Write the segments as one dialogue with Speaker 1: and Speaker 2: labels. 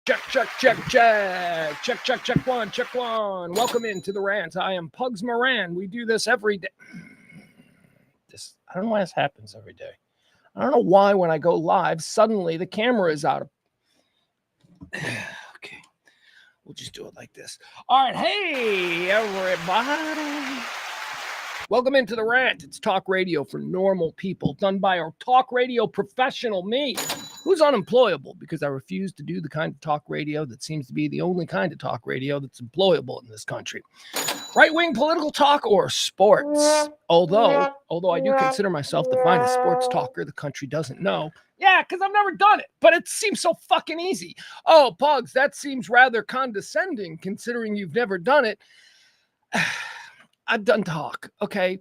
Speaker 1: Check one. Welcome into the Rant. I am Pugs Moran. We do this every day. I don't know why this happens every day. I don't know why when I go live, suddenly the camera is out of... Okay. We'll just do it like this. All right. Hey, everybody. Welcome into the Rant. It's talk radio for normal people, done by our talk radio professional, me, who's unemployable because I refuse to do the kind of talk radio that seems to be the only kind of talk radio that's employable in this country. Right-wing political talk or sports. Although I do consider myself the finest sports talker the country doesn't know. Yeah, because I've never done it, but it seems so fucking easy. Oh, Pugs, that seems rather condescending considering you've never done it. I've done talk, okay?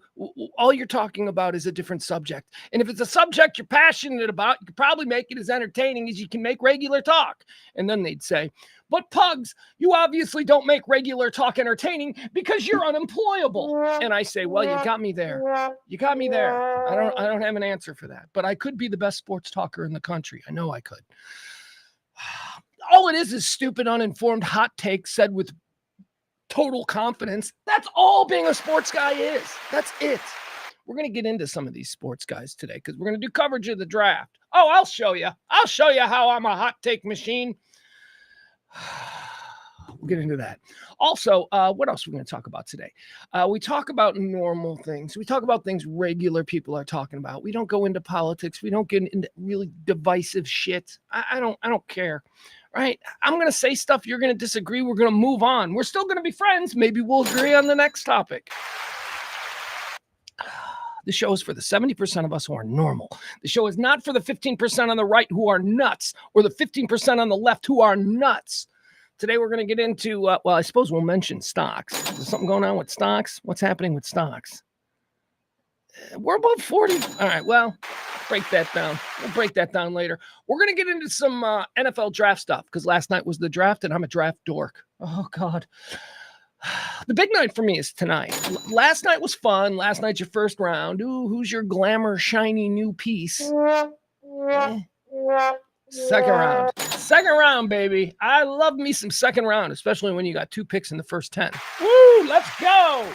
Speaker 1: All you're talking about is a different subject. And if it's a subject you're passionate about, you could probably make it as entertaining as you can make regular talk. And then they'd say, but Pugs, you obviously don't make regular talk entertaining because you're unemployable. And I say, well, you got me there. You got me there. I don't have an answer for that. But I could be the best sports talker in the country. I know I could. All it is stupid, uninformed, hot takes said with total confidence. That's all being a sports guy is. That's it. We're going to get into some of these sports guys today because we're going to do coverage of the draft. Oh, I'll show you. I'll show you how I'm a hot take machine. We'll get into that. Also, what else are we going to talk about today? We talk about normal things. We talk about things regular people are talking about. We don't go into politics. We don't get into really divisive shit. I don't care. Right? I'm going to say stuff. You're going to disagree. We're going to move on. We're still going to be friends. Maybe we'll agree on the next topic. The show is for the 70% of us who are normal. The show is not for the 15% on the right who are nuts or the 15% on the left who are nuts. Today, we're going to get into, well, I suppose we'll mention stocks. Is there something going on with stocks? What's happening with stocks? We're above 40. All right, well, break that down. We'll break that down later. We're going to get into some NFL draft stuff because last night was the draft and I'm a draft dork. Oh, God. The big night for me is tonight. Last night was fun. Last night's your first round. Ooh, who's your glamour, shiny new piece? Second round. Second round, baby. I love me some second round, especially when you got 2 picks in the first 10. Woo, let's go.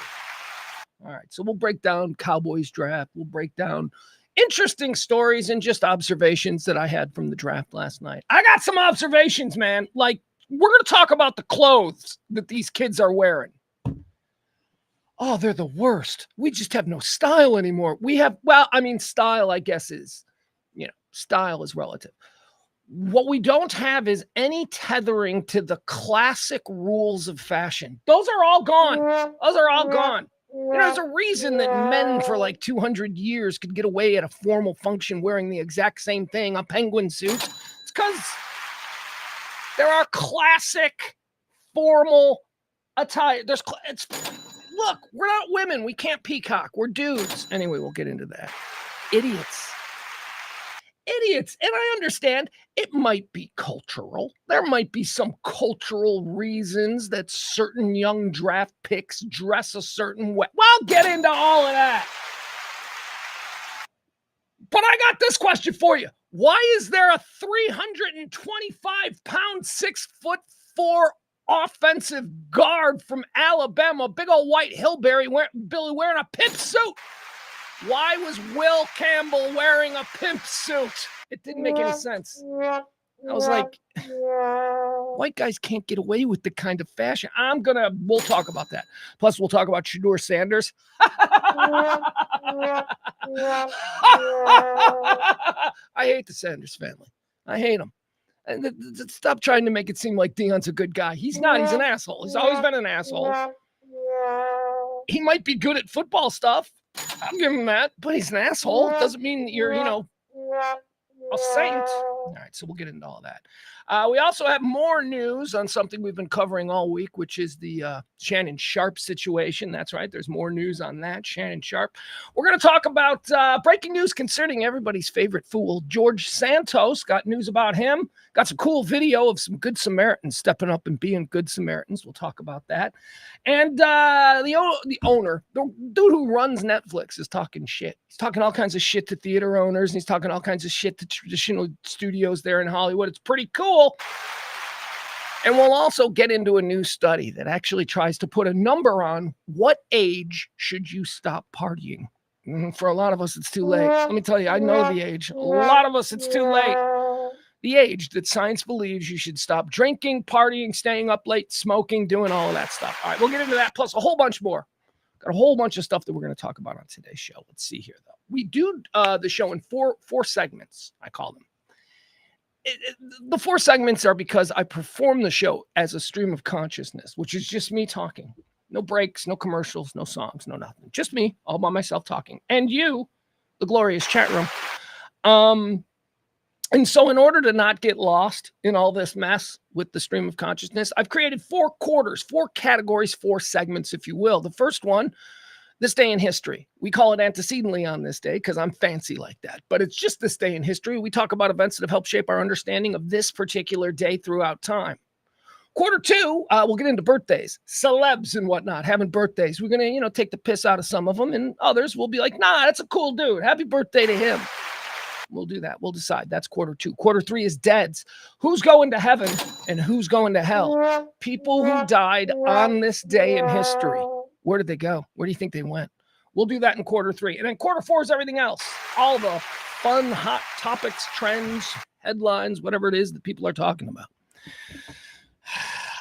Speaker 1: All right, so we'll break down Cowboys draft. We'll break down interesting stories and just observations that I had from the draft last night. I got some observations, man. Like, we're going to talk about the clothes that these kids are wearing. Oh, they're the worst. We just have no style anymore. We have, well, I mean, style, I guess, is, style is relative. What we don't have is any tethering to the classic rules of fashion. Those are all gone. Those are all gone. There's a reason that men for like 200 years could get away at a formal function wearing the exact same thing, a penguin suit. It's because there are classic formal attire. Look, we're not women. We can't peacock. We're dudes. Anyway, we'll get into that. Idiots. And I understand it might be cultural. There might be some cultural reasons that certain young draft picks dress a certain way. Well, I'll get into all of that. But I got this question for you. Why is there a 325-pound, 6'4" offensive guard from Alabama, big old white hillbilly wearing a pimp suit? Why was Will Campbell wearing a pimp suit? It didn't make any sense. I was like, white guys can't get away with the kind of fashion. We'll talk about that. Plus, we'll talk about Shedeur Sanders. I hate the Sanders family. I hate them. And stop trying to make it seem like Deion's a good guy. He's not. He's an asshole. He's always been an asshole. He might be good at football stuff. I'll give him that, but he's an asshole. It doesn't mean that you're, a saint. All right, so we'll get into all that. We also have more news on something we've been covering all week, which is the Shannon Sharpe situation. That's right. There's more news on that. Shannon Sharpe. We're going to talk about breaking news concerning everybody's favorite fool, George Santos. Got news about him. Got some cool video of some good Samaritans stepping up and being good Samaritans. We'll talk about that. And the owner, the dude who runs Netflix, is talking shit. He's talking all kinds of shit to theater owners, and he's talking all kinds of shit to traditional studios there in Hollywood. It's pretty cool. And we'll also get into a new study that actually tries to put a number on what age should you stop partying. For a lot of us, it's too late. Let me tell you, I know the age. A lot of us, it's too late. The age that science believes you should stop drinking, partying, staying up late, smoking, doing all of that stuff. All right, we'll get into that, plus a whole bunch more. Got a whole bunch of stuff that we're going to talk about on today's show. Let's see here, though. We do the show in four segments, I call them. The 4 segments are because I perform the show as a stream of consciousness, which is just me talking. No breaks, no commercials, no songs, no nothing. Just me, all by myself talking. And you, the glorious chat room. And so in order to not get lost in all this mess with the stream of consciousness, I've created 4 quarters, 4 categories, 4 segments, if you will. The first one, this day in history. We call it antecedently on this day because I'm fancy like that. But it's just this day in history. We talk about events that have helped shape our understanding of this particular day throughout time. Quarter 2, we'll get into birthdays, celebs and whatnot, having birthdays. We're going to, take the piss out of some of them, and others will be like, nah, that's a cool dude. Happy birthday to him. We'll do that. We'll decide. That's quarter 2. Quarter 3 is deads. Who's going to heaven and who's going to hell? People who died on this day in history. Where did they go? Where do you think they went? We'll do that in quarter 3. And then quarter 4 is everything else. All the fun, hot topics, trends, headlines, whatever it is that people are talking about.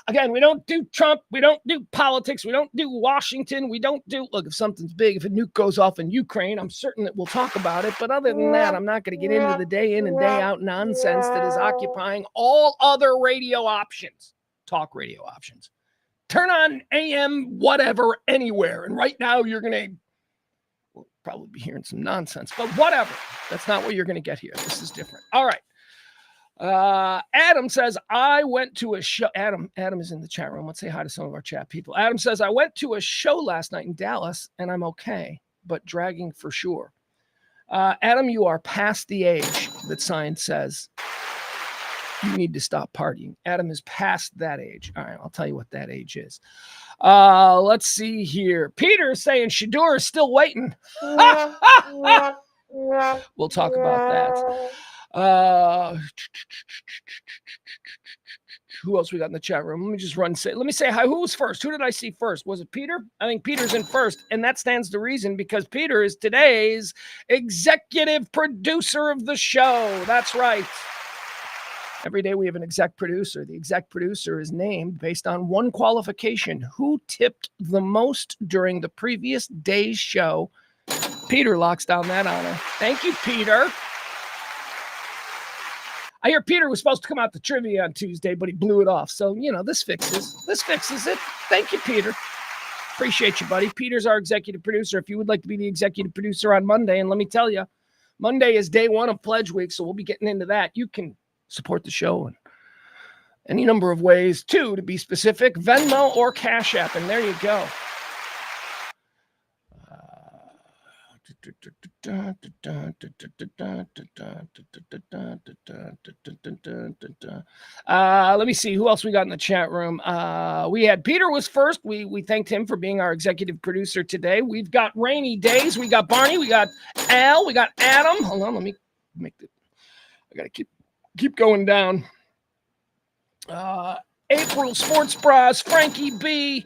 Speaker 1: Again, we don't do Trump. We don't do politics. We don't do Washington. We don't do, look, if something's big, if a nuke goes off in Ukraine, I'm certain that we'll talk about it. But other than that, I'm not going to get into the day in and day out nonsense that is occupying all other radio options, talk radio options. Turn on AM, whatever, anywhere. And right now you're going to, we'll probably be hearing some nonsense, but whatever. That's not what you're going to get here. This is different. All right. Adam says, I went to a show. Adam is in the chat room. Let's say hi to some of our chat people. Adam says, I went to a show last night in Dallas and I'm okay, but dragging for sure. Adam, you are past the age that science says you need to stop partying. Adam is past that age. All right, I'll tell you what that age is. Let's see here. Peter is saying Shadur is still waiting. We'll talk about that. Who else we got in the chat room? Let me just let me say hi. Who was first? Who did I see first? Was it Peter? I think Peter's in first, and that stands to reason because Peter is today's executive producer of the show. That's right. Every day we have an exec producer. The exec producer is named based on one qualification: who tipped the most during the previous day's show. Peter locks down that honor. Thank you, Peter. I hear Peter was supposed to come out to trivia on Tuesday, but he blew it off. So, this fixes it. Thank you, Peter. Appreciate you, buddy. Peter's our executive producer. If you would like to be the executive producer on Monday, and let me tell you, Monday is day 1 of Pledge Week, so we'll be getting into that. You can support the show in any number of ways, too, to be specific, Venmo or Cash App, and there you go. Let me see who else we got in the chat room. We had Peter was first. We thanked him for being our executive producer today. We've got Rainy Days. We got Barney. We got Al. We got Adam. Hold on, let me make it. I gotta keep going down. April Sports Bras, Frankie B.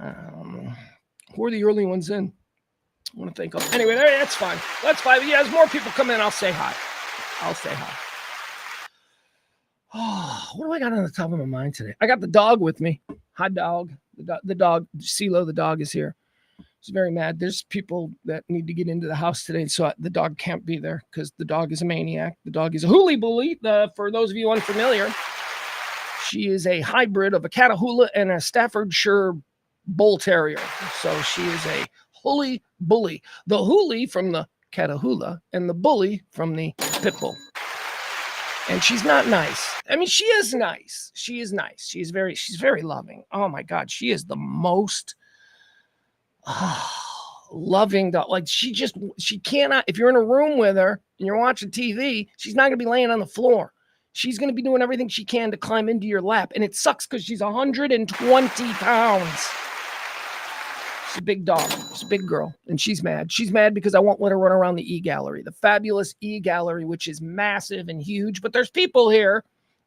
Speaker 1: Who are the early ones in? I want to think of. Anyway, that's fine. That's fine. Yeah, as more people come in, I'll say hi. Oh, what do I got on the top of my mind today? I got the dog with me. Hi, dog. The dog, CeeLo, the dog is here. He's very mad. There's people that need to get into the house today, so the dog can't be there because the dog is a maniac. The dog is a hooly bully. For those of you unfamiliar, she is a hybrid of a Catahoula and a Staffordshire Bull Terrier. So she is a Holy bully. The hooly from the Catahoula and the bully from the pit bull. And she's not nice. I mean, she is nice. She's very loving. Oh my God. She is the most loving dog. Like she cannot, if you're in a room with her and you're watching TV, she's not going to be laying on the floor. She's going to be doing everything she can to climb into your lap. And it sucks because she's 120 pounds. She's a big dog. She's a big girl. And she's mad. She's mad because I won't let her run around the E-Gallery, the fabulous E-Gallery, which is massive and huge. But there's people here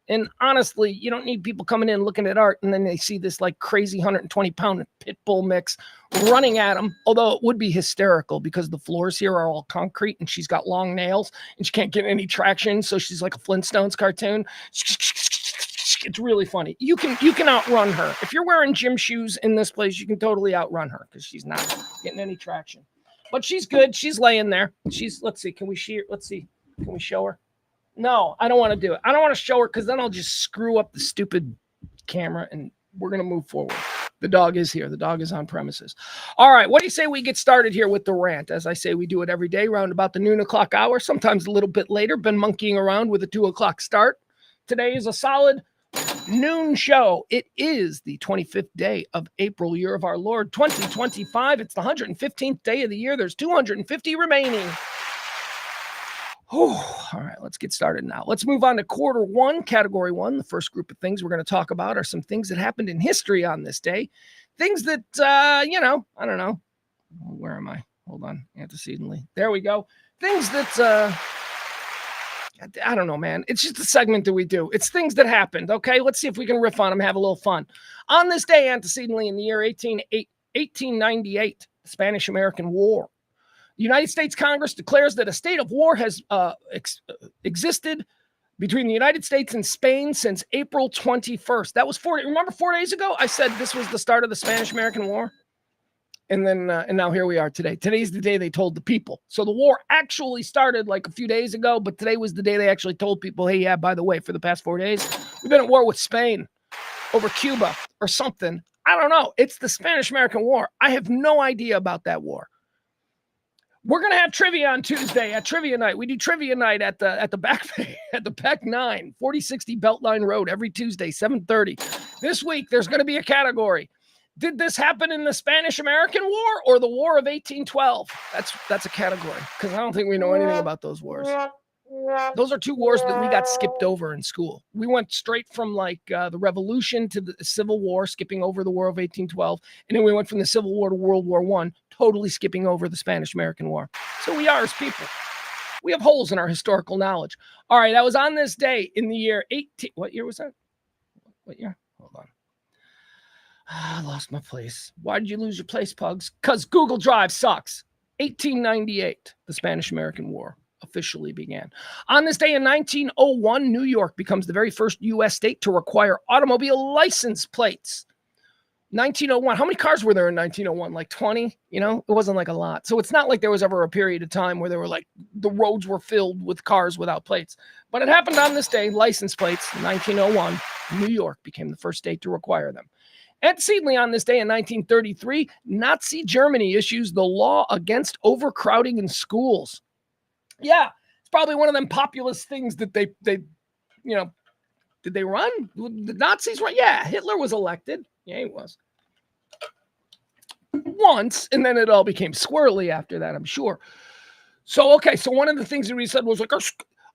Speaker 1: And honestly, you don't need people coming in looking at art and then they see this like crazy 120-pound pit bull mix running at them. Although it would be hysterical because the floors here are all concrete and she's got long nails and she can't get any traction. So she's like a Flintstones cartoon. It's really funny. You can outrun her. If you're wearing gym shoes in this place, you can totally outrun her because she's not getting any traction. But she's good. She's laying there. Let's see. Can we show her? No, I don't want to do it. I don't want to show her because then I'll just screw up the stupid camera and we're going to move forward. The dog is here. The dog is on premises. All right. What do you say we get started here with the rant? As I say, we do it every day around about the noon o'clock hour, sometimes a little bit later. Been monkeying around with a 2 o'clock start. Today is a solid noon show. It is the 25th day of April, year of our Lord, 2025. It's the 115th day of the year. There's 250 remaining. All right, let's get started now. Let's move on to quarter one, category one. The first group of things we're going to talk about are some things that happened in history on this day. Things that, I don't know. Where am I? Hold on, antecedently. There we go. Things that, I don't know, man. It's just a segment that we do. It's things that happened, okay? Let's see if we can riff on them, have a little fun. On this day, antecedently, in the year 1898, the Spanish-American War. The United States Congress declares that a state of war has existed between the United States and Spain since April 21st. That was 4 days ago? I said this was the start of the Spanish-American War. And then, and now here we are today. Today's the day they told the people. So the war actually started like a few days ago, but today was the day they actually told people, hey, yeah, by the way, for the past 4 days, we've been at war with Spain over Cuba or something. I don't know. It's the Spanish-American War. I have no idea about that war. We're gonna have trivia on Tuesday at trivia night. We do trivia night at the back at the Peck 9, 4060 Beltline Road every Tuesday, 7:30. This week there's gonna be a category. Did this happen in the Spanish-American War or the War of 1812? That's a category because I don't think we know anything about those wars. Those are two wars that we got skipped over in school. We went straight from like the Revolution to the Civil War, skipping over the War of 1812. And then we went from the Civil War to World War I, totally skipping over the Spanish-American War. So we are as people. We have holes in our historical knowledge. All right, that was on this day in the year 18... What year was that? What year? Hold on. I lost my place. Why did you lose your place, Pugs? Because Google Drive sucks. 1898, the Spanish-American War officially began. On this day in 1901, New York becomes the very first U.S. state to require automobile license plates. 1901. How many cars were there in 1901? Like 20? You know, it wasn't like a lot. So it's not like there was ever a period of time where there were like the roads were filled with cars without plates. But it happened on this day, license plates, 1901. New York became the first state to require them. Antecedently on this day in 1933, Nazi Germany issues the law against overcrowding in schools. Yeah, it's probably one of them populist things that they did they run? The Nazis run? Yeah, Hitler was elected. Yeah, he was. Once, and then it all became squirrely after that, I'm sure. So one of the things that we said was like,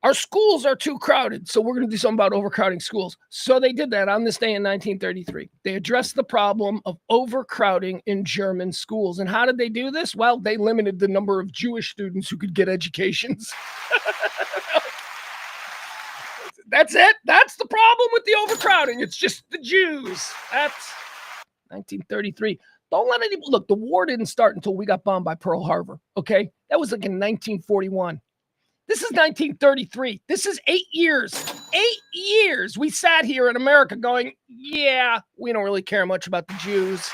Speaker 1: our schools are too crowded, so we're going to do something about overcrowding schools. So they did that on this day in 1933. They addressed the problem of overcrowding in German schools. And how did they do this? Well, they limited the number of Jewish students who could get educations. That's it. That's the problem with the overcrowding. It's just the Jews. That's 1933. Don't let anybody... Look, the war didn't start until we got bombed by Pearl Harbor, okay? That was like in 1941. This is 1933. This is 8 years. 8 years we sat here in America going, yeah, we don't really care much about the Jews.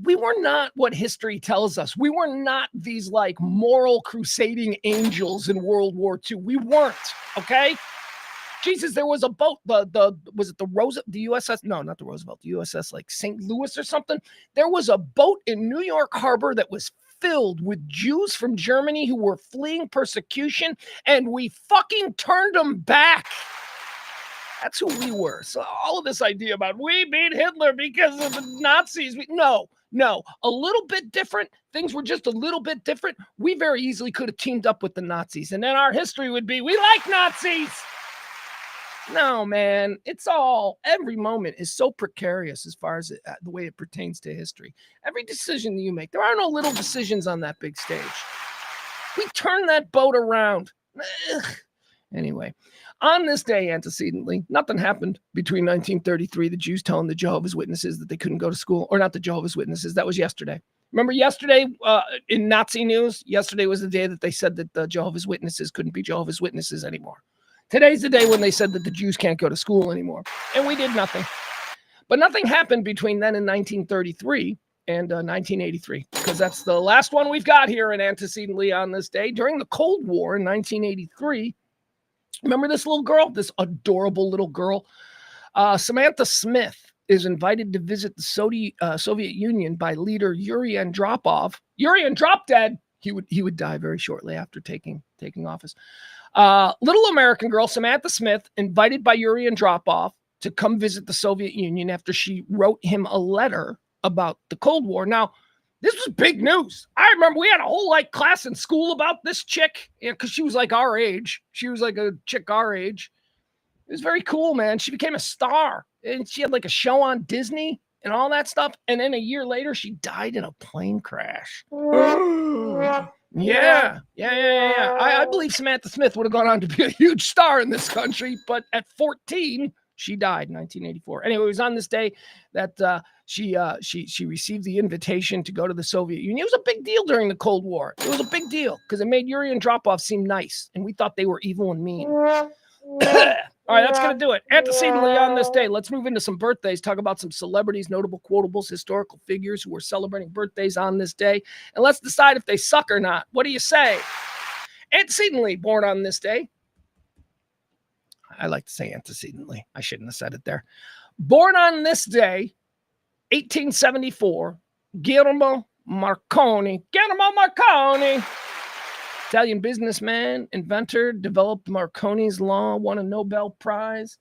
Speaker 1: We were not what history tells us. We were not these like moral crusading angels in World War II. We weren't, okay? Jesus, there was a boat, was it the USS? No, not the Roosevelt, the USS like St. Louis or something. There was a boat in New York Harbor that was filled with Jews from Germany who were fleeing persecution, and we fucking turned them back. That's who we were. So all of this idea about we beat Hitler because of the Nazis, no, a little bit different. Things were just a little bit different. We very easily could have teamed up with the Nazis, and then our history would be, we like Nazis. No, man, every moment is so precarious as far as the way it pertains to history. Every decision that you make, there are no little decisions on that big stage. We turn that boat around. Ugh. Anyway, On this day, antecedently, nothing happened between 1933, the Jews telling the Jehovah's Witnesses that they couldn't go to school, or not the Jehovah's Witnesses. That was yesterday. Remember yesterday in Nazi news? Yesterday was the day that they said that the Jehovah's Witnesses couldn't be Jehovah's Witnesses anymore. Today's the day when they said that the Jews can't go to school anymore. And we did nothing. But nothing happened between then and 1933 and 1983, because that's the last one we've got here in antecedently on this day. During the Cold War in 1983, remember this little girl, this adorable little girl? Samantha Smith is invited to visit the Soviet Union by leader Yuri Andropov. Yuri Andropov, he would die very shortly after taking office. Little American girl, Samantha Smith, invited by Yuri Andropov to come visit the Soviet Union after she wrote him a letter about the Cold War. Now, this was big news. I remember we had a whole class in school about this chick, because she was like our age. She was like a chick our age. It was very cool, man. She became a star, and she had a show on Disney and all that stuff. And then a year later, she died in a plane crash. Yeah. I believe Samantha Smith would have gone on to be a huge star in this country, but at 14, she died in 1984. Anyway, it was on this day that she received the invitation to go to the Soviet Union. It was a big deal during the Cold War. It was a big deal because it made Yuri Andropov seem nice, and we thought they were evil and mean. All right, that's going to do it. Antecedently on this day, let's move into some birthdays, talk about some celebrities, notable quotables, historical figures who are celebrating birthdays on this day, and let's decide if they suck or not. What do you say? Antecedently, born on this day. I like to say antecedently. I shouldn't have said it there. Born on this day, 1874, Guillermo Marconi. Guillermo Marconi. Italian businessman, inventor, developed Marconi's law, won a Nobel Prize.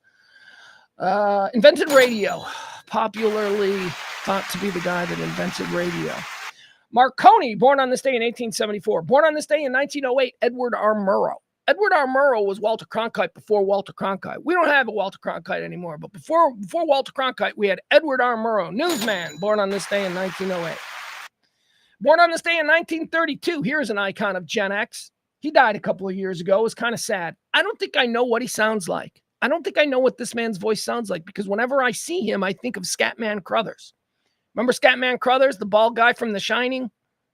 Speaker 1: Invented radio, popularly thought to be the guy that invented radio. Marconi, born on this day in 1874. Born on this day in 1908, Edward R. Murrow. Edward R. Murrow was Walter Cronkite before Walter Cronkite. We don't have a Walter Cronkite anymore, but before Walter Cronkite, we had Edward R. Murrow, newsman, born on this day in 1908. Born on this day in 1932, here's an icon of Gen X. He died a couple of years ago. It was kind of sad. I don't think I know what he sounds like. I don't think I know what this man's voice sounds like, because whenever I see him, I think of Scatman Crothers. Remember Scatman Crothers, the bald guy from The Shining?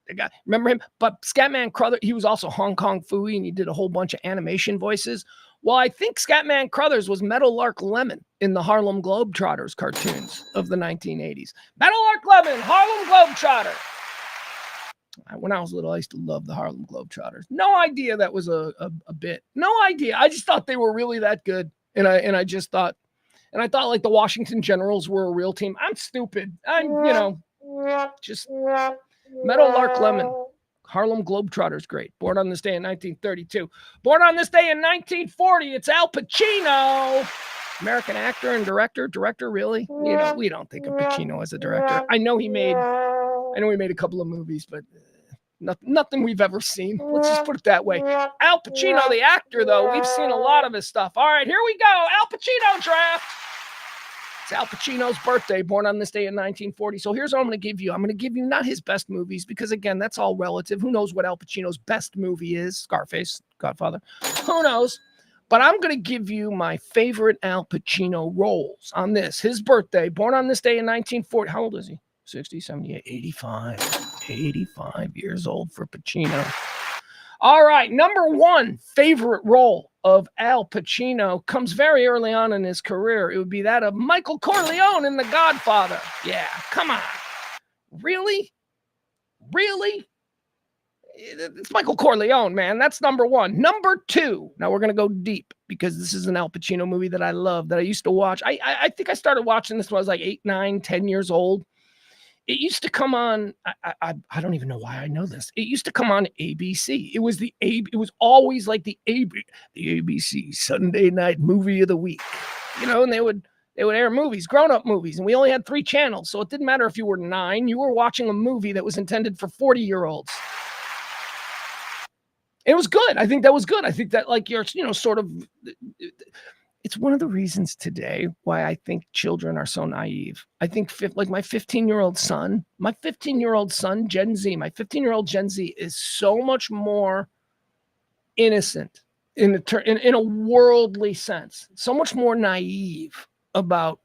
Speaker 1: The guy, remember him? But Scatman Crothers, he was also Hong Kong Phooey, and he did a whole bunch of animation voices. Well, I think Scatman Crothers was Meadowlark Lemon in the Harlem Globetrotters cartoons of the 1980s. Meadowlark Lemon, Harlem Globetrotter. When I was little, I used to love the Harlem Globetrotters. No idea that was a bit. No idea. I just thought they were really that good. And I thought like the Washington Generals were a real team. I'm stupid. Just Meadowlark Lemon. Harlem Globetrotters, great. Born on this day in 1932. Born on this day in 1940, it's Al Pacino. American actor and director. Director, really? We don't think of Pacino as a director. I know he made a couple of movies, but nothing we've ever seen. Let's just put it that way. Al Pacino, the actor, though, we've seen a lot of his stuff. All right, here we go. Al Pacino draft. It's Al Pacino's birthday, born on this day in 1940. So here's what I'm going to give you. I'm going to give you not his best movies, because, again, that's all relative. Who knows what Al Pacino's best movie is? Scarface, Godfather. Who knows? But I'm going to give you my favorite Al Pacino roles on this. His birthday, born on this day in 1940. How old is he? 60, 78, 85 years old for Pacino. All right, number one favorite role of Al Pacino comes very early on in his career. It would be that of Michael Corleone in The Godfather. Yeah, come on. Really? It's Michael Corleone, man. That's number one. Number two. Now we're going to go deep, because this is an Al Pacino movie that I love, that I used to watch. I think I started watching this when I was like 8, 9, 10 years old. It used to come on. I don't even know why I know this. It used to come on ABC. It was always like the ABC Sunday night movie of the week. And they would air movies, grown-up movies, and we only had 3 channels, so it didn't matter if you were 9. You were watching a movie that was intended for 40-year-olds. It was good. I think that was good. I think that, like, you're, sort of, it's one of the reasons today why I think children are so naive. I think like my 15-year-old son, Gen Z, my 15-year-old Gen Z is so much more innocent in a worldly sense, so much more naive about,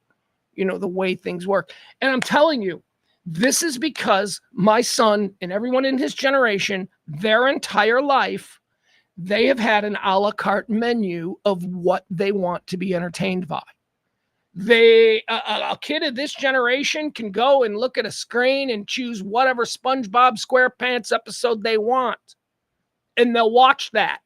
Speaker 1: the way things work. And I'm telling you, this is because my son and everyone in his generation, their entire life, they have had an a la carte menu of what they want to be entertained by. A kid of this generation can go and look at a screen and choose whatever SpongeBob SquarePants episode they want, and they'll watch that.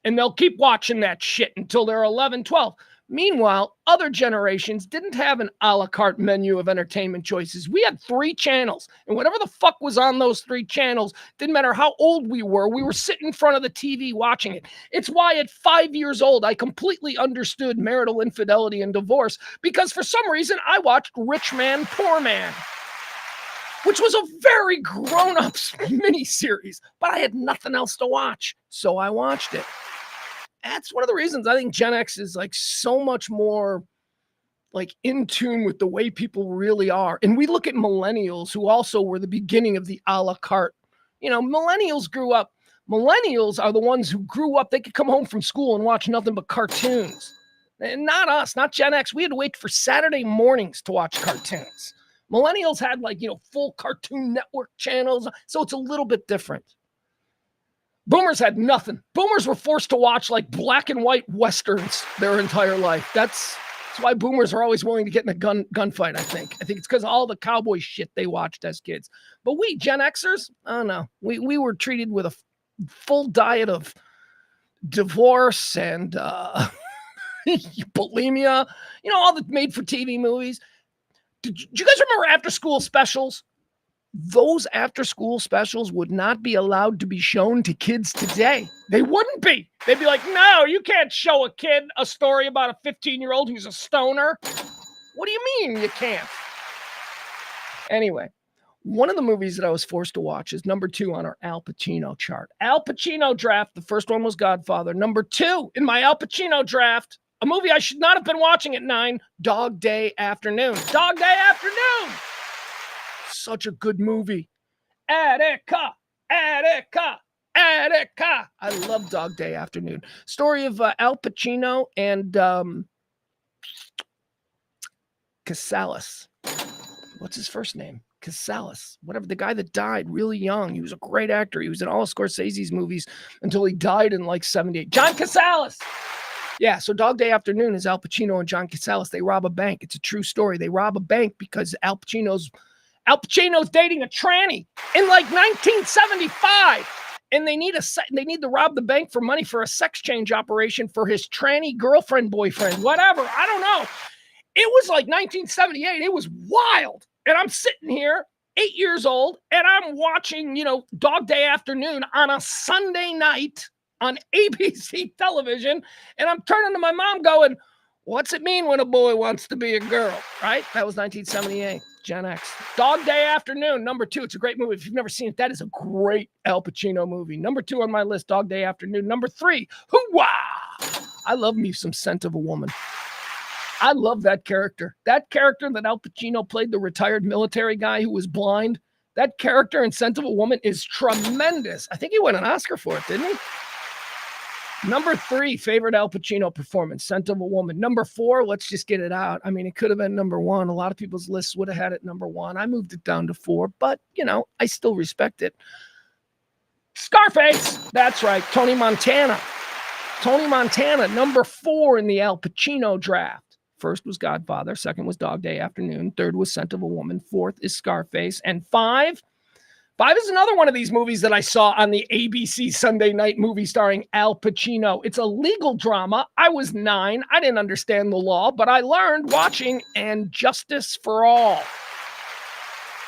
Speaker 1: And they'll keep watching that shit until they're 11, 12. Meanwhile, other generations didn't have an a la carte menu of entertainment choices. We had 3 channels, and whatever the fuck was on those 3 channels, didn't matter how old we were sitting in front of the TV watching it. It's why at 5 years old, I completely understood marital infidelity and divorce, because for some reason, I watched Rich Man, Poor Man, which was a very grown-up miniseries, but I had nothing else to watch, so I watched it. That's one of the reasons I think Gen X is like so much more like in tune with the way people really are. And we look at millennials, who also were the beginning of the a la carte. Millennials are the ones who grew up. They could come home from school and watch nothing but cartoons. And not us, not Gen X. We had to wait for Saturday mornings to watch cartoons. Millennials had full Cartoon Network channels. So it's a little bit different. Boomers had nothing. Boomers were forced to watch like black and white Westerns their entire life. That's why boomers are always willing to get in a gunfight, I think. I think it's because of all the cowboy shit they watched as kids. But we, Gen Xers, I don't know. We were treated with a full diet of divorce and bulimia, all the made-for-TV movies. Did you guys remember after-school specials? Those after-school specials would not be allowed to be shown to kids today. They wouldn't be. They'd be like, no, you can't show a kid a story about a 15-year-old who's a stoner. What do you mean you can't? Anyway, one of the movies that I was forced to watch is number 2 on our Al Pacino chart. Al Pacino draft, the first one was Godfather. Number 2 in my Al Pacino draft, a movie I should not have been watching at 9, Dog Day Afternoon. Dog Day Afternoon! Such a good movie. Attica. I love Dog Day Afternoon. Story of Al Pacino and Casales. What's his first name? Casales. Whatever, the guy that died really young. He was a great actor. He was in all of Scorsese's movies until he died in like 78. John Casales. Yeah, so Dog Day Afternoon is Al Pacino and John Casales. They rob a bank. It's a true story. They rob a bank because Al Pacino's dating a tranny in like 1975, and they need to rob the bank for money for a sex change operation for his tranny girlfriend, boyfriend, whatever. I don't know. It was like 1978. It was wild. And I'm sitting here, 8 years old, and I'm watching, Dog Day Afternoon on a Sunday night on ABC television, and I'm turning to my mom going, what's it mean when a boy wants to be a girl, right? That was 1978, Gen X. Dog Day Afternoon, number 2. It's a great movie. If you've never seen it, that is a great Al Pacino movie. Number 2 on my list, Dog Day Afternoon. Number 3, Hoo-wah! I love me some Scent of a Woman. I love that character. That character that Al Pacino played, the retired military guy who was blind, that character in Scent of a Woman is tremendous. I think he won an Oscar for it, didn't he? Number 3, favorite Al Pacino performance, Scent of a Woman. Number 4, let's just get it out. I mean, it could have been number 1. A lot of people's lists would have had it number 1. I moved it down to 4, but, I still respect it. Scarface. That's right. Tony Montana. Number 4 in the Al Pacino draft. First was Godfather. Second was Dog Day Afternoon. Third was Scent of a Woman. Fourth is Scarface. And 5 is another one of these movies that I saw on the ABC Sunday night movie starring Al Pacino. It's a legal drama. I was 9. I didn't understand the law, but I learned watching And Justice for All.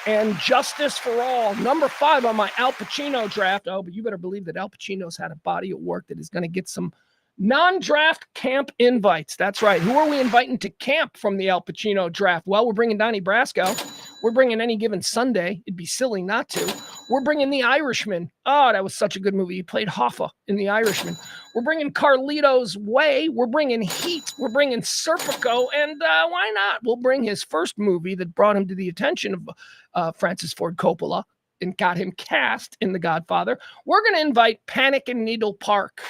Speaker 1: And Justice for All. Number 5 on my Al Pacino draft. Oh, but you better believe that Al Pacino's had a body of work that is going to get some non-draft camp invites. That's right. Who are we inviting to camp from the Al Pacino draft? Well, we're bringing Donnie Brasco. We're bringing Any Given Sunday. It'd be silly not to. We're bringing The Irishman. Oh, that was such a good movie. He played Hoffa in The Irishman. We're bringing Carlito's Way. We're bringing Heat. We're bringing Serpico. And why not? We'll bring his first movie that brought him to the attention of Francis Ford Coppola and got him cast in The Godfather. We're going to invite Panic in Needle Park.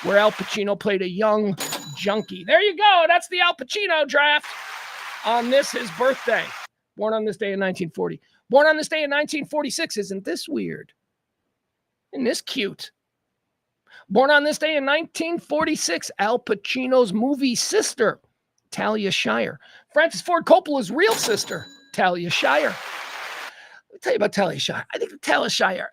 Speaker 1: where Al Pacino played a young junkie. There you go. That's the Al Pacino draft on his birthday. Born on this day in 1940. Born on this day in 1946. Isn't this weird? Isn't this cute? Born on this day in 1946, Al Pacino's movie sister, Talia Shire. Francis Ford Coppola's real sister, Talia Shire. Let me tell you about Talia Shire. I think Talia Shire,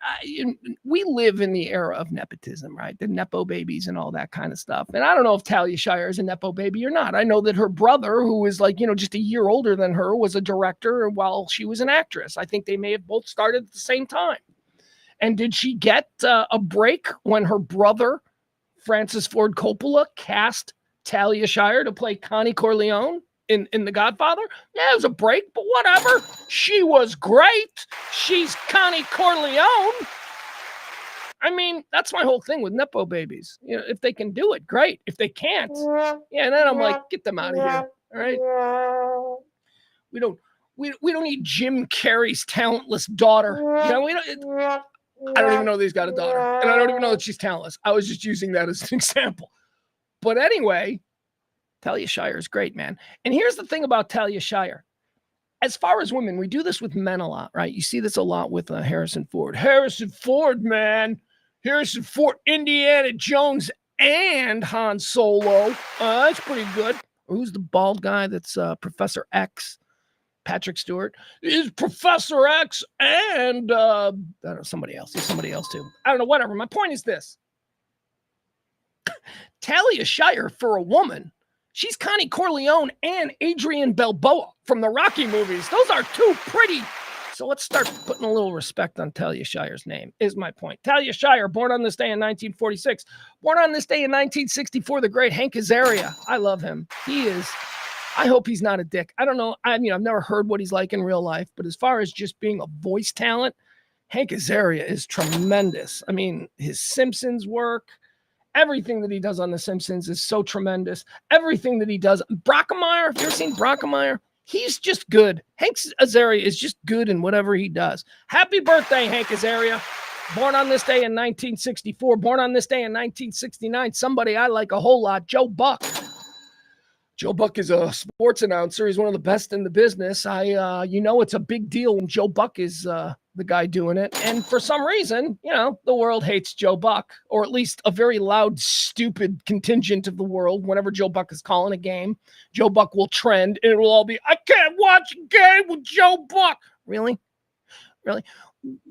Speaker 1: we live in the era of nepotism, right? The Nepo babies and all that kind of stuff. And I don't know if Talia Shire is a Nepo baby or not. I know that her brother, who is just a year older than her, was a director while she was an actress. I think they may have both started at the same time. And did she get a break when her brother, Francis Ford Coppola, cast Talia Shire to play Connie Corleone in The Godfather? Yeah, it was a break, but whatever. She was great. She's Connie Corleone. I mean, that's my whole thing with Nepo babies. If they can do it, great. If they can't, then I'm like, get them out of here. All right? We don't need Jim Carrey's talentless daughter. I don't even know that he's got a daughter. And I don't even know that she's talentless. I was just using that as an example. But anyway, Talia Shire is great, man. And here's the thing about Talia Shire. As far as women, we do this with men a lot, right? You see this a lot with Harrison Ford. Harrison Ford, man. Harrison Ford, Indiana Jones, and Han Solo. That's pretty good. Who's the bald guy that's Professor X? Patrick Stewart is Professor X and I don't know, somebody else. He's somebody else too. I don't know, whatever. My point is this. Talia Shire, for a woman, she's Connie Corleone and Adrian Balboa from the Rocky movies. Those are two pretty. So let's start putting a little respect on Talia Shire's name, is my point. Talia Shire, born on this day in 1946. Born on this day in 1964, the great Hank Azaria. I love him. I hope he's not a dick. I don't know. I've never heard what he's like in real life, but as far as just being a voice talent, Hank Azaria is tremendous. I mean, his Simpsons work, everything that he does on The Simpsons is so tremendous. Everything that he does. Brockemeyer, have you ever seen Brockemeyer? He's just good. Hank Azaria is just good in whatever he does. Happy birthday, Hank Azaria. Born on this day in 1964. Born on this day in 1969. Somebody I like a whole lot, Joe Buck. Joe Buck is a sports announcer. He's one of the best in the business. It's a big deal when Joe Buck is the guy doing it. And for some reason, the world hates Joe Buck, or at least a very loud, stupid contingent of the world. Whenever Joe Buck is calling a game, Joe Buck will trend, and it will all be, I can't watch a game with Joe Buck. Really?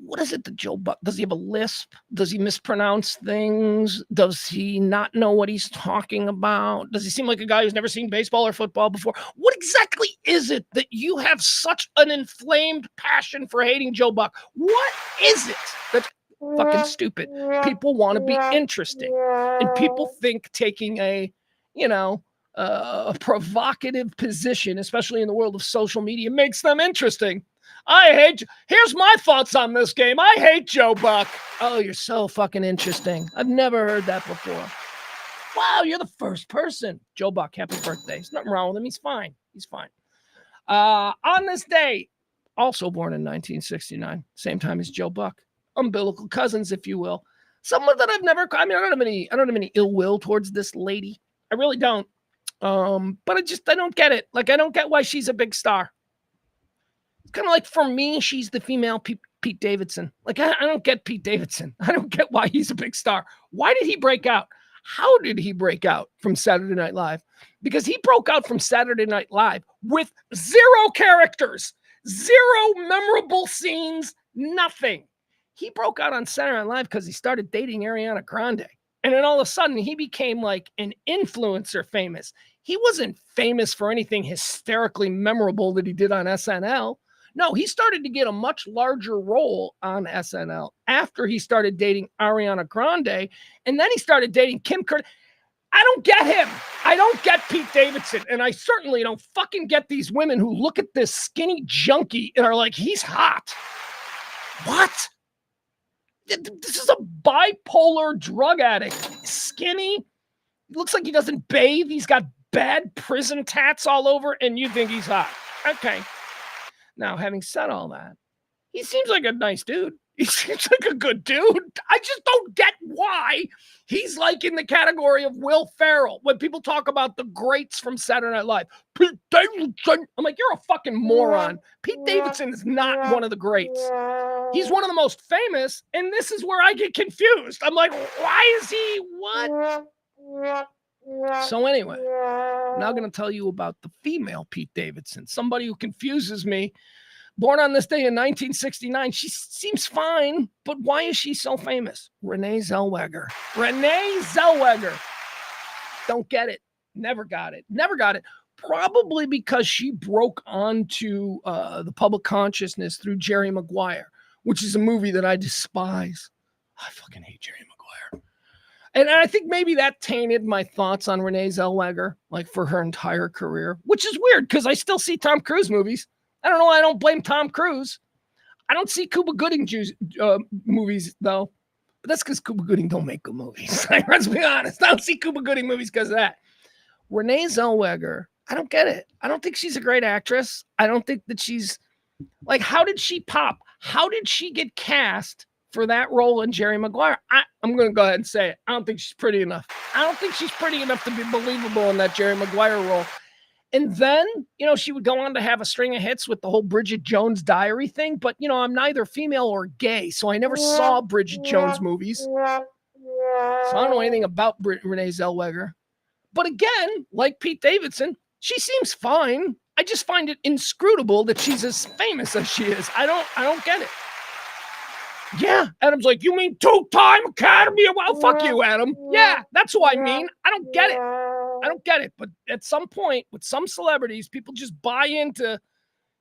Speaker 1: What is it that Joe Buck, does he have a lisp? Does he mispronounce things? Does he not know what he's talking about? Does he seem like a guy who's never seen baseball or football before? What exactly is it that you have such an inflamed passion for hating Joe Buck? What is it that's fucking stupid? People want to be interesting, and people think taking a provocative position, especially in the world of social media, makes them interesting. Here's my thoughts on this game. I hate Joe Buck. Oh, you're so fucking interesting. I've never heard that before. Wow, you're the first person. Joe Buck, happy birthday. There's nothing wrong with him. He's fine. On this day, also born in 1969, same time as Joe Buck. Umbilical cousins, if you will. Someone that I don't have any ill will towards this lady. I really don't. But I don't get it. Like, I don't get why she's a big star. Kind of like, for me, she's the female Pete Davidson. Like, I don't get Pete Davidson. I don't get why he's a big star. Why did he break out? How did he break out from Saturday Night Live? Because he broke out from Saturday Night Live with 0 characters, 0 memorable scenes, nothing. He broke out on Saturday Night Live because he started dating Ariana Grande. And then all of a sudden, he became like an influencer famous. He wasn't famous for anything hysterically memorable that he did on SNL. No, he started to get a much larger role on SNL after he started dating Ariana Grande, and then he started dating Kim Kardashian. I don't get him. I don't get Pete Davidson, and I certainly don't fucking get these women who look at this skinny junkie and are like, he's hot. What? This is a bipolar drug addict. Skinny. Looks like he doesn't bathe. He's got bad prison tats all over, and you think he's hot. Okay. Now, having said all that, he seems like a nice dude. He seems like a good dude. I just don't get why he's like in the category of Will Ferrell. When people talk about the greats from Saturday Night Live, Pete Davidson, I'm like, you're a fucking moron. Pete Davidson is not one of the greats. He's one of the most famous, and this is where I get confused. I'm like, why is he what? So anyway, I'm now going to tell you about the female Pete Davidson, somebody who confuses me. Born on this day in 1969, she seems fine, but why is she so famous? Renee Zellweger. Renee Zellweger. Don't get it. Never got it. Never got it. Probably because she broke onto the public consciousness through Jerry Maguire, which is a movie that I despise. I fucking hate Jerry Maguire. And I think maybe that tainted my thoughts on Renee Zellweger, like for her entire career, which is weird because I still see Tom Cruise movies. I don't know why I don't blame Tom Cruise. I don't see Cuba Gooding movies, though. But that's because Cuba Gooding don't make good movies. Let's be honest. I don't see Cuba Gooding movies because of that. Renee Zellweger, I don't get it. I don't think she's a great actress. I don't think that she's... Like, how did she pop? How did she get cast for that role in Jerry Maguire? I'm going to go ahead and say it. I don't think she's pretty enough. I don't think she's pretty enough to be believable in that Jerry Maguire role. And then, she would go on to have a string of hits with the whole Bridget Jones Diary thing. But, I'm neither female or gay, so I never saw Bridget Jones movies. So I don't know anything about Renee Zellweger. But again, like Pete Davidson, she seems fine. I just find it inscrutable that she's as famous as she is. I don't get it. Yeah, Adam's like, you mean two-time Academy Award? Well, fuck you, Adam. Yeah, that's who I mean. I don't get it. I don't get it. But at some point, with some celebrities, people just buy into,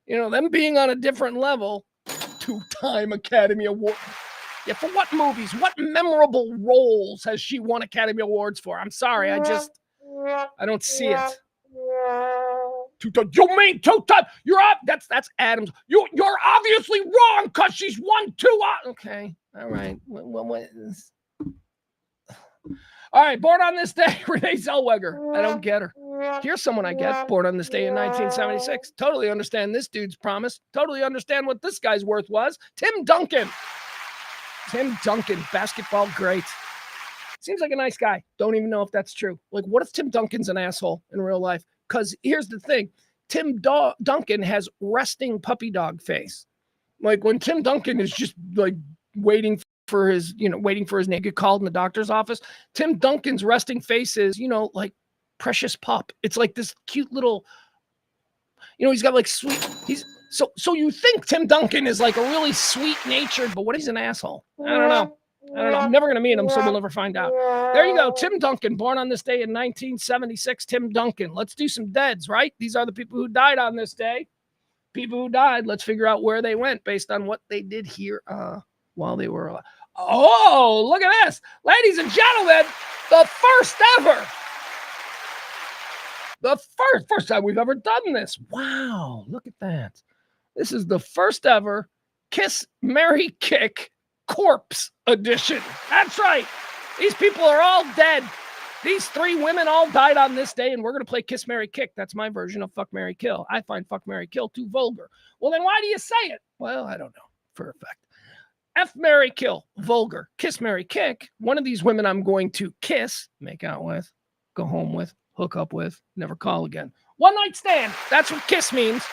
Speaker 1: them being on a different level. Two-time Academy Award. Yeah, for what movies? What memorable roles has she won Academy Awards for? I'm sorry, I don't see it. You mean two-time? You're up. That's Adams. You're obviously wrong because she's won two. Okay, all right. All right, born on this day, Renee Zellweger. I don't get her. Here's someone I get. Born on this day in 1976. Totally understand this dude's promise. Totally understand what this guy's worth was. Tim Duncan. Tim Duncan, basketball great. Seems like a nice guy. Don't even know if that's true. Like, what if Tim Duncan's an asshole in real life? Because here's the thing. Tim Duncan has resting puppy dog face. Like, when Tim Duncan is just, like, waiting for his name to get called in the doctor's office, Tim Duncan's resting face is, like precious pup. It's like this cute little, he's got like sweet, so you think Tim Duncan is like a really sweet natured, but what, he's an asshole. I don't know. I'm never going to meet him, so we'll never find out. There you go. Tim Duncan, born on this day in 1976, Tim Duncan. Let's do some deads, right? These are the people who died on this day. People who died. Let's figure out where they went based on what they did here while they were alive. Oh, look at this. Ladies and gentlemen, the first ever. The first time we've ever done this. Wow, look at that. This is the first ever Kiss, Marry, Kick corpse edition. That's right. These people are all dead. These three women all died on this day, and we're going to play Kiss, Marry, Kick. That's my version of Fuck, Marry, Kill. I find Fuck, Marry, Kill too vulgar. Well, then why do you say it? Well, I don't know for a fact. F, marry, kill, vulgar, kiss, marry, kick. One of these women I'm going to kiss, make out with, go home with, hook up with, never call again. One night stand. That's what kiss means.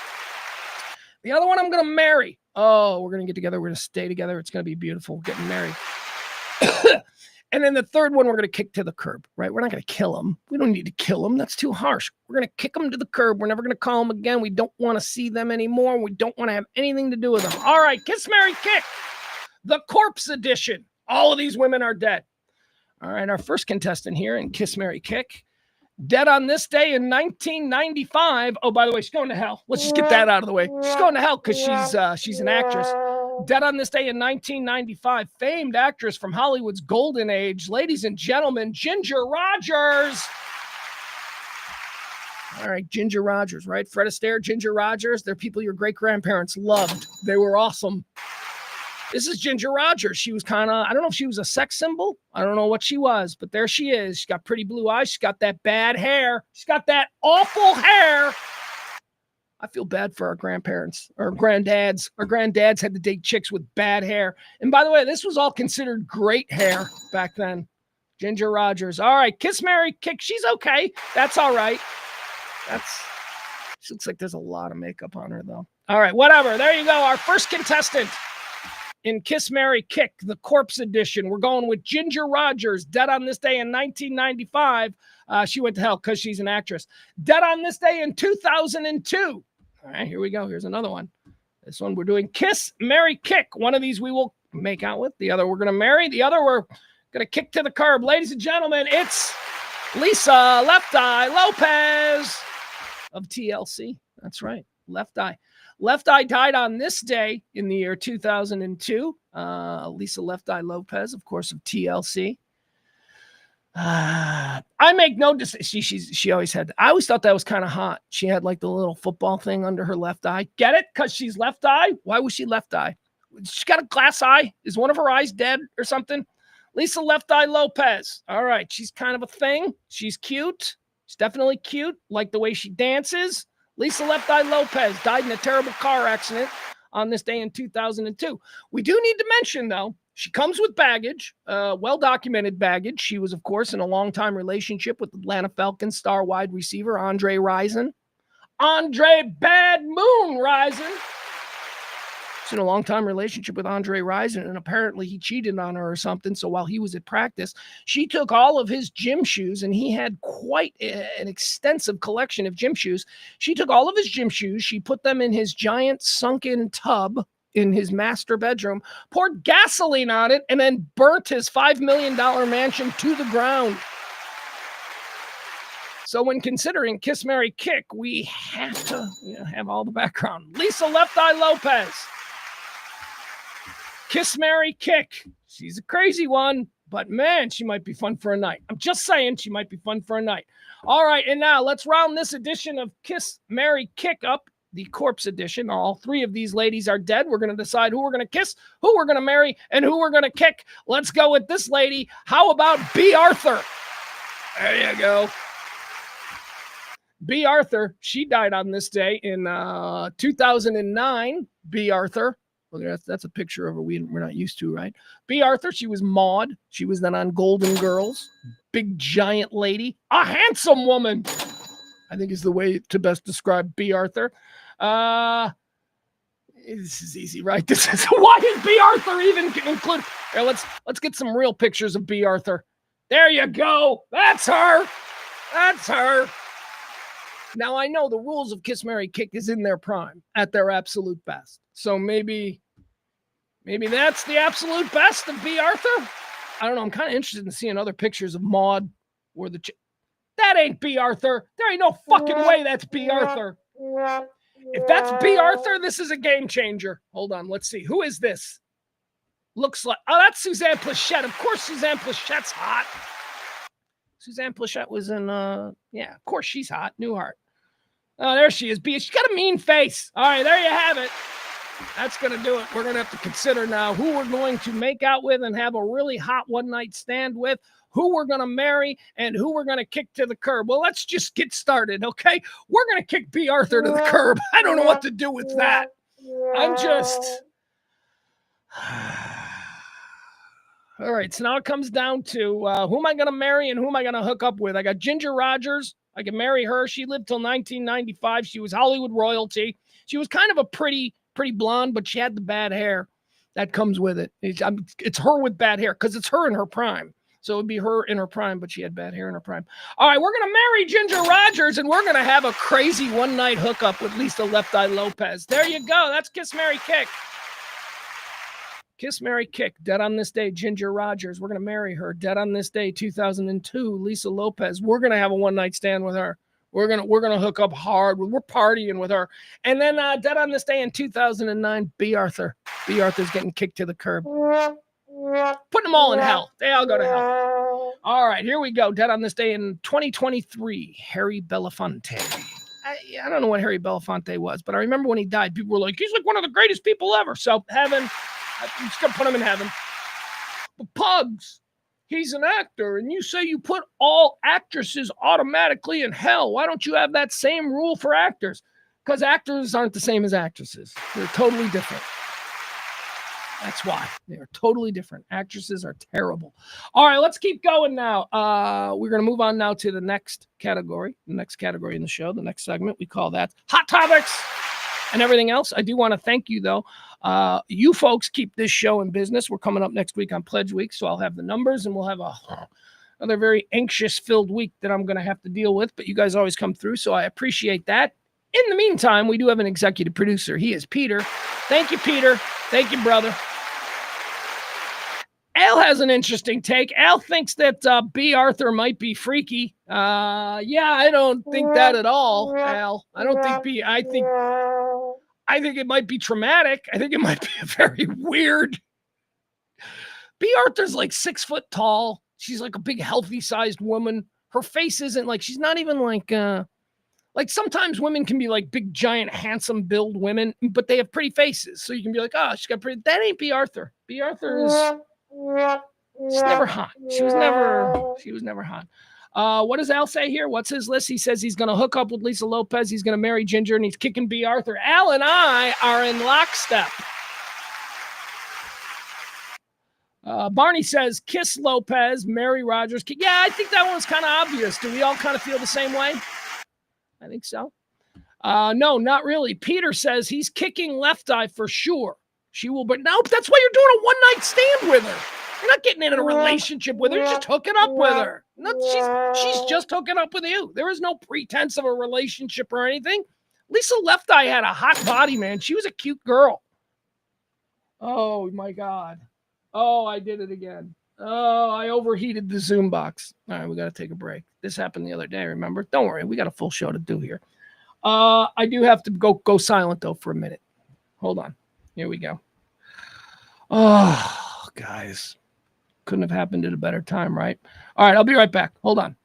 Speaker 1: The other one I'm going to marry. Oh, we're going to get together. We're going to stay together. It's going to be beautiful. We're getting married. And then the third one, we're going to kick to the curb, right? We're not going to kill him. We don't need to kill him. That's too harsh. We're going to kick him to the curb. We're never going to call him again. We don't want to see them anymore. We don't want to have anything to do with them. All right, kiss, marry, kick. The corpse edition. All of these women are dead. All right, our first contestant here in Kiss, Marry, Kick. Dead on this day in 1995. Oh, by the way, she's going to hell. Let's just get that out of the way. She's going to hell because she's an actress. Dead on this day in 1995. Famed actress from Hollywood's golden age. Ladies and gentlemen, Ginger Rogers. All right, Ginger Rogers, right? Fred Astaire, Ginger Rogers. They're people your great-grandparents loved. They were awesome. This is Ginger Rogers. She was kind of, I don't know if she was a sex symbol. I don't know what she was, but there she is. She's got pretty blue eyes. She's got that bad hair. She's got that awful hair. I feel bad for our grandparents or granddads. Our granddads had to date chicks with bad hair. And by the way, this was all considered great hair back then. Ginger Rogers. All right, kiss, marry, kick. She's okay. That's all right. She looks like there's a lot of makeup on her, though. All right, whatever. There you go. Our first contestant in Kiss, Marry, Kick, the Corpse Edition. We're going with Ginger Rogers, dead on this day in 1995. She went to hell because she's an actress. Dead on this day in 2002. All right, here we go. Here's another one. This one we're doing Kiss, Marry, Kick. One of these we will make out with. The other we're going to marry. The other we're going to kick to the curb. Ladies and gentlemen, it's Lisa Left Eye Lopez of TLC. That's right. Left Eye. Left Eye died on this day in the year 2002. Lisa Left Eye Lopez, of course, of TLC. I make no decision. She always had. I always thought that was kind of hot. She had like the little football thing under her left eye. Get it? Because she's left eye. Why was she left eye? She got a glass eye. Is one of her eyes dead or something? Lisa Left Eye Lopez. All right. She's kind of a thing. She's cute. She's definitely cute. Like the way she dances. Lisa Left Eye Lopez died in a terrible car accident on this day in 2002. We do need to mention, though, she comes with baggage, well-documented baggage. She was, of course, in a long-time relationship with Atlanta Falcons star wide receiver Andre Rison. Andre Bad Moon Rison. In a long-time relationship with Andre Rison, and apparently he cheated on her or something. So while he was at practice, she took all of his gym shoes, and he had quite an extensive collection of gym shoes. She took all of his gym shoes, she put them in his giant sunken tub in his master bedroom, poured gasoline on it, and then burnt his $5 million mansion to the ground. So when considering Kiss, Marry, Kick, we have to have all the background. Lisa Left Eye Lopez. Kiss, Marry, Kick. She's a crazy one, but man, she might be fun for a night. I'm just saying she might be fun for a night. All right, and now let's round this edition of Kiss, Marry, Kick up, the Corpse Edition. All three of these ladies are dead. We're going to decide who we're going to kiss, who we're going to marry, and who we're going to kick. Let's go with this lady. How about B. Arthur? There you go. B. Arthur, she died on this day in 2009. B. Arthur. Well, that's a picture of her we're not used to, right? B. Arthur, she was Maude. She was then on Golden Girls. Big, giant lady. A handsome woman, I think is the way to best describe B. Arthur. This is easy, right? This is why is B. Arthur even included? Here, let's get some real pictures of B. Arthur. There you go. That's her. That's her. Now, I know the rules of Kiss, Marry, Kick is in their prime, at their absolute best. So maybe that's the absolute best of B. Arthur? I don't know. I'm kind of interested in seeing other pictures of Maude or that ain't B. Arthur. There ain't no fucking way that's B. Arthur. If that's B. Arthur, this is a game changer. Hold on. Let's see. Who is this? Looks like, oh, that's Suzanne Plachette. Of course, Suzanne Plachette's hot. Suzanne Plachette was in, yeah, of course she's hot. Newhart. Oh, there she is. She's got a mean face. All right, there you have it. That's going to do it. We're going to have to consider now who we're going to make out with and have a really hot one-night stand with, who we're going to marry, and who we're going to kick to the curb. Well, let's just get started, okay? We're going to kick B. Arthur to the curb. I don't know what to do with that. I'm just... All right, so now it comes down to who am I going to marry and who am I going to hook up with? I got Ginger Rogers. I can marry her. She lived till 1995. She was Hollywood royalty. She was kind of a pretty blonde, but she had the bad hair that comes with it. It's her with bad hair because it's her in her prime. So it would be her in her prime, but she had bad hair in her prime. All right, we're going to marry Ginger Rogers, and we're going to have a crazy one-night hookup with Lisa Left Eye Lopez. There you go. That's Kiss, Marry, Kick. Kiss, Marry, Kick. Dead on this day, Ginger Rogers. We're going to marry her. Dead on this day, 2002, Lisa Lopez. We're going to have a one-night stand with her. We're gonna hook up hard. We're partying with her. And then dead on this day in 2009, B. Arthur. B. Arthur's getting kicked to the curb. Putting them all in hell. They all go to hell. All right, here we go. Dead on this day in 2023, Harry Belafonte. I don't know what Harry Belafonte was, but I remember when he died, people were like, he's like one of the greatest people ever. So heaven, I'm just going to put him in heaven. But Pugs, he's an actor, and you say you put all actresses automatically in hell. Why don't you have that same rule for actors? Because actors aren't the same as actresses. They're totally different. That's why. They are totally different. Actresses are terrible. All right, let's keep going now. We're going to move on now to the next category. The next category in the show, the next segment. We call that Hot Topics and everything else. I do want to thank you, though. You folks keep this show in business. We're coming up next week on Pledge Week, so I'll have the numbers, and we'll have another very anxious-filled week that I'm going to have to deal with, but you guys always come through, so I appreciate that. In the meantime, we do have an executive producer. He is Peter. Thank you, Peter. Thank you, brother. Al has an interesting take. Al thinks that B. Arthur might be freaky. Yeah, I don't think that at all, Al. I don't think B. I think it might be traumatic. I think it might be a very weird. B. Arthur's like 6 foot tall. She's like a big, healthy-sized woman. Her face isn't like, she's not even like sometimes women can be like big, giant, handsome build women, but they have pretty faces. So you can be like, oh, she's got pretty. That ain't B. Arthur. B. Arthur is. She's never hot. She was never hot. What does Al say here? What's his list? He says he's going to hook up with Lisa Lopez. He's going to marry Ginger, and he's kicking B. Arthur. Al and I are in lockstep. Barney says, kiss Lopez, marry Rogers. Yeah, I think that one's kind of obvious. Do we all kind of feel the same way? I think so. No, not really. Peter says he's kicking Left Eye for sure. She will, but no, that's why you're doing a one-night stand with her. You're not getting in a relationship with her. You're just hooking up with her. No, she's just hooking up with you. There is no pretense of a relationship or anything. Lisa Left Eye had a hot body, man. She was a cute girl. Oh, my God. Oh, I did it again. Oh, I overheated the Zoom box. All right, we got to take a break. This happened the other day, remember? Don't worry. We got a full show to do here. I do have to go silent, though, for a minute. Hold on. Here we go. Oh, guys. Couldn't have happened at a better time, right? All right, I'll be right back. Hold on.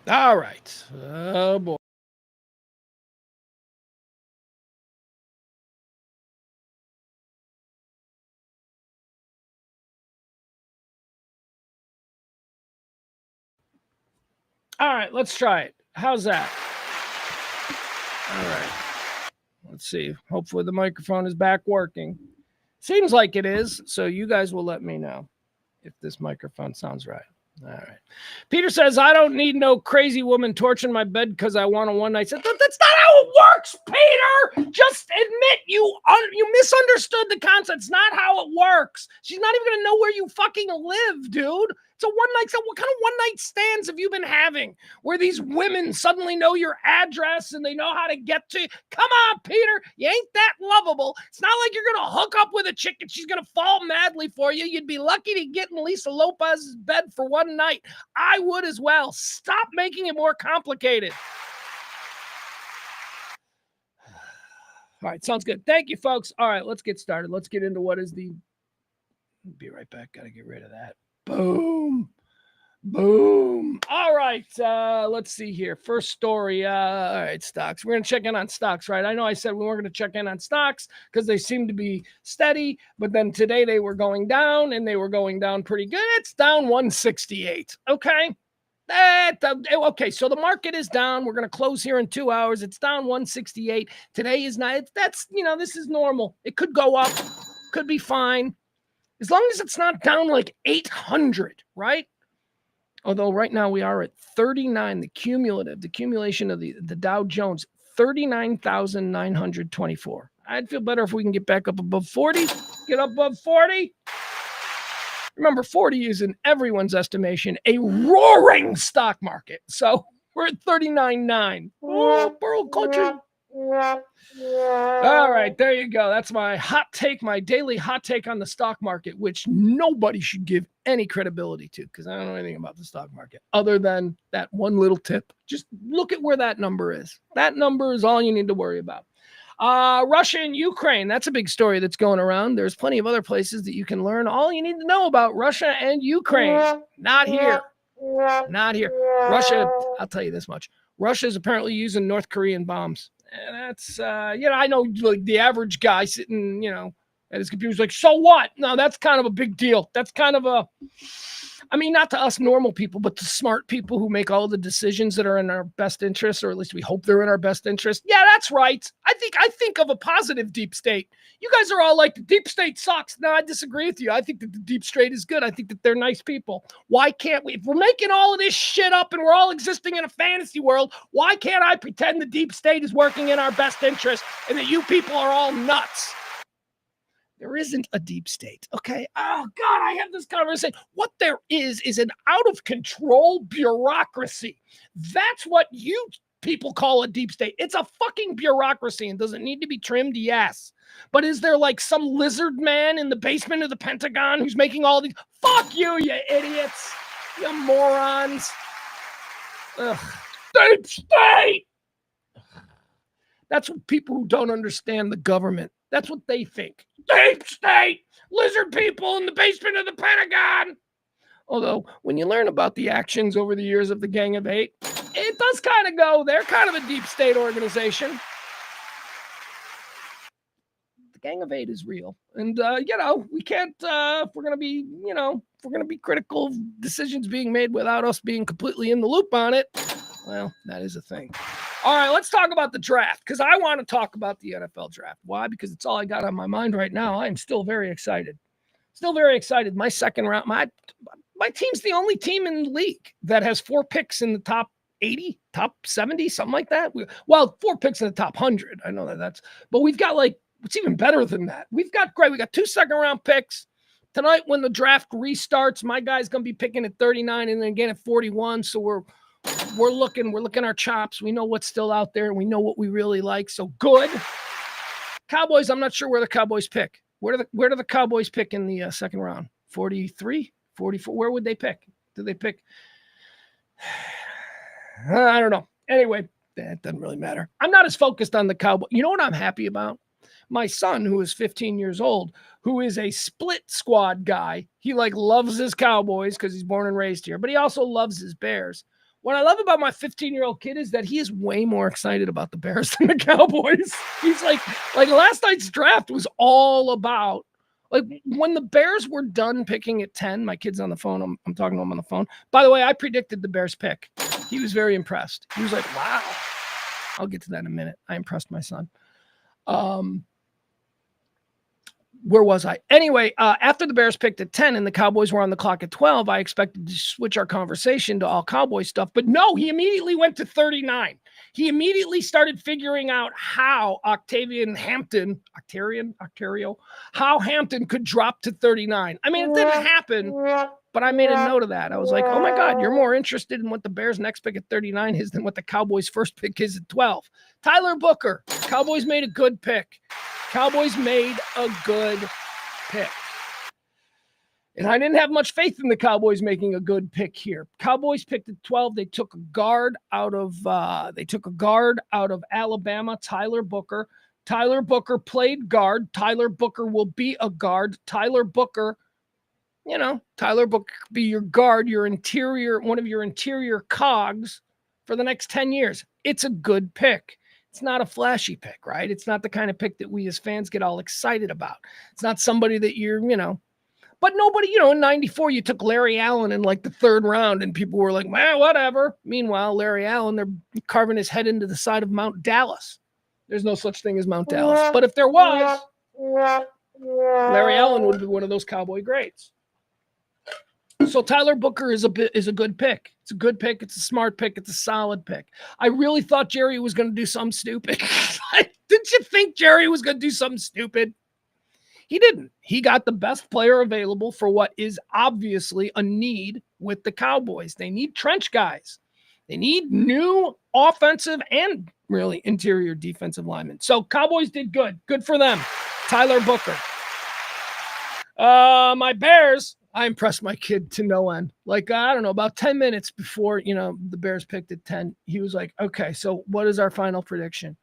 Speaker 1: All right. Oh, boy. All right, let's try it. How's that? All right. Let's see. Hopefully the microphone is back working. Seems like it is, so you guys will let me know if this microphone sounds right. All right. Peter says, I don't need no crazy woman torching my bed because I want a one night stand. That's not how it works, Peter. Just admit you misunderstood the concept. It's not how it works. She's not even going to know where you fucking live, dude. It's a one night stand. What kind of one night stands have you been having where these women suddenly know your address and they know how to get to you? Come on, Peter. You ain't that lovable. It's not like you're going to hook up with a chick and she's going to fall madly for you. You'd be lucky to get in Lisa Lopez's bed for one night. I would as well. Stop making it more complicated. All right, sounds good. Thank you, folks. All right, let's get started. Let's get into what is the... Be right back. Got to get rid of that. Boom. Boom. All right. Let's see here. First story. All right, stocks. We're going to check in on stocks, right? I know I said we weren't going to check in on stocks because they seem to be steady, but then today they were going down and they were going down pretty good. It's down 168. Okay. Okay, so the market is down. We're going to close here in 2 hours. It's down 168. Today is not, that's, this is normal. It could go up, could be fine. As long as it's not down like 800, right? Although right now we are at 39, the accumulation of the Dow Jones, 39,924. I'd feel better if we can get back up above 40, get up above 40. Remember, 40 is in everyone's estimation a roaring stock market. So we're at 39.9. Oh, Pearl Country. All right, there you go. That's my hot take, my daily hot take on the stock market, which nobody should give any credibility to because I don't know anything about the stock market other than that one little tip. Just look at where that number is. That number is all you need to worry about. Russia and Ukraine, that's a big story that's going around. There's plenty of other places that you can learn all you need to know about Russia and Ukraine. Not here. Not here. Russia, I'll tell you this much. Russia is apparently using North Korean bombs. And that's, I know like the average guy sitting, at his computer's like, so what? No, that's kind of a big deal. That's kind of not to us normal people, but to smart people who make all the decisions that are in our best interest, or at least we hope they're in our best interest. Yeah, that's right. I think of a positive deep state. You guys are all like, the deep state sucks. No, I disagree with you. I think that the deep state is good. I think that they're nice people. Why can't we? If we're making all of this shit up and we're all existing in a fantasy world, why can't I pretend the deep state is working in our best interest and that you people are all nuts? There isn't a deep state, okay? Oh, God, I have this conversation. What there is an out-of-control bureaucracy. That's what you people call a deep state. It's a fucking bureaucracy and doesn't need to be trimmed, yes. But is there like some lizard man in the basement of the Pentagon who's making all these? Fuck you, you idiots. You morons. Ugh. Deep state! That's what people who don't understand the government, that's what they think. Deep state, lizard people in the basement of the Pentagon. Although, when you learn about the actions over the years of the Gang of Eight, it does kind of go, they're kind of a deep state organization. The Gang of Eight is real. And, we can't, if we're going to be, if we're going to be critical of decisions being made without us being completely in the loop on it, well, that is a thing. All right, let's talk about the draft because I want to talk about the NFL draft. Why? Because it's all I got on my mind right now. I'm still very excited. My second round, my team's the only team in the league that has 4 picks in the top 80, top 70, something like that. 4 picks in the top 100. I know but we've got it's even better than that. We got 2 second round picks. Tonight when the draft restarts, my guy's going to be picking at 39 and then again at 41. So we're looking our chops. We know what's still out there and we know what we really like. So good. Cowboys, I'm not sure where the Cowboys pick. Where do the Cowboys pick in the second round? 43, 44. Where would they pick? Do they pick? I don't know. Anyway, that doesn't really matter. I'm not as focused on the Cowboys. You know what I'm happy about? My son, who is 15 years old, who is a split squad guy. He loves his Cowboys because he's born and raised here, but he also loves his Bears. What I love about my 15-year-old kid is that he is way more excited about the Bears than the Cowboys. He's like last night's draft was all about, like, when the Bears were done picking at 10, my kid's on the phone. I'm talking to him on the phone. By the way, I predicted the Bears pick. He was very impressed. He was like, wow. I'll get to that in a minute. I impressed my son. Where was I? Anyway, after the Bears picked at 10 and the Cowboys were on the clock at 12, I expected to switch our conversation to all Cowboy stuff. But no, he immediately went to 39. He immediately started figuring out how how Hampton could drop to 39. I mean, it didn't happen, but I made a note of that. I was like, oh my God, you're more interested in what the Bears' next pick at 39 is than what the Cowboys' first pick is at 12. Tyler Booker. Cowboys made a good pick. Cowboys made a good pick. And I didn't have much faith in the Cowboys making a good pick here. Cowboys picked at 12. They took a guard out of Alabama, Tyler Booker. Tyler Booker played guard. Tyler Booker will be a guard. Tyler Booker be your guard, one of your interior cogs for the next 10 years. It's a good pick. It's not a flashy pick, right? It's not the kind of pick that we as fans get all excited about. It's not somebody that but nobody, in 94, you took Larry Allen in like the third round and people were like, man, whatever. Meanwhile, Larry Allen, they're carving his head into the side of Mount Dallas. There's no such thing as Mount Dallas. But if there was, Larry Allen would be one of those Cowboy greats. So Tyler Booker is a good pick. It's a good pick. It's a smart pick. It's a solid pick. I really thought Jerry was going to do something stupid. Didn't you think Jerry was going to do something stupid? He didn't. He got the best player available for what is obviously a need with the Cowboys. They need trench guys. They need new offensive and really interior defensive linemen. So Cowboys did good. Good for them. Tyler Booker. My Bears, I impressed my kid to no end. Like, I don't know, about 10 minutes before, the Bears picked at 10, he was like, okay, so what is our final prediction?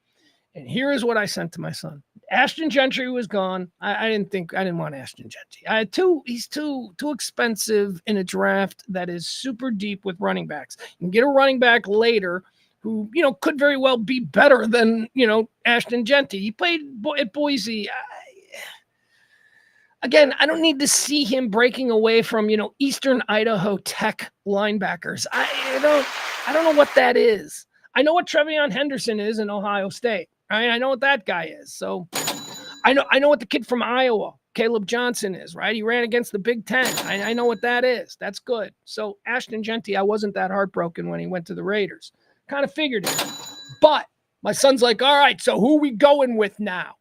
Speaker 1: And here is what I sent to my son. Ashton Gentry was gone. I didn't want Ashton Gentry. He's too expensive in a draft that is super deep with running backs. You can get a running back later who, could very well be better than, Ashton Gentry. He played at Boise. Again, I don't need to see him breaking away from, Eastern Idaho Tech linebackers. I don't know what that is. I know what Trevion Henderson is in Ohio State. Right? I know what that guy is. So I know what the kid from Iowa, Caleb Johnson, is, right? He ran against the Big Ten. I know what that is. That's good. So Ashton Gentry, I wasn't that heartbroken when he went to the Raiders. Kind of figured it. But my son's like, all right, so who are we going with now?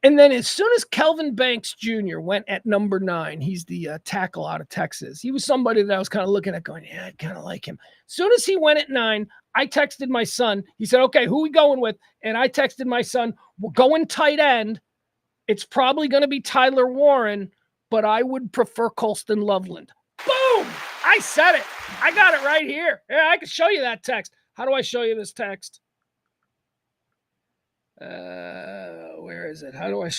Speaker 1: And then as soon as Kelvin Banks Jr. went at number 9, he's the tackle out of Texas. He was somebody that I was kind of looking at going, yeah, I kind of like him. As soon as he went at 9, I texted my son. He said, okay, who are we going with? And I texted my son, we're going tight end. It's probably going to be Tyler Warren, but I would prefer Colston Loveland. Boom! I said it. I got it right here. Yeah, I can show you that text. How do I show you this text? Where is it? How do I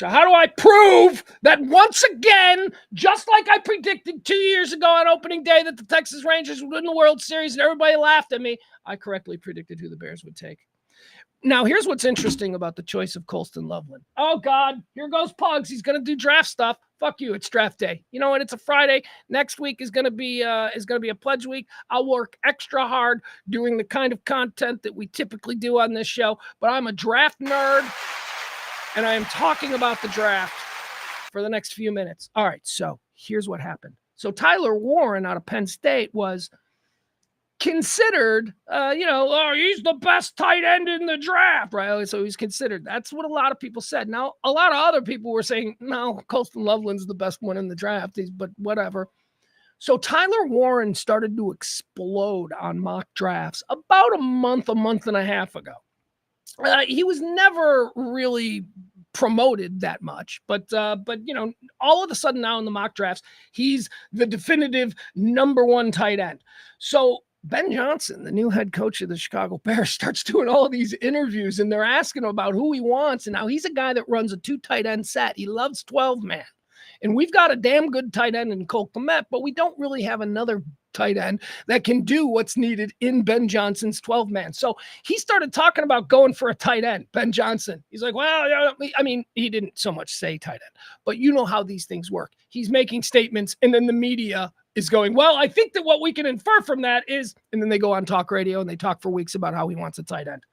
Speaker 1: prove that once again, just like I predicted 2 years ago on opening day that the Texas Rangers would win the World Series and everybody laughed at me, I correctly predicted who the Bears would take. Now, here's what's interesting about the choice of Colston Loveland. Oh, God, here goes Pugs. He's going to do draft stuff. Fuck you. It's draft day. You know what? It's a Friday. Next week is going to be a pledge week. I'll work extra hard doing the kind of content that we typically do on this show. But I'm a draft nerd, and I am talking about the draft for the next few minutes. All right, so here's what happened. So Tyler Warren out of Penn State was considered, he's the best tight end in the draft, right? So he's considered. That's what a lot of people said. Now, a lot of other people were saying, no, Colston Loveland's the best one in the draft, but whatever. So Tyler Warren started to explode on mock drafts about a month and a half ago. He was never really promoted that much, but all of a sudden now in the mock drafts, he's the definitive number 1 tight end. So Ben Johnson, the new head coach of the Chicago Bears, starts doing all of these interviews, and they're asking him about who he wants. And now he's a guy that runs a 2 tight end set. He loves 12-man. And we've got a damn good tight end in Cole Kmet, but we don't really have another tight end that can do what's needed in Ben Johnson's 12-man. So he started talking about going for a tight end, Ben Johnson. He's like, well, yeah, I mean, he didn't so much say tight end, but you know how these things work. He's making statements, and then the media is going, well, I think that what we can infer from that is, and then they go on talk radio and they talk for weeks about how he wants a tight end.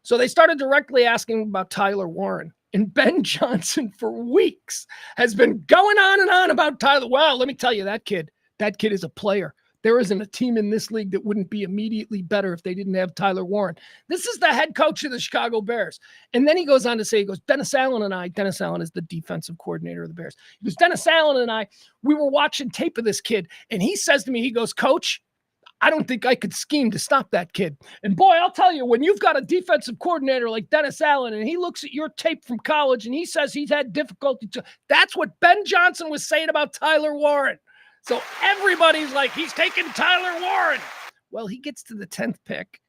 Speaker 1: So they started directly asking about Tyler Warren. And Ben Johnson for weeks has been going on and on about Tyler. Well, let me tell you, that kid is a player. There isn't a team in this league that wouldn't be immediately better if they didn't have Tyler Warren. This is the head coach of the Chicago Bears. And then he goes on to say, Dennis Allen is the defensive coordinator of the Bears. He goes, Dennis Allen and I, we were watching tape of this kid. And he says to me, he goes, Coach, I don't think I could scheme to stop that kid. And boy, I'll tell you, when you've got a defensive coordinator like Dennis Allen and he looks at your tape from college and he says he's had difficulty that's what Ben Johnson was saying about Tyler Warren. So everybody's like, he's taking Tyler Warren. Well, he gets to the 10th pick.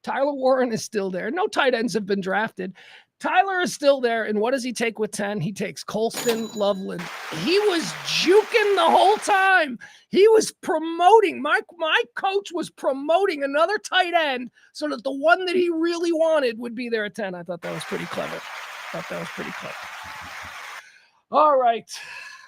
Speaker 1: Tyler Warren is still there. No tight ends have been drafted. Tyler is still there. And what does he take with 10? He takes Colston Loveland. He was juking the whole time. He was promoting. My coach was promoting another tight end so that the one that he really wanted would be there at 10. I thought that was pretty clever. All right.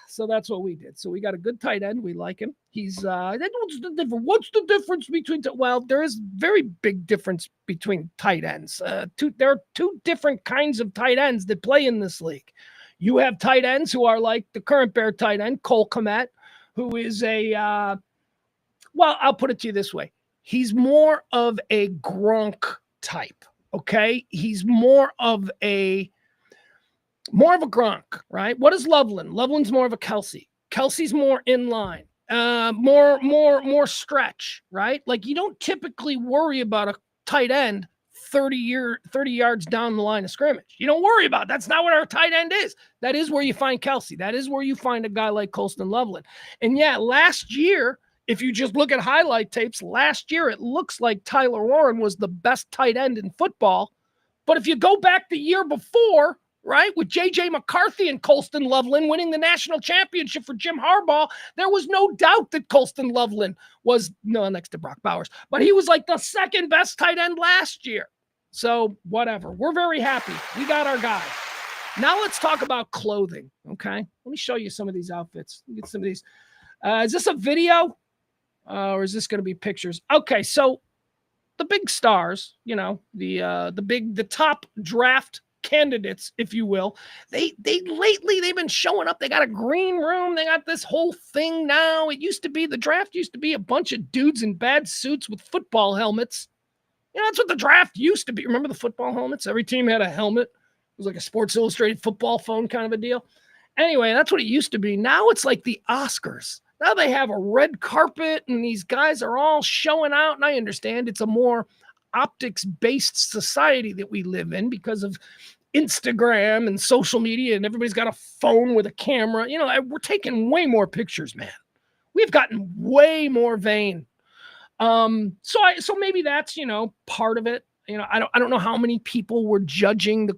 Speaker 1: So that's what we did. So we got a good tight end. We like him. He's what's the difference between well, there is very big difference between tight ends. There are two different kinds of tight ends that play in this league. You have tight ends who are like the current Bear tight end, Cole Kmet, who is well, I'll put it to you this way. He's more of a Gronk type. Okay. He's more of a Gronk, right? What is Loveland? Loveland's more of a Kelsey. Kelsey's more in line, more stretch, right? Like you don't typically worry about a tight end 30 yards down the line of scrimmage. You don't worry about it. That's not what our tight end is. That is where you find Kelsey. That is where you find a guy like Colston Loveland. And yeah, last year, if you just look at highlight tapes, last year it looks like Tyler Warren was the best tight end in football. But if you go back the year before, right, with J.J. McCarthy and Colston Loveland winning the national championship for Jim Harbaugh, there was no doubt that Colston Loveland was, next to Brock Bowers, but he was like the second best tight end last year. So whatever. We're very happy. We got our guy. Now let's talk about clothing, okay? Let me show you some of these outfits. Let me get some of these. Is this a video or is this going to be pictures? Okay, so the big stars, the top draft candidates, if you will, they've been showing up. They got a green room. They got this whole thing now. The draft used to be a bunch of dudes in bad suits with football helmets. That's what the draft used to be. Remember the football helmets? Every team had a helmet. It was like a Sports Illustrated football phone kind of a deal. Anyway, that's what it used to be. Now it's like the Oscars. Now they have a red carpet and these guys are all showing out. And I understand it's a more optics-based society that we live in because of Instagram and social media, and everybody's got a phone with a camera. We're taking way more pictures, man. We've gotten way more vain. So maybe that's, part of it. I don't know how many people were judging the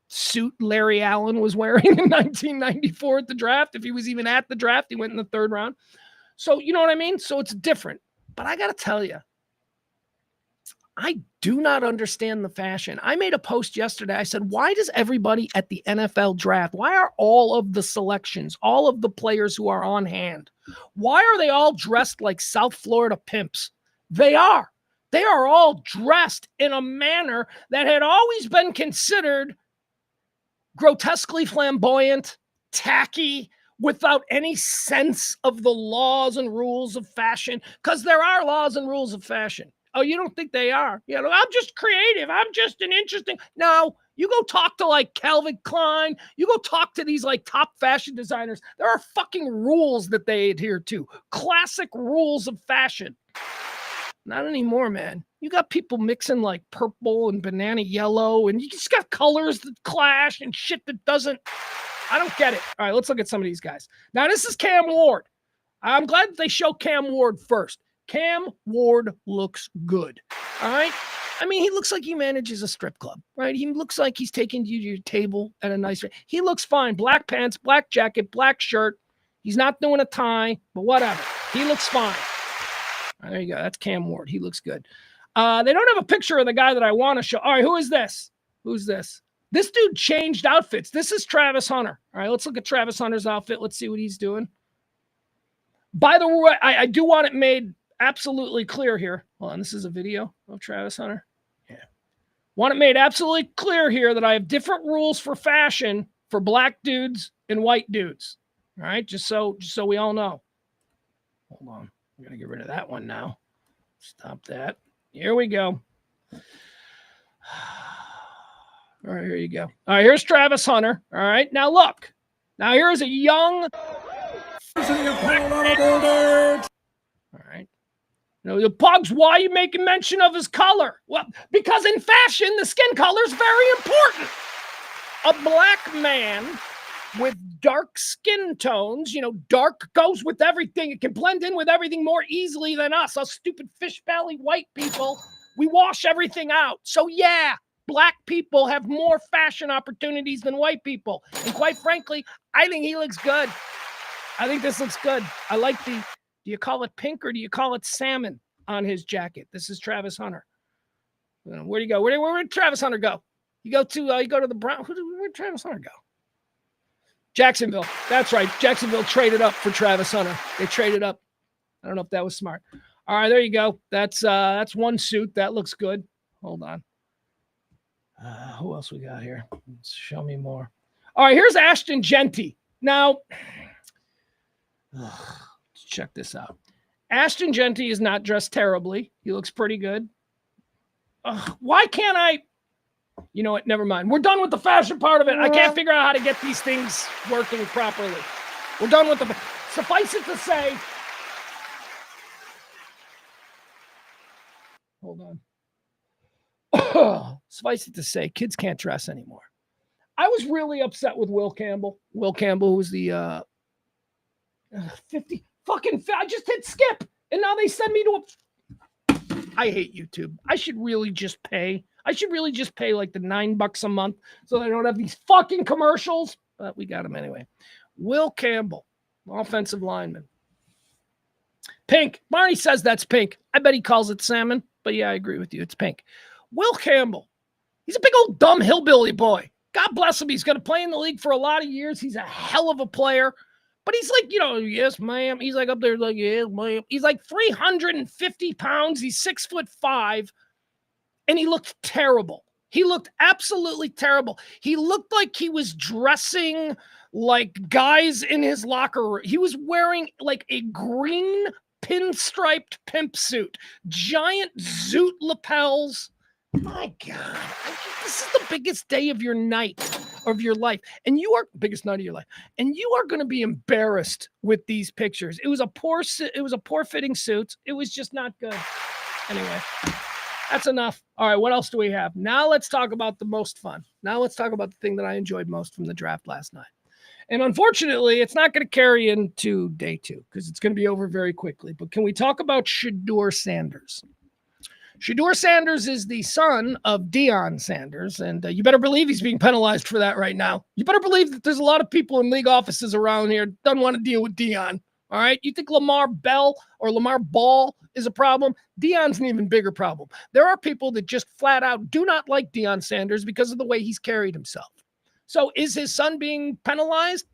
Speaker 1: suit Larry Allen was wearing in 1994 at the draft. If he was even at the draft, he went in the third round. So, you know what I mean? So it's different. But I got to tell you, I do not understand the fashion. I made a post yesterday. I said, why does everybody at the NFL draft, why are all of the selections, all of the players who are on hand, why are they all dressed like South Florida pimps? They are. They are all dressed in a manner that had always been considered grotesquely flamboyant, tacky, without any sense of the laws and rules of fashion, because there are laws and rules of fashion. Oh, you don't think they are? I'm just creative. I'm just an interesting. No, you go talk to like Calvin Klein. You go talk to these like top fashion designers. There are fucking rules that they adhere to. Classic rules of fashion. Not anymore, man. You got people mixing like purple and banana yellow, and you just got colors that clash and shit that doesn't. I don't get it. All right, let's look at some of these guys. Now, this is Cam Ward. I'm glad that they show Cam Ward first. Cam Ward looks good. All right. I mean, he looks like he manages a strip club, right? He looks like he's taking you to your table at a nice. He looks fine. Black pants, black jacket, black shirt. He's not doing a tie, but whatever. He looks fine. There you go. That's Cam Ward. He looks good. They don't have a picture of the guy that I want to show. All right, who is this? Who's this? This dude changed outfits. This is Travis Hunter. All right, let's look at Travis Hunter's outfit. Let's see what he's doing. By the way, I do want it made absolutely clear here. Hold on, this is a video of Travis Hunter. Yeah. Want it made absolutely clear here that I have different rules for fashion for black dudes and white dudes. All right, just so we all know. Hold on. I'm going to get rid of that one now. Stop that. Here we go. All right, here you go. All right, here's Travis Hunter. All right, now look. Now here's a young... All right. You know, the Pugs, why are you making mention of his color? Well, because in fashion, the skin color is very important. A black man with dark skin tones, you know, dark goes with everything. It can blend in with everything more easily than us stupid fish belly white people. We wash everything out. So yeah, black people have more fashion opportunities than white people. And quite frankly, I think he looks good. I think this looks good. I like the, do you call it pink or do you call it salmon on his jacket? This is Travis Hunter. Where'd he go? Where'd Travis Hunter go? You go to the Brown. Where'd Travis Hunter go? Jacksonville. That's right. Jacksonville traded up for Travis Hunter. They traded up. I don't know if that was smart. All right, there you go. That's one suit. That looks good. Hold on. Who else we got here? Let's show me more. All right, here's Ashton Genty. Now, let's check this out. Ashton Genty is not dressed terribly. He looks pretty good. Why can't I? You know what? Never mind. We're done with the fashion part of it. I can't figure out how to get these things working properly. We're done with the... Suffice it to say... Hold on. Suffice it to say, kids can't dress anymore. I was really upset with Will Campbell. Will Campbell, who was the 50... I just hit skip, and now they send me to a... I hate YouTube. I should really just pay like the $9 a month so they don't have these fucking commercials. But we got him anyway. Will Campbell, offensive lineman. Pink. Barney says that's pink. I bet he calls it salmon. But yeah, I agree with you. It's pink. Will Campbell. He's a big old dumb hillbilly boy. God bless him. He's going to play in the league for a lot of years. He's a hell of a player. But he's like, you know, yes, ma'am. He's like up there like, yes, ma'am. He's like 350 pounds. He's 6'5". And he looked terrible. He looked absolutely terrible. He looked like he was dressing like guys in his locker room. He was wearing like a green pinstriped pimp suit, giant zoot lapels. My God, this is the biggest day of your night, of your life. And you are biggest night of your life. And you are going to be embarrassed with these pictures. It was a poor fitting suit. It was just not good. Anyway. That's enough. All right, what else do we have? Now let's talk about the most fun. Now let's talk about the thing that I enjoyed most from the draft last night. And unfortunately, it's not going to carry into day 2 because it's going to be over very quickly. But can we talk about Shedeur Sanders? Shedeur Sanders is the son of Deion Sanders, and you better believe he's being penalized for that right now. You better believe that there's a lot of people in league offices around here that don't want to deal with Deion. All right, you think Lamar Bell or Lamar Ball is a problem? Deion's an even bigger problem. There are people that just flat out do not like Deion Sanders because of the way he's carried himself. So is his son being penalized?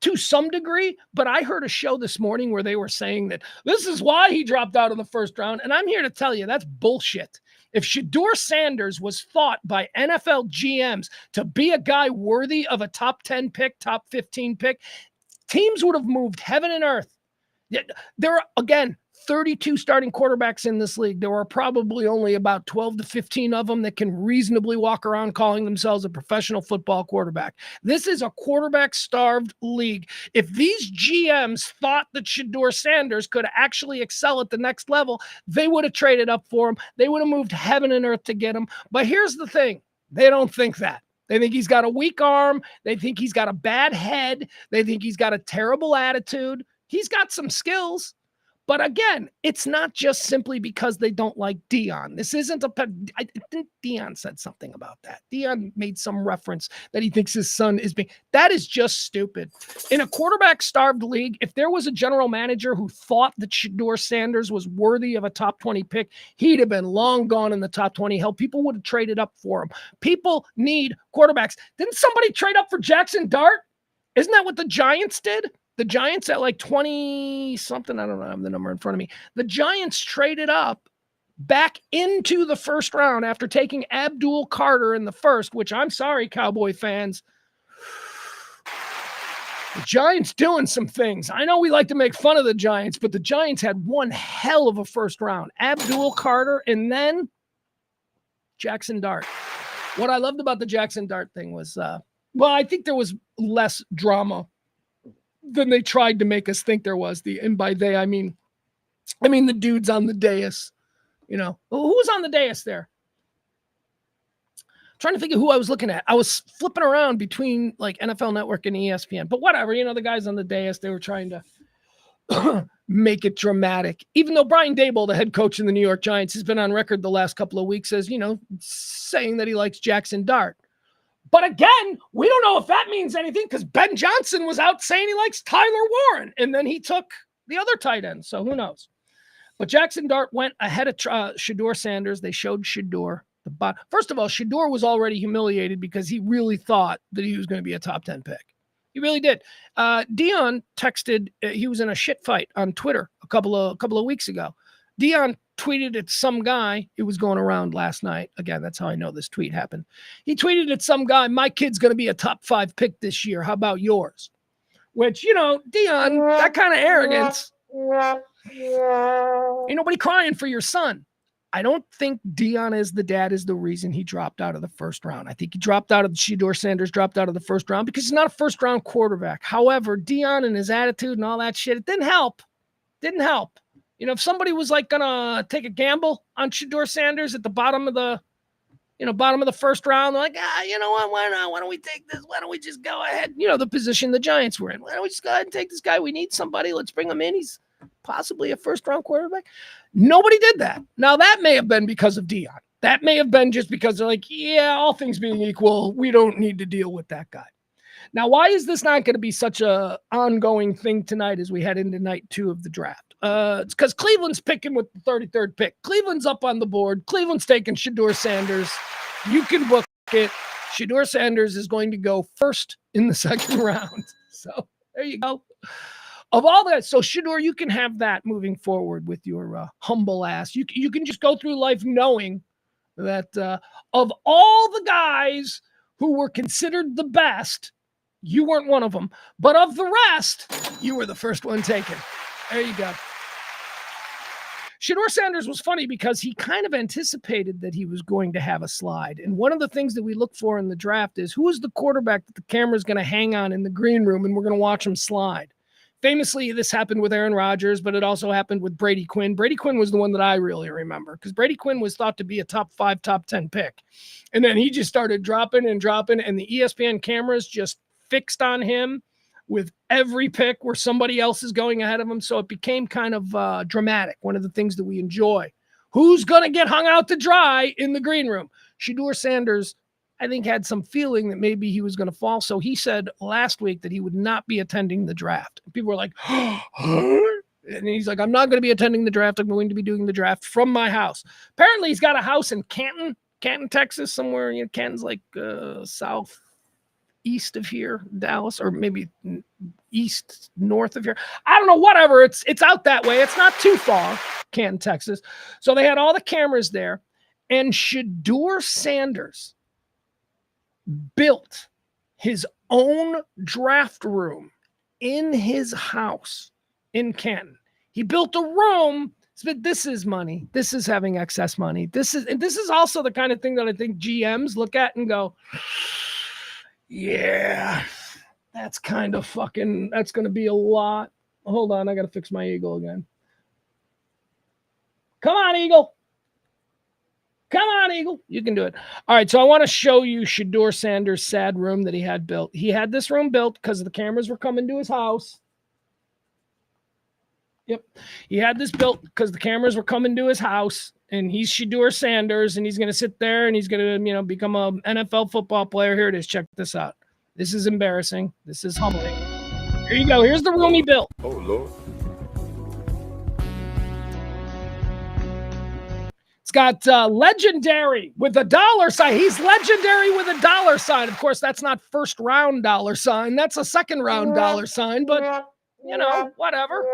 Speaker 1: To some degree, but I heard a show this morning where they were saying that this is why he dropped out of the first round, and I'm here to tell you that's bullshit. If Shedeur Sanders was thought by NFL GMs to be a guy worthy of a top 10 pick, top 15 pick, teams would have moved heaven and earth. There are, again, 32 starting quarterbacks in this league. There are probably only about 12 to 15 of them that can reasonably walk around calling themselves a professional football quarterback. This is a quarterback-starved league. If these GMs thought that Shedeur Sanders could actually excel at the next level, they would have traded up for him. They would have moved heaven and earth to get him. But here's the thing. They don't think that. They think he's got a weak arm. They think he's got a bad head. They think he's got a terrible attitude. He's got some skills, But again, it's not just simply because they don't like Dion. This isn't I think Dion said something about that. Dion made some reference that he thinks his son is being. That is just stupid. In a quarterback-starved league, if there was a general manager who thought that Shedeur Sanders was worthy of a top 20 pick, he'd have been long gone in the top 20. Hell, people would have traded up for him. People need quarterbacks. Didn't somebody trade up for Jackson Dart? Isn't that what the Giants did? The Giants at like 20 something, I don't know, I have the number in front of me. The Giants traded up back into the first round after taking Abdul Carter in the first, which I'm sorry, Cowboy fans. The Giants doing some things. I know we like to make fun of the Giants, but the Giants had one hell of a first round. Abdul Carter and then Jackson Dart. What I loved about the Jackson Dart thing was, well, I think there was less drama than they tried to make us think there was. And by they, I mean the dudes on the dais. You know, who was on the dais there? I'm trying to think of who I was looking at. I was flipping around between like NFL Network and ESPN, but whatever. You know, the guys on the dais, they were trying to make it dramatic. Even though Brian Daboll, the head coach in the New York Giants, has been on record the last couple of weeks as, you know, saying that he likes Jackson Dart. But again, we don't know if that means anything because Ben Johnson was out saying he likes Tyler Warren, and then he took the other tight end. So who knows? But Jackson Dart went ahead of Shedeur Sanders. They showed Shedeur the bot. First of all, Shedeur was already humiliated because he really thought that he was going to be a top 10 pick. He really did. Dion texted. He was in a shit fight on Twitter a couple of weeks ago. Dion tweeted at some guy. It was going around last night. Again, that's how I know this tweet happened. He tweeted at some guy, "My kid's going to be a top 5 pick this year. How about yours?" Which, you know, Dion, that kind of arrogance. Ain't nobody crying for your son. I don't think Dion as the dad is the reason he dropped out of the first round. I think he dropped out of Shedeur Sanders dropped out of the first round because he's not a first round quarterback. However, Dion and his attitude and all that shit, it didn't help. Didn't help. You know, if somebody was like gonna take a gamble on Shedeur Sanders at the bottom of the first round, they're like, you know what? Why not? Why don't we take this? Why don't we just go ahead? You know, the position the Giants were in. Why don't we just go ahead and take this guy? We need somebody. Let's bring him in. He's possibly a first round quarterback. Nobody did that. Now that may have been because of Dion. That may have been just because they're like, yeah, all things being equal, we don't need to deal with that guy. Now, why is this not going to be such a ongoing thing tonight as we head into night 2 of the draft? It's because Cleveland's picking with the 33rd pick. Cleveland's up on the board. Cleveland's taking Shedeur Sanders. You can book it. Shedeur Sanders is going to go first in the second round. So there you go. Of all that, so Shedeur, you can have that moving forward with your humble ass. You can just go through life knowing that of all the guys who were considered the best, you weren't one of them. But of the rest, you were the first one taken. There you go. Shedeur Sanders was funny because he kind of anticipated that he was going to have a slide. And one of the things that we look for in the draft is who is the quarterback that the camera's going to hang on in the green room and we're going to watch him slide. Famously, this happened with Aaron Rodgers, but it also happened with Brady Quinn. Brady Quinn was the one that I really remember because Brady Quinn was thought to be a top 5, top 10 pick. And then he just started dropping, and the ESPN cameras just fixed on him with every pick where somebody else is going ahead of him. So it became kind of dramatic, one of the things that we enjoy. Who's going to get hung out to dry in the green room? Shedeur Sanders, I think, had some feeling that maybe he was going to fall. So he said last week that he would not be attending the draft. People were like, and he's like, I'm not going to be attending the draft. I'm going to be doing the draft from my house. Apparently he's got a house in Canton, Texas, somewhere. You know, Canton's like south east of here, Dallas, or maybe east north of here. I don't know, whatever. It's out that way. It's not too far, Canton, Texas. So they had all the cameras there, and Shedeur Sanders built his own draft room in his house in Canton. He built a room. But this is money. This is having excess money. This is also the kind of thing that I think GMs look at and go, yeah, that's kind of fucking, that's going to be a lot. Hold on, I got to fix my eagle again. Come on, eagle. Come on, eagle. You can do it. All right, so I want to show you Shedeur Sanders' sad room that he had built. He had this room built because the cameras were coming to his house. Yep. He had this built because the cameras were coming to his house, and he's Shedeur Sanders, and he's going to sit there and he's going to, become a NFL football player. Here it is. Check this out. This is embarrassing. This is humbling. Here you go. Here's the room he built.
Speaker 2: Oh, Lord.
Speaker 1: It's got legendary with a dollar sign. He's legendary with a dollar sign. Of course, that's not first round dollar sign. That's a second round dollar sign, but whatever.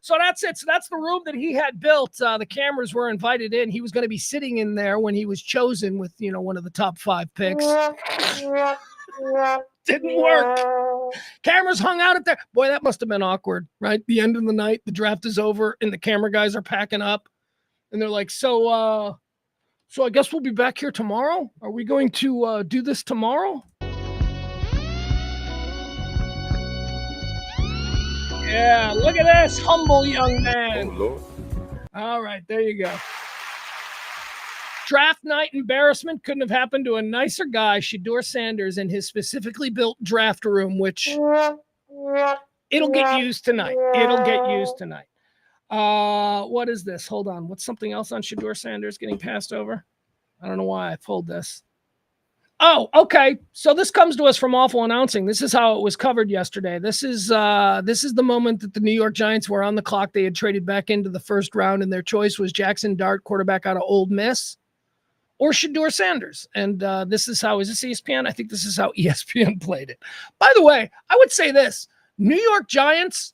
Speaker 1: So that's it. So that's the room that he had built. The cameras were invited in. He was going to be sitting in there when he was chosen with, one of the top 5 picks. Didn't work. Cameras hung out at there. Boy, that must have been awkward, right? The end of the night, the draft is over, and the camera guys are packing up. And they're like, so I guess we'll be back here tomorrow? Are we going to do this tomorrow? Yeah, look at this humble young man.
Speaker 2: Oh, Lord.
Speaker 1: All right, there you go. Draft night embarrassment couldn't have happened to a nicer guy, Shedeur Sanders, in his specifically built draft room, which it'll get used tonight. What is this? Hold on. What's something else on Shedeur Sanders getting passed over? I don't know why I pulled this. Oh, okay. So this comes to us from Awful Announcing. This is how it was covered yesterday. This is the moment that the New York Giants were on the clock. They had traded back into the first round, and their choice was Jackson Dart, quarterback out of Ole Miss, or Shedeur Sanders. And this is how, is this ESPN? I think this is how ESPN played it. By the way, I would say this. New York Giants,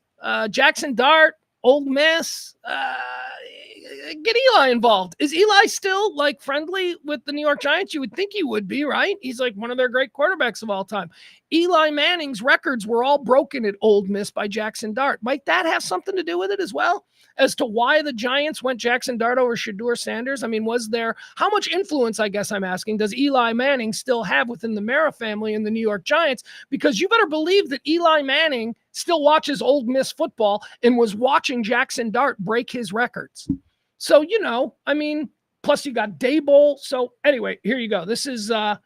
Speaker 1: Jackson Dart, Ole Miss, get Eli involved. Is Eli still friendly with the New York Giants? You would think he would be, right? He's one of their great quarterbacks of all time. Eli Manning's records were all broken at Ole Miss by Jackson Dart. Might that have something to do with it as well? As to why the Giants went Jackson Dart over Shedeur Sanders? I mean, how much influence, I guess I'm asking, does Eli Manning still have within the Mara family and the New York Giants? Because you better believe that Eli Manning still watches Ole Miss football and was watching Jackson Dart break his records. So, plus you got Daboll. So anyway, here you go. This was how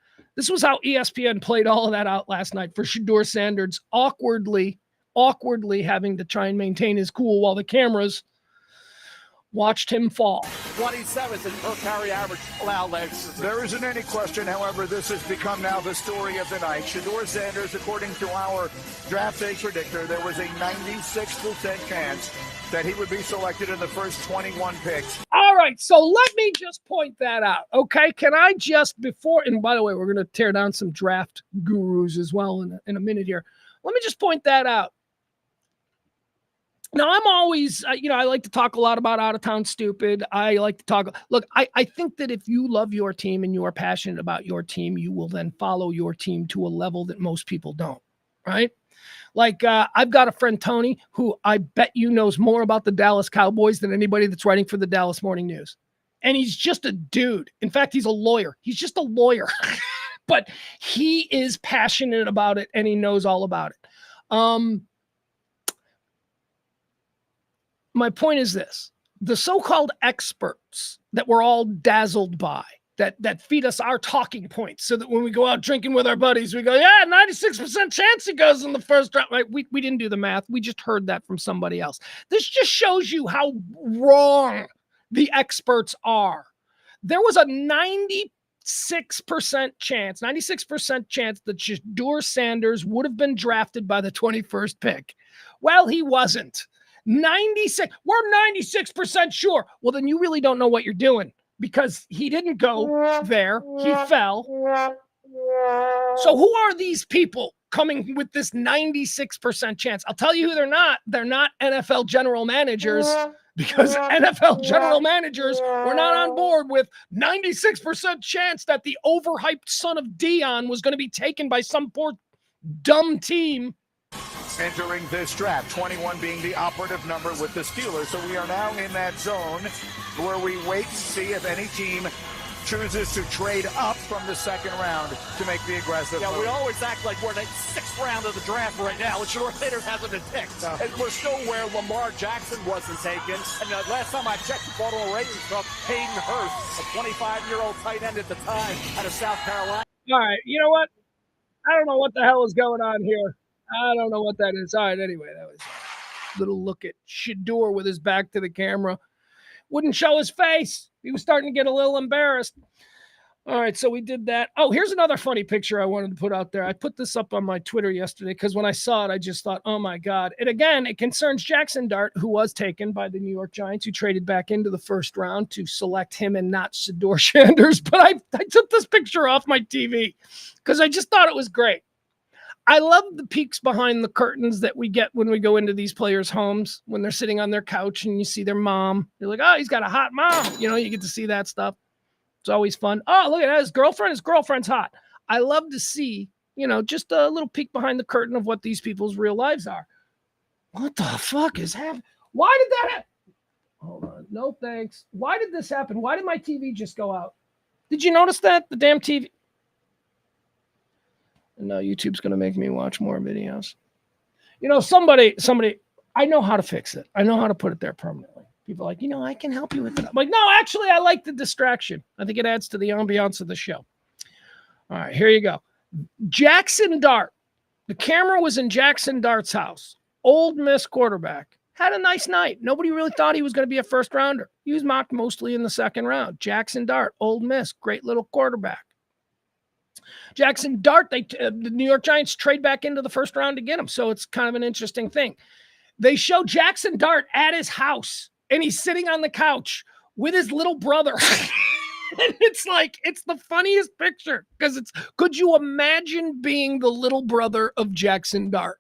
Speaker 1: ESPN played all of that out last night for Shedeur Sanders, awkwardly having to try and maintain his cool while the cameras watched him fall.
Speaker 3: 27th in per carry average allowed legs.
Speaker 4: There isn't any question, however, this has become now the story of the night. Shedeur Sanders, according to our draft day predictor, there was a 96% chance that he would be selected in the first 21 picks.
Speaker 1: All right, so let me just point that out, okay? Can I just, and by the way, we're going to tear down some draft gurus as well in a minute here. Let me just point that out. Now, I'm always, I like to talk a lot about out-of-town stupid. I like to talk. Look, I think that if you love your team and you are passionate about your team, you will then follow your team to a level that most people don't, right? I've got a friend, Tony, who I bet you knows more about the Dallas Cowboys than anybody that's writing for the Dallas Morning News. And he's just a dude. In fact, he's a lawyer. He's just a lawyer. But he is passionate about it, and he knows all about it. My point is this. The so-called experts that we're all dazzled by, that feed us our talking points so that when we go out drinking with our buddies, we go, yeah, 96% chance he goes in the first round. Right? We didn't do the math. We just heard that from somebody else. This just shows you how wrong the experts are. There was a 96% chance that Shedeur Sanders would have been drafted by the 21st pick. Well, he wasn't. 96. We're 96% sure. Well, then you really don't know what you're doing because he didn't go there. He fell. So who are these people coming with this 96% chance? I'll tell you who they're not. They're not NFL general managers because NFL general managers were not on board with 96% chance that the overhyped son of Dion was going to be taken by some poor dumb team.
Speaker 4: Entering this draft, 21 being the operative number with the Steelers. So we are now in that zone where we wait to see if any team chooses to trade up from the second round to make the aggressive move.
Speaker 3: We always act like we're in the 6th round of the draft right now, which Shedeur Sanders hasn't been picked. No. And we're still where Lamar Jackson wasn't taken. And last time I checked, the Baltimore Ravens took Hayden Hurst, a 25-year-old tight end at the time out of South Carolina.
Speaker 1: All right, you know what? I don't know what the hell is going on here. I don't know what that is. All right, anyway, that was little look at Shador with his back to the camera. Wouldn't show his face. He was starting to get a little embarrassed. All right, so we did that. Oh, here's another funny picture I wanted to put out there. I put this up on my Twitter yesterday because when I saw it, I just thought, oh, my God. And again, it concerns Jackson Dart, who was taken by the New York Giants, who traded back into the first round to select him and not Shador Sanders. But I took this picture off my TV because I just thought it was great. I love the peeks behind the curtains that we get when we go into these players' homes, when they're sitting on their couch and you see their mom. You're like, oh, he's got a hot mom. You get to see that stuff. It's always fun. Oh, look at that. His girlfriend's hot. I love to see, just a little peek behind the curtain of what these people's real lives are. What the fuck is happening? Why did that happen? Hold on. No, thanks. Why did this happen? Why did my TV just go out? Did you notice that? The damn TV. And now YouTube's going to make me watch more videos. Somebody, I know how to fix it. I know how to put it there permanently. People are like, I can help you with it. I'm like, no, actually, I like the distraction. I think it adds to the ambiance of the show. All right, here you go. Jackson Dart. The camera was in Jackson Dart's house. Ole Miss quarterback. Had a nice night. Nobody really thought he was going to be a first rounder. He was mocked mostly in the second round. Jackson Dart, Ole Miss, great little quarterback. Jackson Dart, the New York Giants trade back into the first round to get him. So it's kind of an interesting thing. They show Jackson Dart at his house. And he's sitting on the couch with his little brother. And it's the funniest picture because could you imagine being the little brother of Jackson Dart?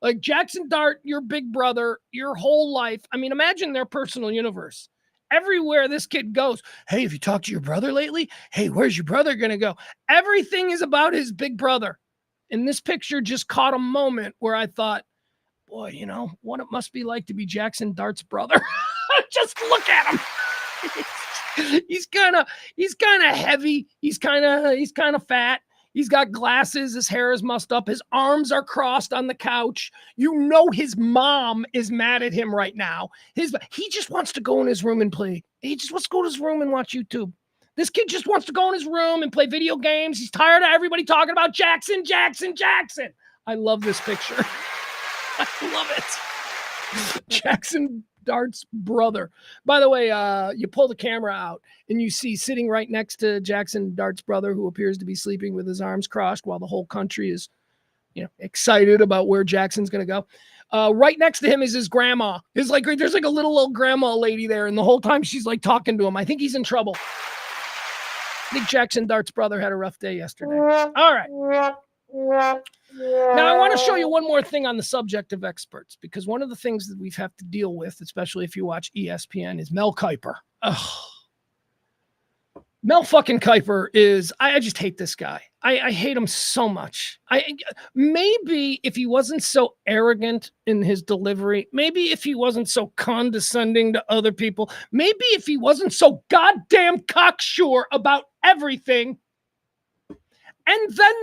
Speaker 1: Like Jackson Dart, your big brother, your whole life. I mean, imagine their personal universe. Everywhere this kid goes, hey, have you talked to your brother lately? Hey, where's your brother going to go? Everything is about his big brother. And this picture just caught a moment where I thought, boy, what it must be like to be Jackson Dart's brother. Just look at him. He's kind of heavy. He's kind of fat. He's got glasses. His hair is mussed up. His arms are crossed on the couch. His mom is mad at him right now. He just wants to go in his room and play. He just wants to go to his room and watch YouTube. This kid just wants to go in his room and play video games. He's tired of everybody talking about Jackson. I love this picture. I love it. Jackson Dart's brother. By the way, you pull the camera out and you see sitting right next to Jackson Dart's brother, who appears to be sleeping with his arms crossed while the whole country is, excited about where Jackson's going to go. Right next to him is his grandma. There's like a little old grandma lady there. And the whole time she's like talking to him. I think he's in trouble. I think Jackson Dart's brother had a rough day yesterday. All right. Now, I want to show you one more thing on the subject of experts, because one of the things that we've had to deal with, especially if you watch ESPN, is Mel Kiper. Ugh. Mel fucking Kiper is, I just hate this guy. I hate him so much. Maybe if he wasn't so arrogant in his delivery, maybe if he wasn't so condescending to other people, maybe if he wasn't so goddamn cocksure about everything, and then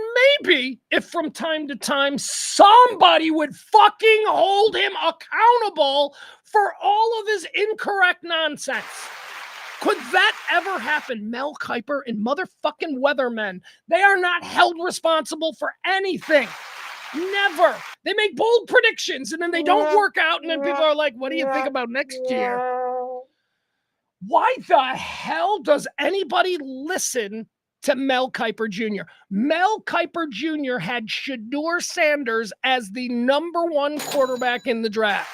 Speaker 1: maybe if from time to time somebody would fucking hold him accountable for all of his incorrect nonsense. Could that ever happen? Mel Kiper and motherfucking weathermen, they are not held responsible for anything. Never. They make bold predictions and then they don't work out, and then people are like, what do you think about next year? Why the hell does anybody listen to Mel Kiper Jr.? Mel Kiper Jr. had Shador Sanders as the number one quarterback in the draft.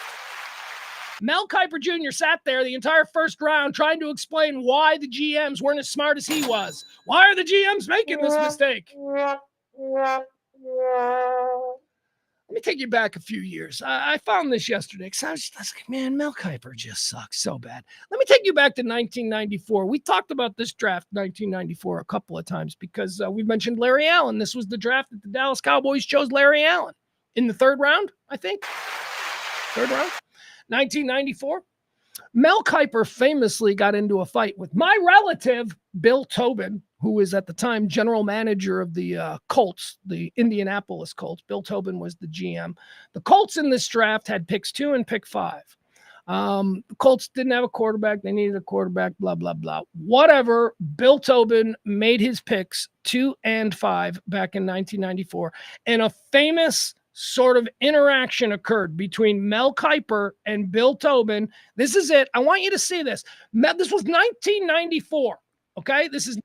Speaker 1: Mel Kiper Jr. sat there the entire first round trying to explain why the GMs weren't as smart as he was. Why are the GMs making this mistake? Let me take you back a few years. I found this yesterday because I was like, man, Mel Kiper just sucks so bad. Let me take you back to 1994. We talked about this draft, 1994, a couple of times because we mentioned Larry Allen. This was the draft that the Dallas Cowboys chose Larry Allen in the third round, I think. Third round, 1994. Mel Kiper famously got into a fight with my relative, Bill Tobin, who was at the time general manager of the Colts, the Indianapolis Colts. Bill Tobin was the GM. The Colts in this draft had picks 2 and pick 5. The Colts didn't have a quarterback. They needed a quarterback, blah, blah, blah. Whatever. Bill Tobin made his picks 2 and 5 back in 1994. And a famous sort of interaction occurred between Mel Kiper and Bill Tobin. This is it. I want you to see this. This was 1994. Okay, this is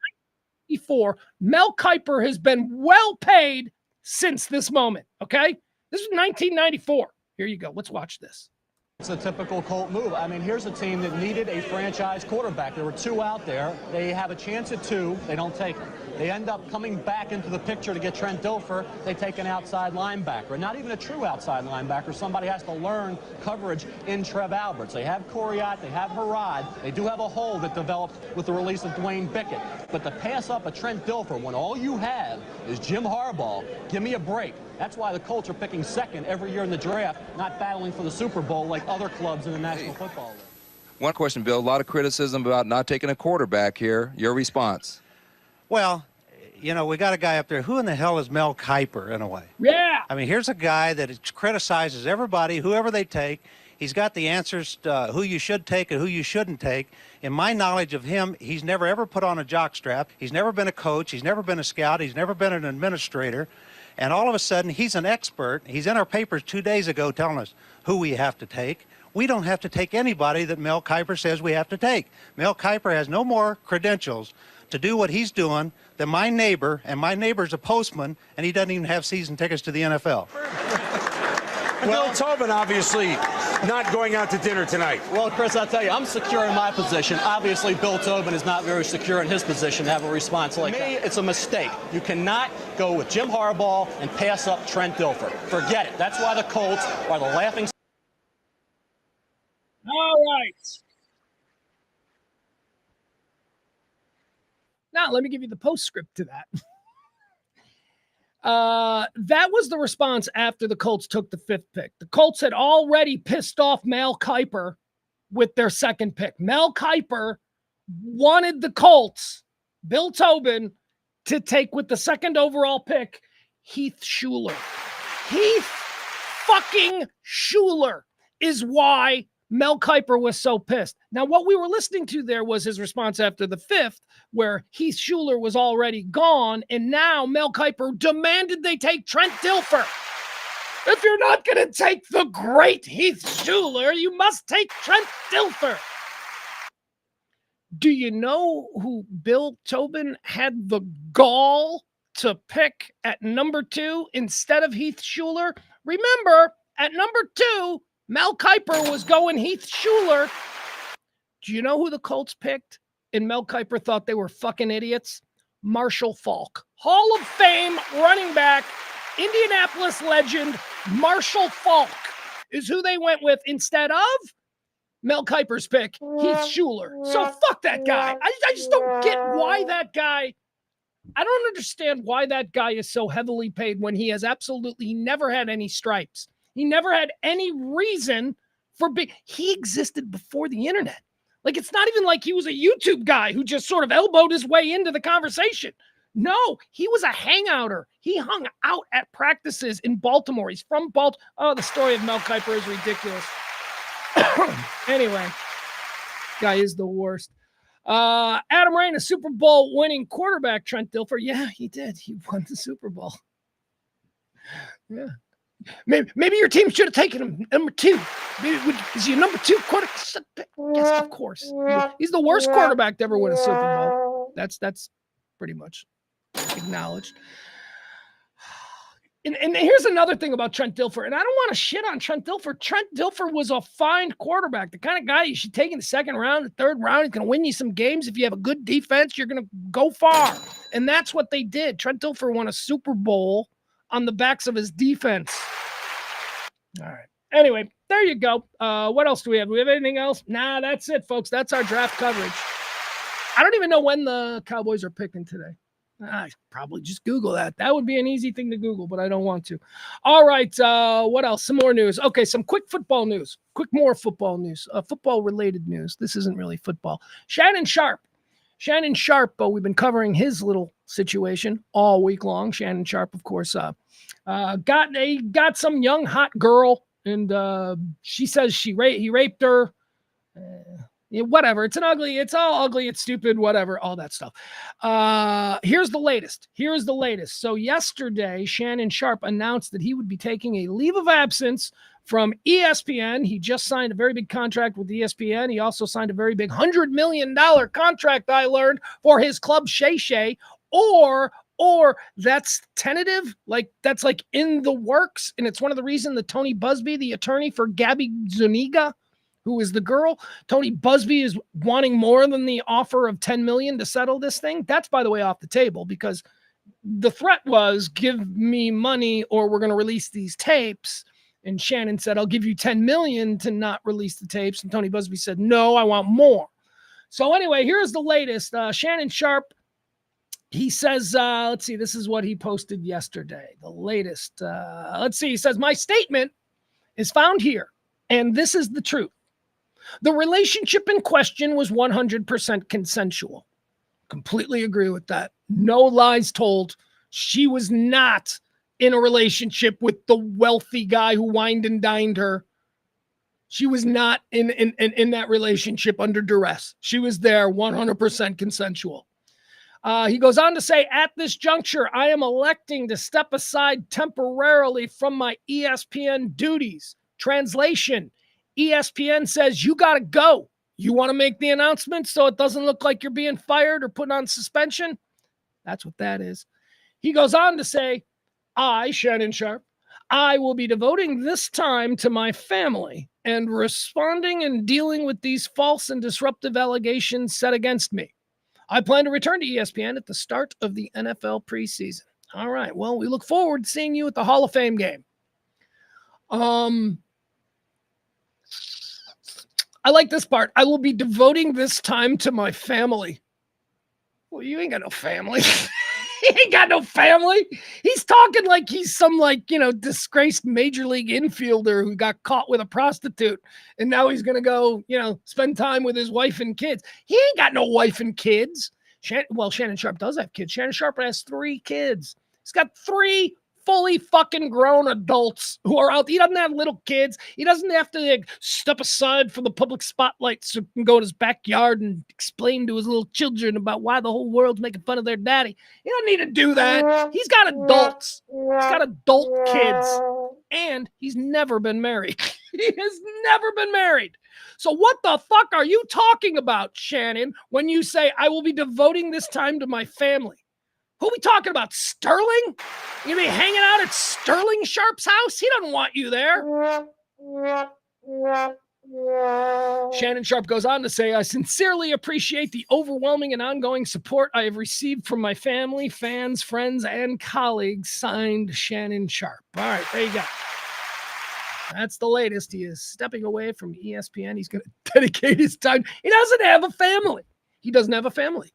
Speaker 1: 1994. Mel Kiper has been well paid since this moment. Okay, this is 1994. Here you go. Let's watch this.
Speaker 2: It's a typical Colt move. I mean, here's a team that needed a franchise quarterback. There were two out there. They have a chance at two. They don't take it. They end up coming back into the picture to get Trent Dilfer. They take an outside linebacker, not even a true outside linebacker. Somebody has to learn coverage in Trev Alberts. They have Coriat. They have Harad. They do have a hole that developed with the release of Dwayne Bickett. But to pass up a Trent Dilfer when all you have is Jim Harbaugh, give me a break. That's why the Colts are picking second every year in the draft, not battling for the Super Bowl like other clubs in the National Football League.
Speaker 5: One question, Bill. A lot of criticism about not taking a quarterback here. Your response?
Speaker 6: Well, you know, we got a guy up there. Who in the hell is Mel Kiper, in a way?
Speaker 1: Yeah.
Speaker 6: I mean, here's a guy that criticizes everybody, whoever they take. He's got the answers to who you should take and who you shouldn't take. In my knowledge of him, he's never ever put on a jockstrap. He's never been a coach. He's never been a scout. He's never been an administrator. And all of a sudden, he's an expert. He's in our papers 2 days ago telling us who we have to take. We don't have to take anybody that Mel Kiper says we have to take. Mel Kiper has no more credentials to do what he's doing than my neighbor, and my neighbor's a postman, and he doesn't even have season tickets to the NFL.
Speaker 7: Bill Tobin obviously not going out to dinner tonight.
Speaker 2: Well, Chris, I'll tell you, I'm secure in my position. Obviously, Bill Tobin is not very secure in his position to have a response like that. It's a mistake. You cannot go with Jim Harbaugh and pass up Trent Dilfer. Forget it. That's why the Colts are the laughing.
Speaker 1: All right. Now, let me give you the postscript to that. That was the response after the Colts took the 5th pick. The Colts had already pissed off Mel Kiper with their 2nd pick. Mel Kiper wanted the Colts, Bill Tobin, to take with the 2nd overall pick, Heath Shuler. Heath fucking Shuler is why Mel Kiper was so pissed. Now, what we were listening to there was his response after the 5th, where Heath Shuler was already gone, and now Mel Kiper demanded they take Trent Dilfer. If you're not going to take the great Heath Shuler, you must take Trent Dilfer. Do you know who Bill Tobin had the gall to pick at number 2 instead of Heath Shuler? Remember, at number 2, Mel Kiper was going Heath Shuler. Do you know who the Colts picked? And Mel Kiper thought they were fucking idiots? Marshall Faulk. Hall of Fame running back, Indianapolis legend, Marshall Faulk is who they went with instead of Mel Kiper's pick, Heath Shuler. So fuck that guy. I just don't get why that guy, I don't understand why that guy is so heavily paid when he has absolutely never had any stripes. He never had any reason for he existed before the internet. Like, it's not even like he was a YouTube guy who just sort of elbowed his way into the conversation. No, he was a hangouter. He hung out at practices in Baltimore. He's from Baltimore. Oh, the story of Mel Kiper is ridiculous. Anyway, guy is the worst. Adam Rain, a Super Bowl winning quarterback, Trent Dilfer. Yeah, he did. He won the Super Bowl. Yeah. Maybe your team should have taken him number 2. Is he a number 2 quarterback? Yes, of course. He's the worst quarterback to ever win a Super Bowl. That's pretty much acknowledged. And here's another thing about Trent Dilfer, and I don't want to shit on Trent Dilfer. Trent Dilfer was a fine quarterback, the kind of guy you should take in the 2nd round, the 3rd round. He's going to win you some games. If you have a good defense, you're going to go far. And that's what they did. Trent Dilfer won a Super Bowl on the backs of his defense. All right. Anyway, there you go. What else do we have? Do we have anything else? Nah, that's it, folks. That's our draft coverage. I don't even know when the Cowboys are picking today. I probably just Google that. That would be an easy thing to Google, but I don't want to. All right. What else? Some more news. Okay, some quick football news. More football news. Football-related news. This isn't really football. Shannon Sharp, we've been covering his little situation all week long. Shannon Sharp, of course, got some young hot girl, and she says he raped her. Whatever. It's all ugly. It's stupid, whatever, all that stuff. Here's the latest. So yesterday, Shannon Sharp announced that he would be taking a leave of absence from ESPN. He just signed a very big contract with ESPN. He also signed a very big $100 million contract, I learned, for his club Shay Shay, or that's tentative, like that's like in the works. And it's one of the reasons that Tony Busby, the attorney for Gabby Zuniga, who is the girl, Tony Busby is wanting more than the offer of $10 million to settle this thing. That's, by the way, off the table, because the threat was, give me money or we're going to release these tapes. And Shannon said, I'll give you $10 million to not release the tapes. And Tony Busby said, no, I want more. So anyway, here's the latest. Shannon Sharp, he says, let's see, this is what he posted yesterday. The latest, let's see, he says, my statement is found here, and this is the truth. The relationship in question was 100% consensual. Completely agree with that. No lies told. She was not in a relationship with the wealthy guy who wined and dined her. She was not in that relationship under duress. She was there 100% consensual. He goes on to say, at this juncture, I am electing to step aside temporarily from my ESPN duties. Translation, ESPN says, you got to go. You want to make the announcement so it doesn't look like you're being fired or put on suspension? That's what that is. He goes on to say, I, Shannon Sharp, I will be devoting this time to my family and responding and dealing with these false and disruptive allegations set against me. I plan to return to ESPN at the start of the NFL preseason. All right. Well, we look forward to seeing you at the Hall of Fame game. I like this part. I will be devoting this time to my family. Well, you ain't got no family. He ain't got no family. He's talking like he's some, disgraced major league infielder who got caught with a prostitute. And now he's going to go, spend time with his wife and kids. He ain't got no wife and kids. Shannon Sharp does have kids. Shannon Sharp has 3 kids. He's got 3 fully fucking grown adults who are out. He doesn't have little kids. He doesn't have to step aside from the public spotlight so he can go in his backyard and explain to his little children about why the whole world's making fun of their daddy. He doesn't need to do that. He's got adults. He's got adult kids. And he's never been married. He has never been married. So what the fuck are you talking about, Shannon, when you say, I will be devoting this time to my family? Who are we talking about? Sterling? You be hanging out at Sterling Sharp's house? He doesn't want you there. Shannon Sharp goes on to say, I sincerely appreciate the overwhelming and ongoing support I have received from my family, fans, friends, and colleagues. Signed, Shannon Sharp. All right, there you go. That's the latest. He is stepping away from ESPN. He's going to dedicate his time. He doesn't have a family. He doesn't have a family.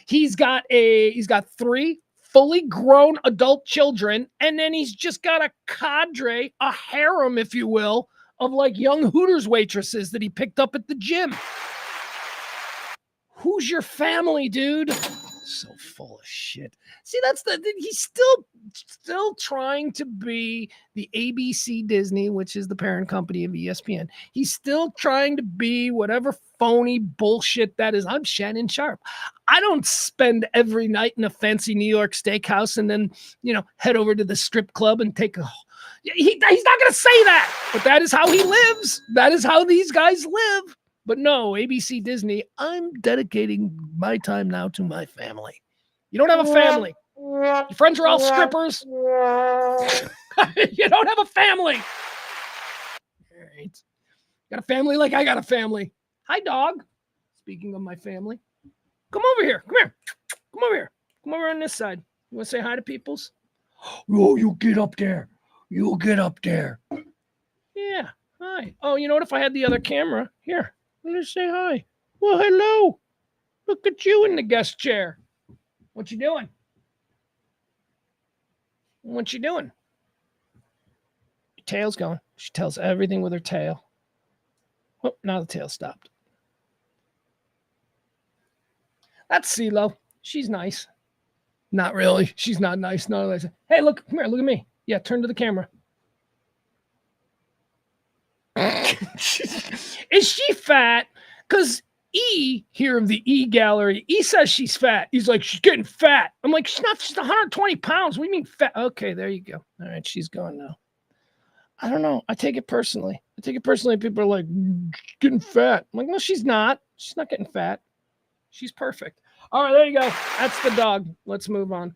Speaker 1: He's got 3 fully grown adult children, and then he's just got a cadre, a harem, if you will, of young Hooters waitresses that he picked up at the gym. Who's your family, dude? So full of shit. See, he's still trying to be the ABC Disney, which is the parent company of ESPN. He's still trying to be whatever phony bullshit that is. I'm Shannon Sharp. I don't spend every night in a fancy New York steakhouse and then, head over to the strip club and take a... He's not going to say that, but that is how he lives. That is how these guys live. But no, ABC Disney, I'm dedicating my time now to my family. You don't have a family. Your friends are all strippers. You don't have a family. All right. Got a family like I got a family. Hi, dog. Speaking of my family. Come over here. Come here. Come over here. Come over on this side. You want to say hi to peoples? Oh, you get up there. You get up there. Yeah. Hi. Oh, you know what? If I had the other camera. Here. Let me say hi. Well, hello. Look at you in the guest chair. What you doing? What you doing? Your tail's going. She tells everything with her tail. Oh, now the tail stopped. That's CeeLo. She's nice. Not really. She's not nice. No. Hey, look. Come here. Look at me. Yeah, turn to the camera. Is she fat? Because E here of the E gallery, E says she's fat. He's like, she's getting fat. I'm like, she's not. She's 120 pounds. What do you mean fat? Okay, there you go. All right, she's gone now. I don't know. I take it personally. People are like, she's getting fat. I'm like, no, she's not. She's not getting fat. She's perfect. All right, there you go. That's the dog. Let's move on.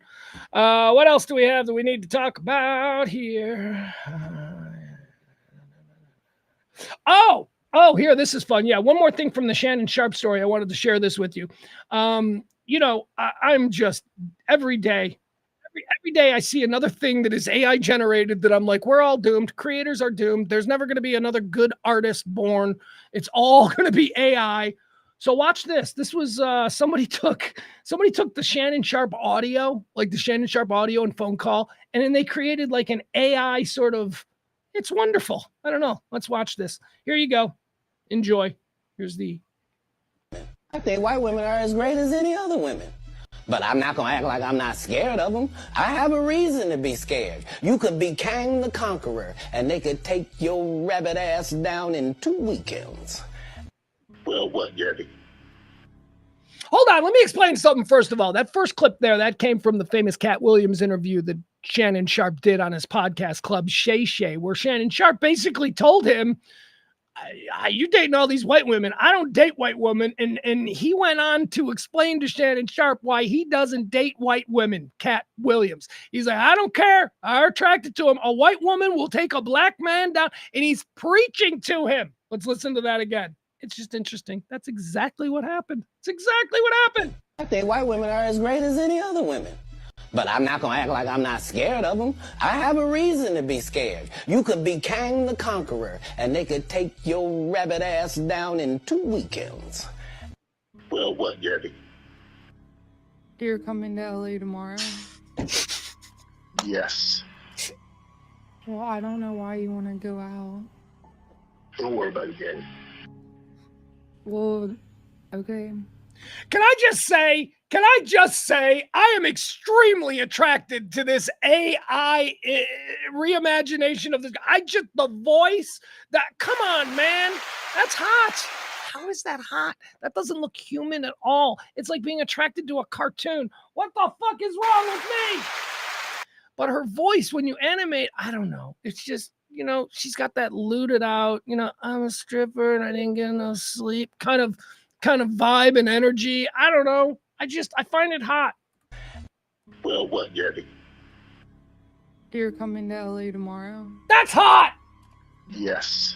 Speaker 1: What else do we have that we need to talk about here? Oh, here, this is fun. Yeah, one more thing from the Shannon Sharpe story. I wanted to share this with you. I'm just every day I see another thing that is AI generated that I'm like, we're all doomed. Creators are doomed. There's never going to be another good artist born. It's all going to be AI. So watch this. This was somebody took the Shannon Sharpe audio, like the Shannon Sharpe audio and phone call, and then they created like an AI sort of. It's wonderful. I don't know. Let's watch this. Here you go. Enjoy. Here's the.
Speaker 8: I think white women are as great as any other women. But I'm not going to act like I'm not scared of them. I have a reason to be scared. You could be Kang the Conqueror, and they could take your rabbit ass down in 2 weekends.
Speaker 9: Well, what, Gabby?
Speaker 1: Hold on. Let me explain something first of all. That first clip there, that came from the famous Cat Williams interview that Shannon Sharpe did on his podcast Club Shay Shay, where Shannon Sharpe basically told him, you dating all these white women. I don't date white women. And he went on to explain to Shannon Sharpe why he doesn't date white women, Cat Williams. He's like, I don't care. I'm attracted to him. A white woman will take a black man down. And he's preaching to him. Let's listen to that again. It's just interesting. That's exactly what happened. It's exactly what happened.
Speaker 8: I think white women are as great as any other women. But I'm not going to act like I'm not scared of them. I have a reason to be scared. You could be Kang the Conqueror, and they could take your rabbit ass down in 2 weekends.
Speaker 9: Well, what, Gabby?
Speaker 10: You're coming to LA tomorrow?
Speaker 9: Yes.
Speaker 10: Well, I don't know why you want to go out.
Speaker 9: Don't worry about it, Gabby.
Speaker 10: Well, okay.
Speaker 1: Can I just say, I am extremely attracted to this AI reimagination of this. The voice, come on, man. That's hot. How is that hot? That doesn't look human at all. It's like being attracted to a cartoon. What the fuck is wrong with me? But her voice, when you animate, I don't know. It's just, she's got that looted out, I'm a stripper and I didn't get enough sleep kind of vibe and energy. I don't know. I find it hot.
Speaker 9: Well, what, Gabby?
Speaker 10: You're coming to LA tomorrow?
Speaker 1: That's hot!
Speaker 9: Yes.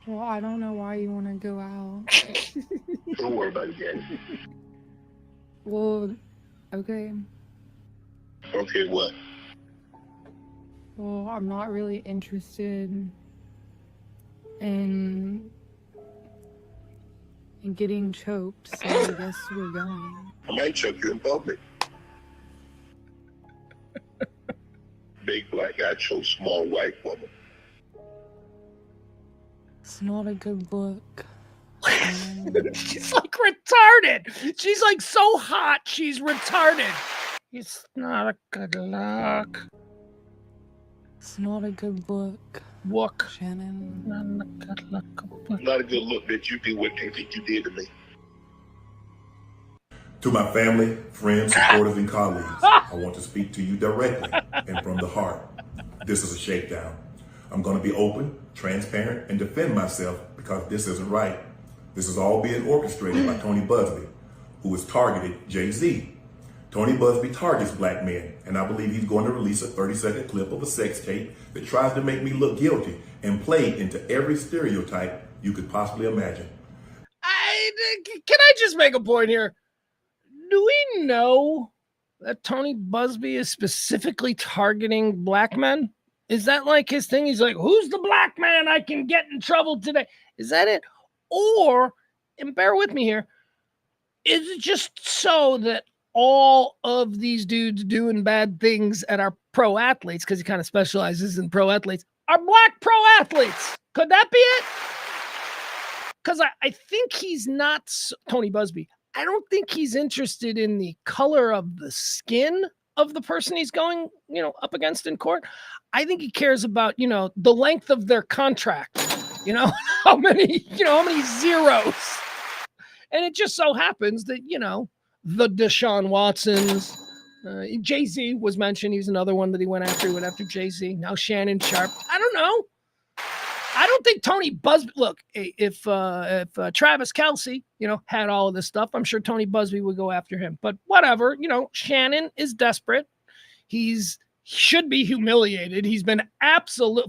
Speaker 10: Well, I don't know why you want to go out.
Speaker 9: Don't worry about it, Gabby.
Speaker 10: Well, okay.
Speaker 9: Okay, what?
Speaker 10: Well, I'm not really interested in getting choked, so I guess we're going.
Speaker 9: I might choke you in public. Big black guy chose small white woman.
Speaker 10: It's not a good look.
Speaker 1: She's like retarded. She's like so hot, she's retarded. It's not a good look.
Speaker 10: It's not a good look.
Speaker 1: Look.
Speaker 10: Shannon.
Speaker 1: Not a good look.
Speaker 9: Not a good look that you did what you think you did to me.
Speaker 11: To my family, friends, supporters, and colleagues, I want to speak to you directly and from the heart. This is a shakedown. I'm going to be open, transparent, and defend myself because this isn't right. This is all being orchestrated by Tony Busby, who has targeted Jay-Z. Tony Busby targets black men, and I believe he's going to release a 30-second clip of a sex tape that tries to make me look guilty and play into every stereotype you could possibly imagine.
Speaker 1: Can I just make a point here? Do we know that Tony Busby is specifically targeting black men? Is that like his thing? He's like, who's the black man I can get in trouble today? Is that it? Or, and bear with me here, is it just so that all of these dudes doing bad things at our pro athletes, because he kind of specializes in pro athletes, are black pro athletes? Could that be it? Because I think he's not, Tony Busby, I don't think he's interested in the color of the skin of the person he's going, up against in court. I think he cares about, the length of their contract. You know, how many zeros? And it just so happens that, the Deshaun Watsons, Jay-Z was mentioned. He's another one that he went after. He went after Jay-Z. Now Shannon Sharp. I don't know. I don't think Tony Busby. Look, if Travis Kelce, had all of this stuff, I'm sure Tony Busby would go after him. But whatever, Shannon is desperate. He's should be humiliated. He's been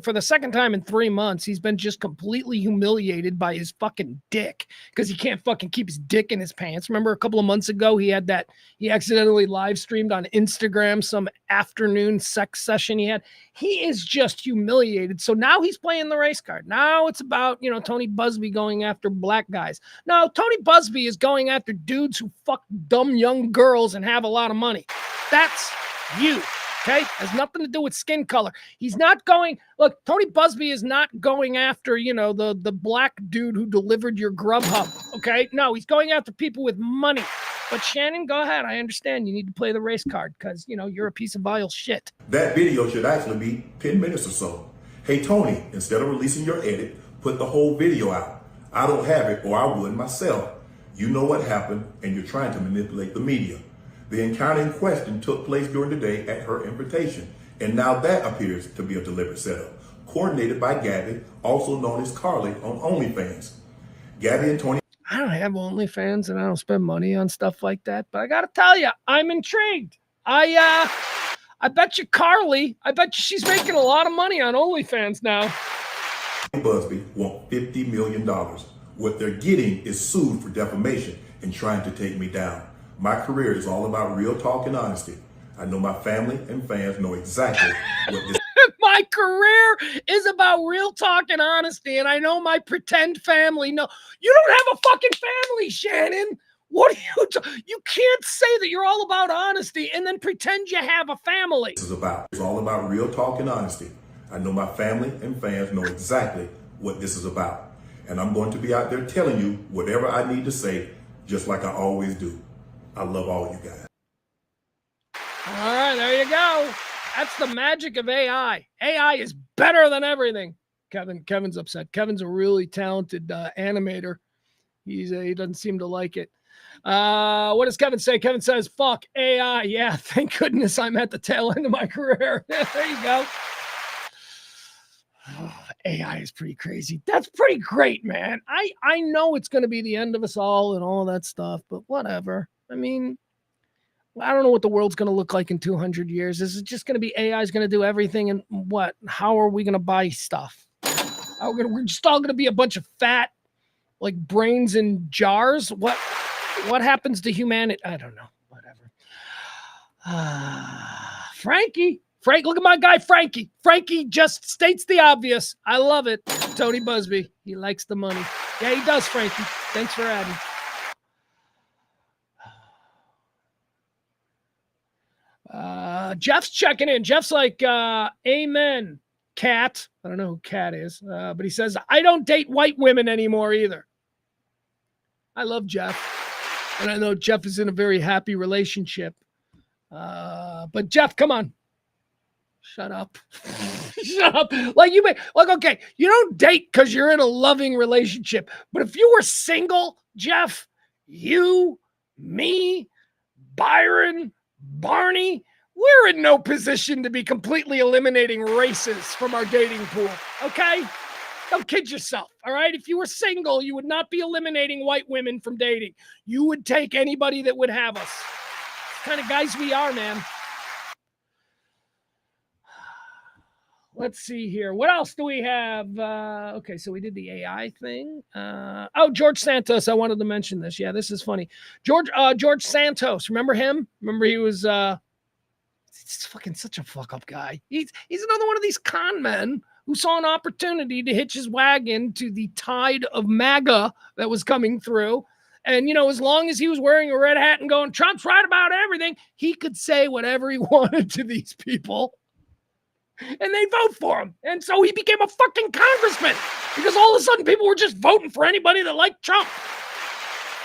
Speaker 1: for the second time in 3 months, he's been just completely humiliated by his fucking dick because he can't fucking keep his dick in his pants. Remember a couple of months ago, he accidentally live streamed on Instagram some afternoon sex session he had. He is just humiliated. So now he's playing the race card. Now it's about, Tony Busby going after black guys. No, Tony Busby is going after dudes who fuck dumb young girls and have a lot of money. That's you. Okay, has nothing to do with skin color. He's not going. Look, Tony Busby is not going after the black dude who delivered your Grubhub. Okay, no, he's going after people with money. But Shannon, go ahead. I understand you need to play the race card because you're a piece of vile shit.
Speaker 11: That video should actually be 10 minutes or so. Hey Tony, instead of releasing your edit, put the whole video out. I don't have it, or I would myself. You know what happened, and you're trying to manipulate the media. The encounter in question took place during the day at her invitation, and now that appears to be a deliberate setup, coordinated by Gabby, also known as Carly on OnlyFans. Gabby and Tony.
Speaker 1: I don't have OnlyFans, and I don't spend money on stuff like that, but I got to tell you, I'm intrigued. I bet you Carly, she's making a lot of money on OnlyFans now.
Speaker 11: Busby want $50 million. What they're getting is sued for defamation and trying to take me down. My career is all about real talk and honesty. I know my family and fans know exactly what this.
Speaker 1: My career is about real talk and honesty, and I know my pretend family. No, you don't have a fucking family, Shannon. What are you? You can't say that you're all about honesty and then pretend you have a family.
Speaker 11: This is about. It's all about real talk and honesty. I know my family and fans know exactly what this is about, and I'm going to be out there telling you whatever I need to say, just like I always do. I love all you guys.
Speaker 1: All right, there you go. That's the magic of AI. AI is better than everything. Kevin's upset. Kevin's a really talented animator. He doesn't seem to like it. What does Kevin say? Kevin says, fuck AI. Yeah, thank goodness I'm at the tail end of my career. There you go. Oh, AI is pretty crazy. That's pretty great, man. I know it's going to be the end of us all and all that stuff, but whatever. I mean, I don't know what the world's going to look like in 200 years. Is it just going to be AI is going to do everything? And what? How are we going to buy stuff? We're just all going to be a bunch of fat, like brains in jars. What happens to humanity? I don't know. Whatever. Frank, look at my guy, Frankie. Frankie just states the obvious. I love it. Tony Busby. He likes the money. Yeah, he does, Frankie. Thanks for adding. Jeff's checking in. Jeff's like, amen, Cat. I don't know who Cat is, but he says, I don't date white women anymore either. I love Jeff. And I know Jeff is in a very happy relationship. But Jeff, come on. Shut up. Shut up. Okay, you don't date because you're in a loving relationship. But if you were single, Jeff, you, me, Byron, Barney, we're in no position to be completely eliminating races from our dating pool, okay? Don't kid yourself, all right? If you were single, you would not be eliminating white women from dating. You would take anybody that would have us. The kind of guys we are, man. Let's see here. What else do we have? Okay, so we did the AI thing. George Santos. I wanted to mention this. Yeah, this is funny. George Santos. Remember him? Remember he was he's fucking such a fuck up guy. He's another one of these con men who saw an opportunity to hitch his wagon to the tide of MAGA that was coming through. And, as long as he was wearing a red hat and going, Trump's right about everything, he could say whatever he wanted to these people. And they vote for him. And so he became a fucking congressman because all of a sudden people were just voting for anybody that liked Trump.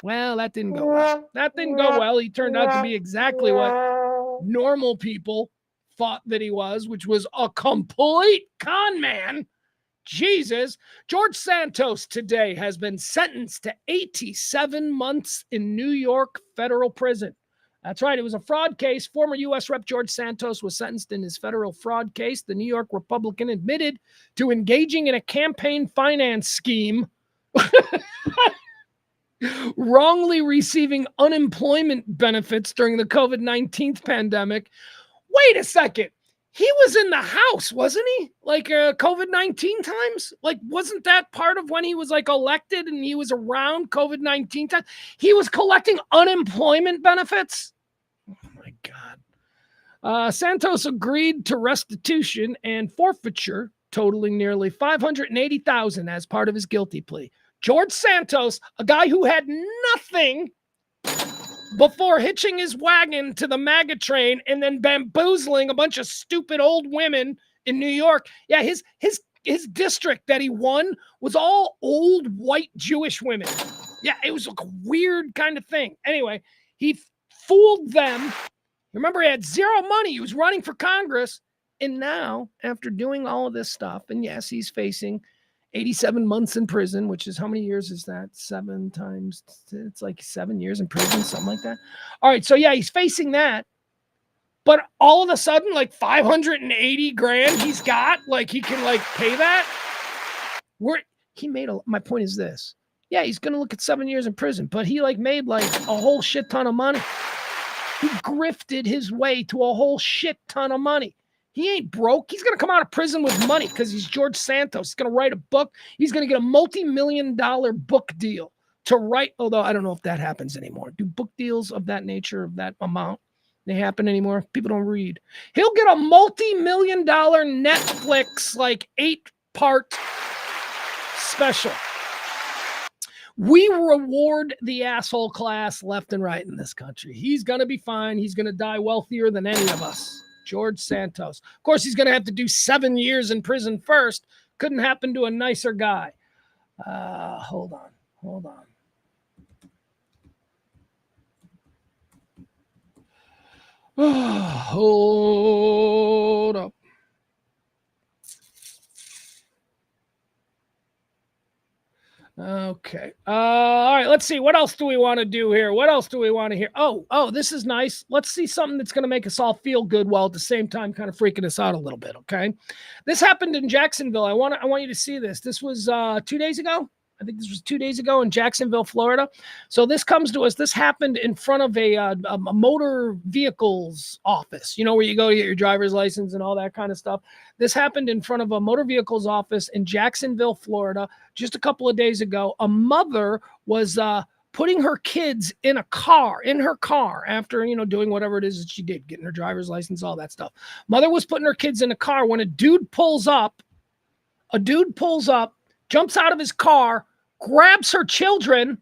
Speaker 1: Well, that didn't go well. That didn't go well. He turned out to be exactly what normal people thought that he was, which was a complete con man Jesus. George Santos today has been sentenced to 87 months in New York federal prison. That's right. It was a fraud case. Former U.S. Rep. George Santos was sentenced in his federal fraud case. The New York Republican admitted to engaging in a campaign finance scheme, wrongly receiving unemployment benefits during the COVID-19 pandemic. Wait a second. He was in the house, wasn't he? Like COVID-19 times? Like, wasn't that part of when he was like elected and he was around COVID-19 time? He was collecting unemployment benefits? Oh my God. Santos agreed to restitution and forfeiture totaling nearly $580,000 as part of his guilty plea. George Santos, a guy who had nothing before hitching his wagon to the MAGA train and then bamboozling a bunch of stupid old women in New York. Yeah, his district that he won was all old white Jewish women. Yeah, it was like a weird kind of thing. Anyway, he fooled them. Remember, he had zero money. He was running for Congress. And now, after doing all of this stuff, and yes, he's facing 87 months in prison, which is how many years is that? 7 times, it's like 7 years in prison, something like that. All right, so yeah, he's facing that. But all of a sudden, like 580 grand he's got, like he can like pay that. My point is this. Yeah, he's going to look at 7 years in prison, but he like made like a whole shit ton of money. He grifted his way to a whole shit ton of money. He ain't broke. He's going to come out of prison with money because he's George Santos. He's going to write a book. He's going to get a multi-million-dollar book deal to write, although I don't know if that happens anymore. Do book deals of that nature, of that amount, they happen anymore? People don't read. He'll get a multi-million-dollar Netflix, like 8-part special. We reward the asshole class left and right in this country. He's going to be fine. He's going to die wealthier than any of us. George Santos. Of course, he's going to have to do 7 years in prison first. Couldn't happen to a nicer guy. Hold on. Hold up. Okay. All right. Let's see. What else do we want to do here? What else do we want to hear? Oh, this is nice. Let's see something that's going to make us all feel good while at the same time kind of freaking us out a little bit. Okay. This happened in Jacksonville. I want you to see this. This was 2 days ago. I think this was 2 days ago in Jacksonville, Florida. So this comes to us. This happened in front of a motor vehicles office, you know, where you go to get your driver's license and all that kind of stuff. This happened in front of a motor vehicles office in Jacksonville, Florida, just a couple of days ago. A mother was putting her kids in her car after, you know, doing whatever it is that she did, getting her driver's license, all that stuff. Mother was putting her kids in a car when a dude pulls up, jumps out of his car, grabs her children,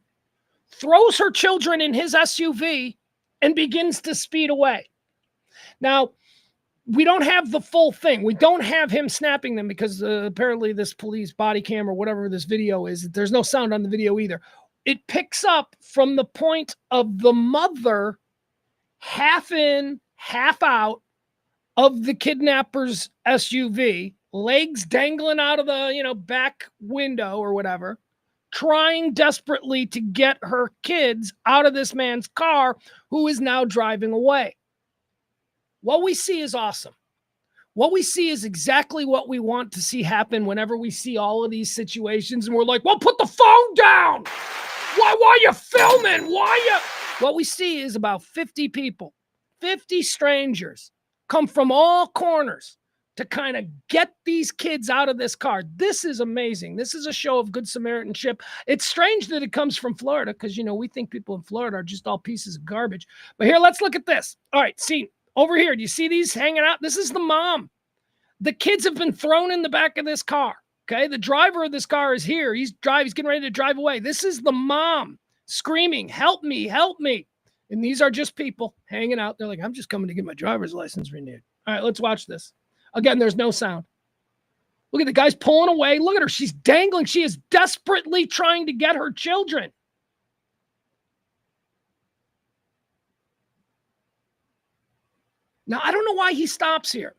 Speaker 1: throws her children in his SUV, and begins to speed away. Now, we don't have the full thing. We don't have him snapping them because apparently this police body cam or whatever this video is, there's no sound on the video either. It picks up from the point of the mother half in, half out of the kidnapper's SUV, legs dangling out of the, you know, back window or whatever, trying desperately to get her kids out of this man's car who is now driving away. What we see is awesome. What we see is exactly what we want to see happen whenever we see all of these situations and we're like, well, put the phone down. Why are you filming? What we see is about 50 people, 50 strangers come from all corners to kind of get these kids out of this car. This is amazing. This is a show of good Samaritanship. It's strange that it comes from Florida because, you know, we think people in Florida are just all pieces of garbage. But here, let's look at this. All right, see, over here, do you see these hanging out? This is the mom. The kids have been thrown in the back of this car, okay? The driver of this car is here. He's getting ready to drive away. This is the mom screaming, help me, help me. And these are just people hanging out. They're like, I'm just coming to get my driver's license renewed. All right, let's watch this. Again, there's no sound. Look at the guy's pulling away. Look at her. She's dangling. She is desperately trying to get her children. Now, I don't know why he stops here.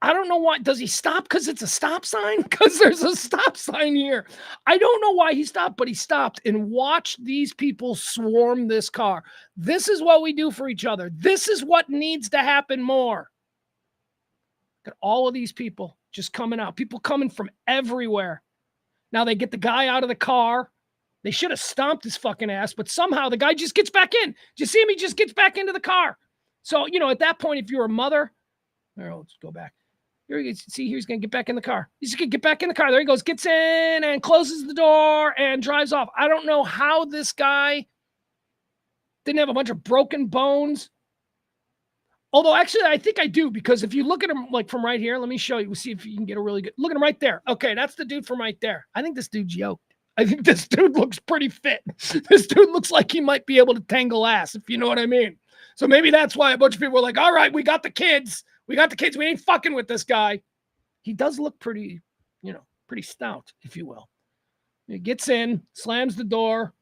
Speaker 1: I don't know why. Does he stop because it's a stop sign? Because there's a stop sign here. I don't know why he stopped, but he stopped and watched these people swarm this car. This is what we do for each other. This is what needs to happen more. Got all of these people just coming out. People coming from everywhere. Now they get the guy out of the car. They should have stomped his fucking ass, but somehow the guy just gets back in. Do you see him? He just gets back into the car. So, at that point, if you're a mother, let's go back. Here he is. See, he's going to get back in the car. He's going to get back in the car. There he goes, gets in and closes the door and drives off. I don't know how this guy didn't have a bunch of broken bones. Although, actually, I think I do, because if you look at him like from right here, let me show you. We'll see if you can get a really good look at him right there. Okay, that's the dude from right there. I think this dude's yoked. I think this dude looks pretty fit. This dude looks like he might be able to tangle ass, if you know what I mean. So maybe that's why a bunch of people were like, all right, we got the kids. We got the kids. We ain't fucking with this guy. He does look pretty, pretty stout, if you will. He gets in, slams the door.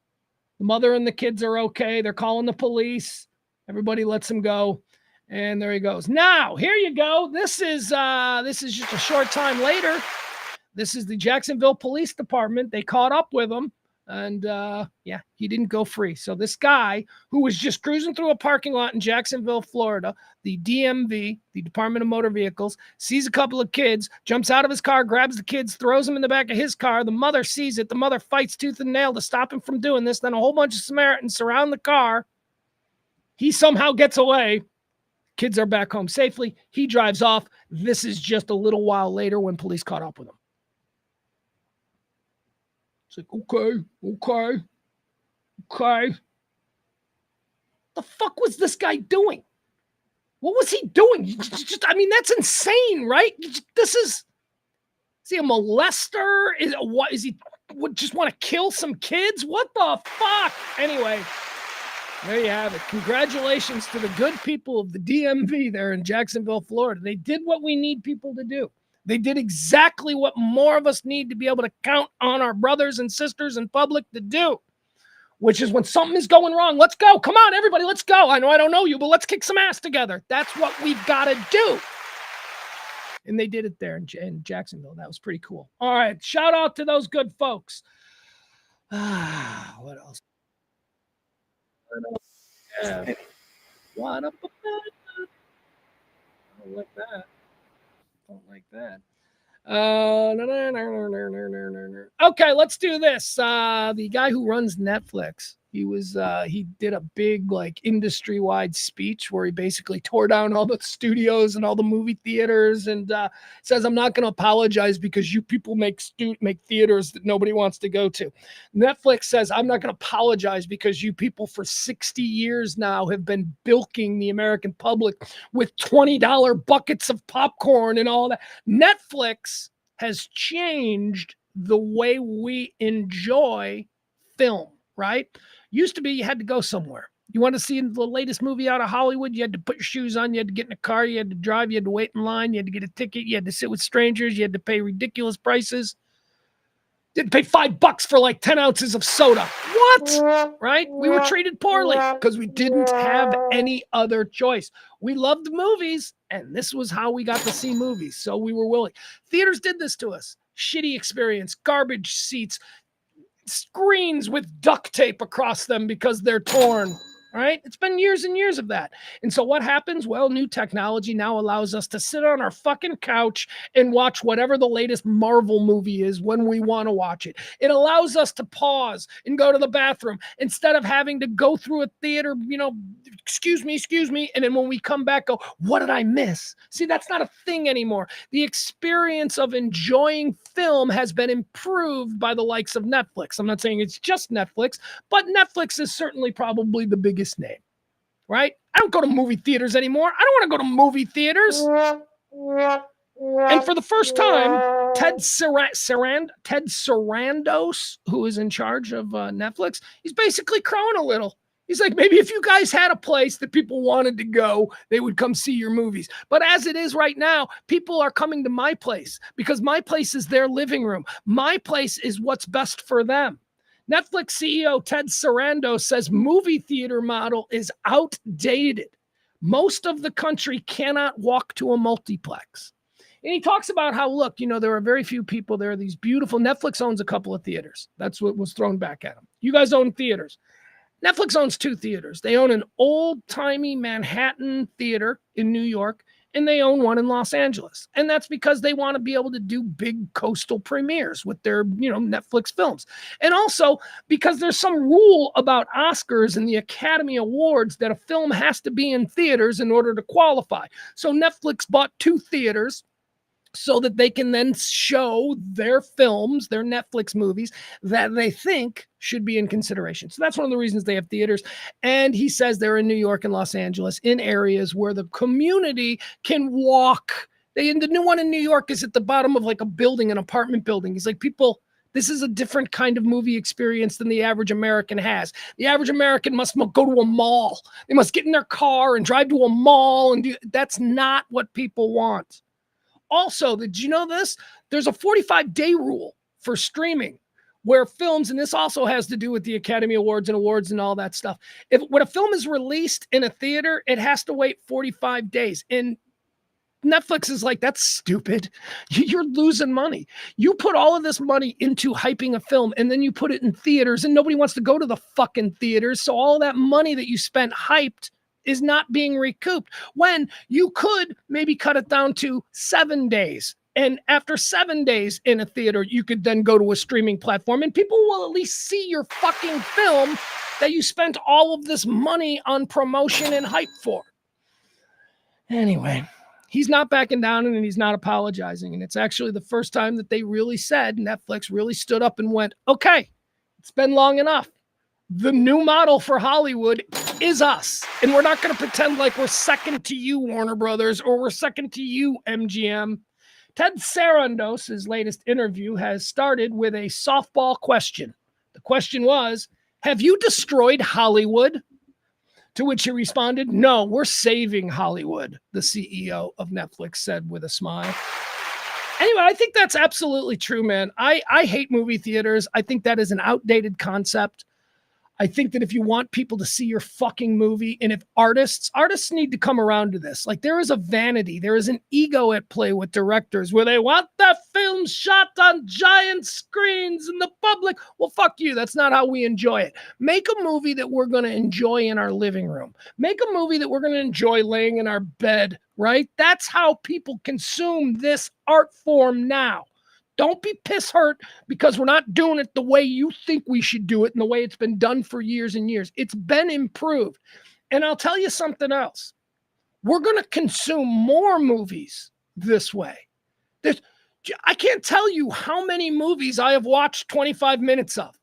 Speaker 1: The mother and the kids are okay. They're calling the police. Everybody lets him go. And there he goes. Now, here you go. This is just a short time later. This is the Jacksonville Police Department. They caught up with him. And, he didn't go free. So this guy who was just cruising through a parking lot in Jacksonville, Florida, the DMV, the Department of Motor Vehicles, sees a couple of kids, jumps out of his car, grabs the kids, throws them in the back of his car. The mother sees it. The mother fights tooth and nail to stop him from doing this. Then a whole bunch of Samaritans surround the car. He somehow gets away. Kids are back home safely. He drives off. This is just a little while later when police caught up with him. It's like, okay. The fuck was this guy doing? What was he doing? That's insane, right? Is he a molester? Is he would just want to kill some kids? What the fuck? Anyway, there you have it. Congratulations to the good people of the DMV there in Jacksonville, Florida. They did what we need people to do. They did exactly what more of us need to be able to count on our brothers and sisters in public to do, which is when something is going wrong, let's go. Come on, everybody, let's go. I know I don't know you, but let's kick some ass together. That's what we've got to do. And they did it there in Jacksonville. That was pretty cool. All right, shout out to those good folks. What else? What up? I don't like that. Don't like that. Okay, let's do this. The guy who runs Netflix, he did a big industry-wide speech where he basically tore down all the studios and all the movie theaters and says, I'm not going to apologize because you people make theaters that nobody wants to go to. Netflix says, I'm not going to apologize because you people for 60 years now have been bilking the American public with $20 buckets of popcorn and all that. Netflix has changed the way we enjoy film, right? Used to be you had to go somewhere. You want to see the latest movie out of Hollywood, you had to put your shoes on, you had to get in a car, you had to drive, you had to wait in line, you had to get a ticket, you had to sit with strangers, you had to pay ridiculous prices. You had to pay $5 for 10 ounces of soda. What? Right? We were treated poorly because we didn't have any other choice. We loved movies, and this was how we got to see movies, so we were willing. Theaters did this to us. Shitty experience, garbage seats, screens with duct tape across them because they're torn, right? It's been years and years of that. And so what happens? Well, new technology now allows us to sit on our fucking couch and watch whatever the latest Marvel movie is when we want to watch it. It allows us to pause and go to the bathroom instead of having to go through a theater, excuse me. And then when we come back, go, what did I miss? See, that's not a thing anymore. The experience of enjoying film has been improved by the likes of Netflix. I'm not saying it's just Netflix, but Netflix is certainly probably the biggest name, right? I don't go to movie theaters anymore. I don't want to go to movie theaters. And for the first time, Ted Sarandos, who is in charge of Netflix, he's basically crowing a little. He's like, maybe if you guys had a place that people wanted to go, they would come see your movies. But as it is right now, people are coming to my place because my place is their living room. My place is what's best for them. Netflix CEO Ted Sarandos says movie theater model is outdated. Most of the country cannot walk to a multiplex. And he talks about how, look, there are very few people. There are these beautiful, Netflix owns a couple of theaters. That's what was thrown back at him. You guys own theaters. Netflix owns 2 theaters. They own an old-timey Manhattan theater in New York, and they own one in Los Angeles. And that's because they want to be able to do big coastal premieres with their, Netflix films. And also because there's some rule about Oscars and the Academy Awards that a film has to be in theaters in order to qualify. So Netflix bought 2 theaters so that they can then show their films, their Netflix movies that they think should be in consideration. So that's one of the reasons they have theaters. And he says they're in New York and Los Angeles in areas where the community can walk. The new one in New York is at the bottom of like a building, an apartment building. He's like, people, this is a different kind of movie experience than the average American has. The average American must go to a mall. They must get in their car and drive to a mall and that's not what people want. Also, did you know this? There's a 45-day rule for streaming where films, and this also has to do with the Academy Awards and all that stuff. When a film is released in a theater, it has to wait 45 days. And Netflix is like, that's stupid. You're losing money. You put all of this money into hyping a film and then you put it in theaters and nobody wants to go to the fucking theaters. So all that money that you spent hyped is not being recouped when you could maybe cut it down to 7 days. And after 7 days in a theater, you could then go to a streaming platform and people will at least see your fucking film that you spent all of this money on promotion and hype for. Anyway, he's not backing down and he's not apologizing. And it's actually the first time that they really said, Netflix really stood up and went, okay, it's been long enough. The new model for Hollywood is us. And we're not going to pretend like we're second to you, Warner Brothers, or we're second to you, MGM. Ted Sarandos's latest interview has started with a softball question. The question was, have you destroyed Hollywood? To which he responded, no, we're saving Hollywood, the CEO of Netflix said with a smile. Anyway, I think that's absolutely true, man. I hate movie theaters. I think that is an outdated concept. I think that if you want people to see your fucking movie, and if artists need to come around to this. Like, there is a vanity, there is an ego at play with directors where they want their films shot on giant screens in the public. Well, fuck you. That's not how we enjoy it. Make a movie that we're going to enjoy in our living room. Make a movie that we're going to enjoy laying in our bed, right? That's how people consume this art form now. Don't be piss hurt because we're not doing it the way you think we should do it and the way it's been done for years and years. It's been improved. And I'll tell you something else. We're going to consume more movies this way. I can't tell you how many movies I have watched 25 minutes of.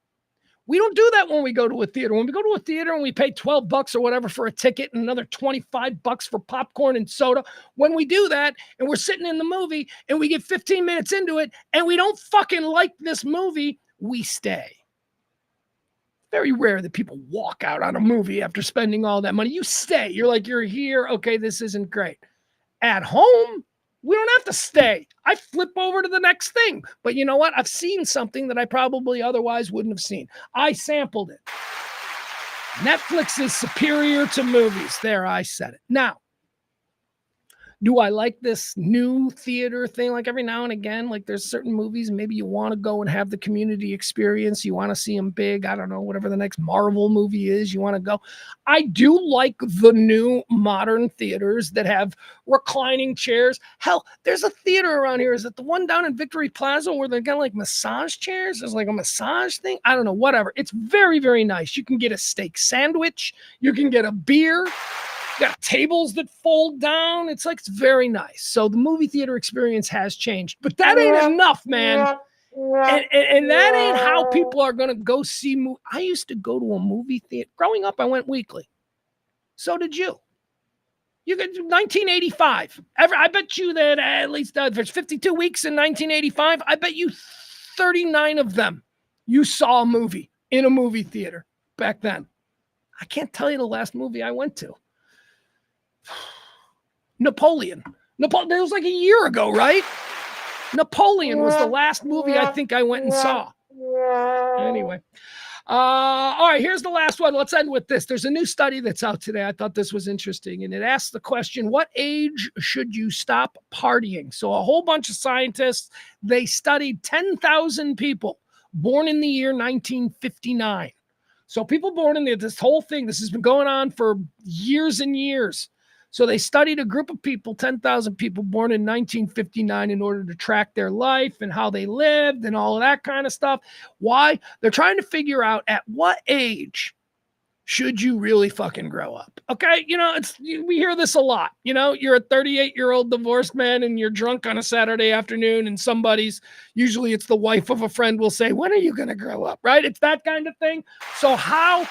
Speaker 1: We don't do that when we go to a theater. When we go to a theater and we pay $12 or whatever for a ticket and another $25 for popcorn and soda, when we do that and we're sitting in the movie and we get 15 minutes into it and we don't fucking like this movie, we stay. Very rare that people walk out on a movie after spending all that money. You stay. You're like, you're here. Okay, this isn't great. At home, we don't have to stay. I flip over to the next thing. But you know what? I've seen something that I probably otherwise wouldn't have seen. I sampled it. Netflix is superior to movies. There, I said it. Now, do I like this new theater thing? Like every now and again, like there's certain movies, maybe you want to go and have the community experience. You want to see them big. I don't know, whatever the next Marvel movie is, you want to go. I do like the new modern theaters that have reclining chairs. Hell, there's a theater around here. Is it the one down in Victory Plaza where they got like massage chairs? There's like a massage thing. I don't know, whatever. It's very, very nice. You can get a steak sandwich. You can get a beer. Got tables that fold down. It's very nice. So the movie theater experience has changed, but that ain't enough, man. And that ain't how people are going to go see movies. I used to go to a movie theater. Growing up, I went weekly. So did you. You could 1985. I bet you that at least there's 52 weeks in 1985. I bet you 39 of them you saw a movie in a movie theater back then. I can't tell you the last movie I went to. Napoleon. That was like a year ago, right? Napoleon was the last movie I think I went and saw. Anyway, All right, here's the last one. Let's end with this. There's a new study that's out today. I thought this was interesting, and it asks the question, what age should you stop partying? So a whole bunch of scientists, they studied 10,000 people born in the year 1959. So people born in this whole thing, this has been going on for years and years. So they studied a group of people, 10,000 people born in 1959 in order to track their life and how they lived and all of that kind of stuff. Why? They're trying to figure out at what age should you really fucking grow up? Okay, we hear this a lot. You're a 38-year-old divorced man and you're drunk on a Saturday afternoon and usually it's the wife of a friend will say, when are you going to grow up, right? It's that kind of thing. So how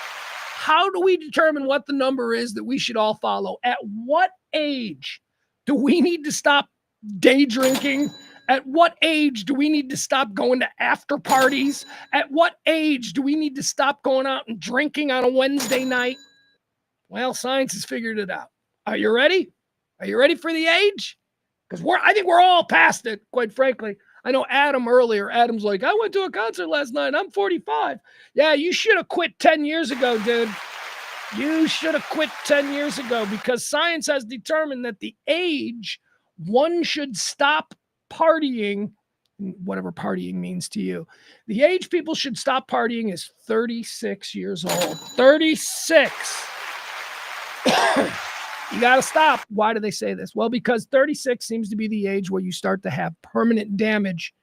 Speaker 1: do we determine what the number is that we should all follow? At what age do we need to stop day drinking? At what age do we need to stop going to after parties? At what age do we need to stop going out and drinking on a Wednesday night? Well, science has figured it out. Are you ready? Are you ready for the age? Because I think we're all past it, quite frankly. I know Adam earlier. Adam's like, I went to a concert last night. I'm 45. Yeah, you should have quit 10 years ago, dude. You should have quit 10 years ago because science has determined that the age one should stop partying, whatever partying means to you, the age people should stop partying is 36 years old. 36. You got to stop. Why do they say this? Well, because 36 seems to be the age where you start to have permanent damage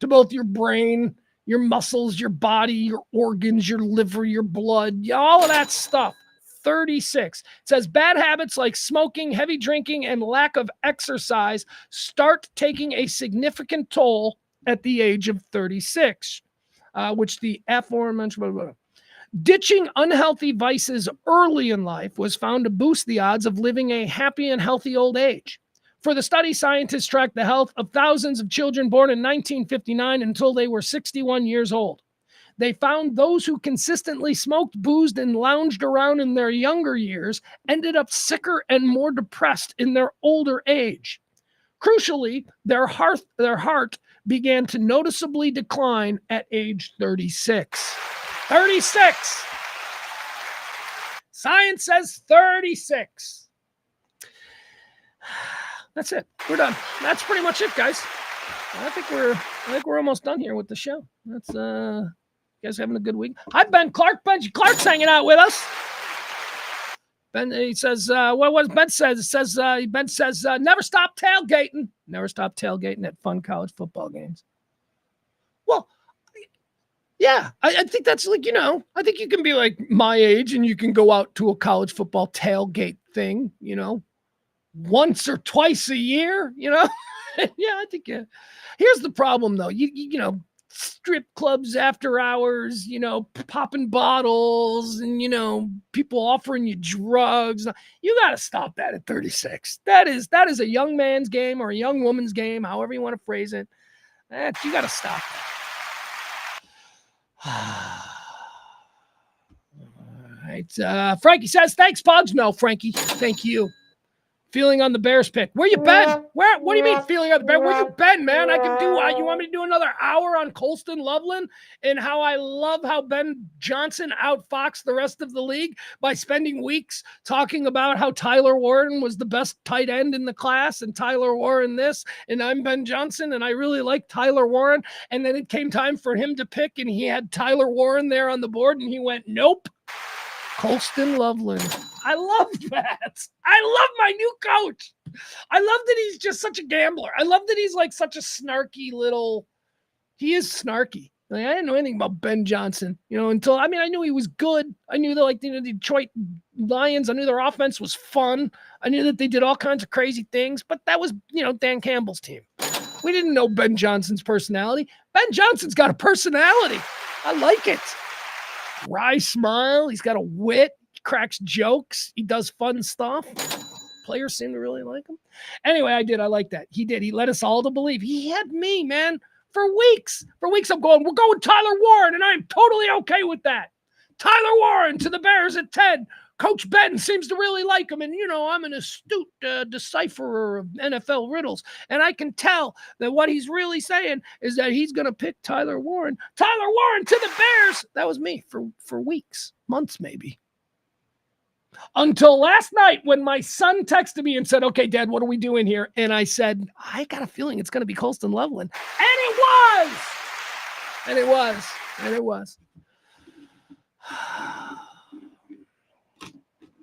Speaker 1: to both your brain, your muscles, your body, your organs, your liver, your blood, all of that stuff. 36. It says bad habits like smoking, heavy drinking, and lack of exercise start taking a significant toll at the age of 36, which the aforementioned ditching unhealthy vices early in life was found to boost the odds of living a happy and healthy old age. For the study, scientists tracked the health of thousands of children born in 1959 until they were 61 years old. They found those who consistently smoked, boozed, and lounged around in their younger years ended up sicker and more depressed in their older age. Crucially, their heart began to noticeably decline at age 36. 36. Science says 36. That's it. We're done. That's pretty much it, guys. I think we're almost done here with the show. That's you guys having a good week? Hi, Ben Clark. Ben Clark's hanging out with us. Ben, he says, what Ben says? It says, Ben says, never stop tailgating. Never stop tailgating at fun college football games. Well, yeah, I think that's like, I think you can be like my age and you can go out to a college football tailgate thing, once or twice a year, Yeah, I think, yeah. Here's the problem though. You strip clubs after hours, popping bottles and, people offering you drugs. You got to stop that at 36. That is a young man's game or a young woman's game, however you want to phrase it. You got to stop that. All right. Frankie says, thanks, Pugs. No, Frankie, thank you. Feeling on the Bears pick. Where you been? What do you mean feeling on the Bears? Where you been, man? I can do, you want me to do another hour on Colston Loveland and how I love how Ben Johnson outfoxed the rest of the league by spending weeks talking about how Tyler Warren was the best tight end in the class and Tyler Warren this, and I'm Ben Johnson and I really like Tyler Warren. And then it came time for him to pick and he had Tyler Warren there on the board and he went, nope. Colston Loveland. I love that. I love my new coach. I love that he's just such a gambler. I love that he's like such a snarky little, he is snarky. Like, I didn't know anything about Ben Johnson, until, I knew he was good. I knew that the Detroit Lions, I knew their offense was fun. I knew that they did all kinds of crazy things, but that was, Dan Campbell's team. We didn't know Ben Johnson's personality. Ben Johnson's got a personality. I like it. Wry smile. He's got a wit. He cracks jokes. He does fun stuff. Players seem to really like him. Anyway, I like that. He did. He led us all to believe. He had me, man, for weeks. For weeks I'm going, we're going Tyler Warren, and I'm totally okay with that. Tyler Warren to the Bears at 10. Coach Ben seems to really like him. And, I'm an astute decipherer of NFL riddles. And I can tell that what he's really saying is that he's going to pick Tyler Warren. Tyler Warren to the Bears. That was me for weeks, months maybe. Until last night when my son texted me and said, okay, Dad, what are we doing here? And I said, I got a feeling it's going to be Colston Loveland. And it was. And it was. And it was.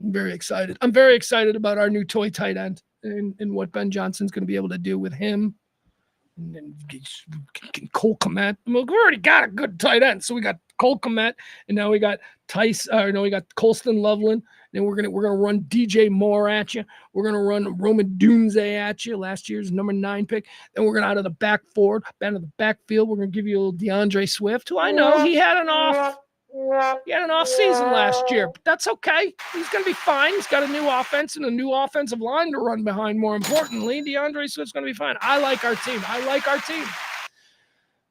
Speaker 1: I'm very excited. I'm very excited about our new toy tight end and what Ben Johnson's going to be able to do with him. And Cole Kmet. We already got a good tight end. So we got Cole Kmet, and now we got we got Colston Loveland. Then we're gonna run DJ Moore at you. We're gonna run Roman Dunze at you, last year's number 9 pick. Then we're gonna out of the backfield, we're gonna give you a little DeAndre Swift, who I know he had an off season last year, but that's okay. He's gonna be fine. He's got a new offense and a new offensive line to run behind. More importantly, DeAndre Swift's gonna be fine. I like our team.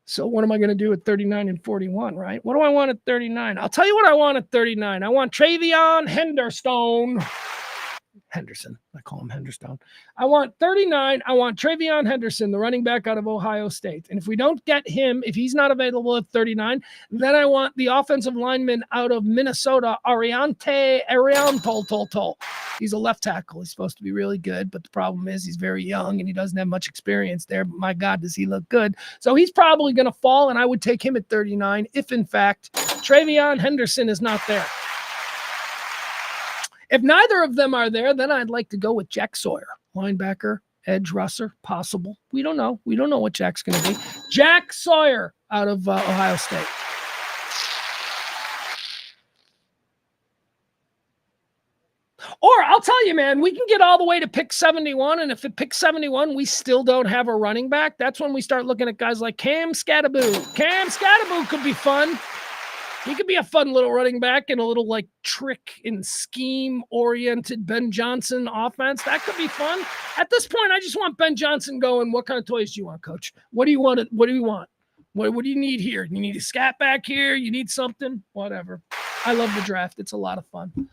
Speaker 1: So what am I going to do at 39 and 41, right? What do I want at 39? I'll tell you what I want at 39. I want Travion Henderson. I call him Henderson. I want 39. I want Travion Henderson, the running back out of Ohio State. And if we don't get him, if he's not available at 39, then I want the offensive lineman out of Minnesota, Ariante. He's a left tackle. He's supposed to be really good, but the problem is he's very young and he doesn't have much experience there. But my God, does he look good? So he's probably going to fall, and I would take him at 39 if, in fact, Travion Henderson is not there. If neither of them are there, then I'd like to go with Jack Sawyer, linebacker, edge rusher, possible. We don't know. We don't know what Jack's going to be. Jack Sawyer out of Ohio State. Or I'll tell you, man, we can get all the way to pick 71, and if at pick 71 we still don't have a running back, that's when we start looking at guys like Cam Scattaboo. Cam Scattaboo could be fun. He could be a fun little running back in a little like trick and scheme oriented Ben Johnson offense. That could be fun. At this point, I just want Ben Johnson going, what kind of toys do you want, Coach? What do you want? What do you want? What do you need here? You need a scat back here? You need something? Whatever. I love the draft. It's a lot of fun.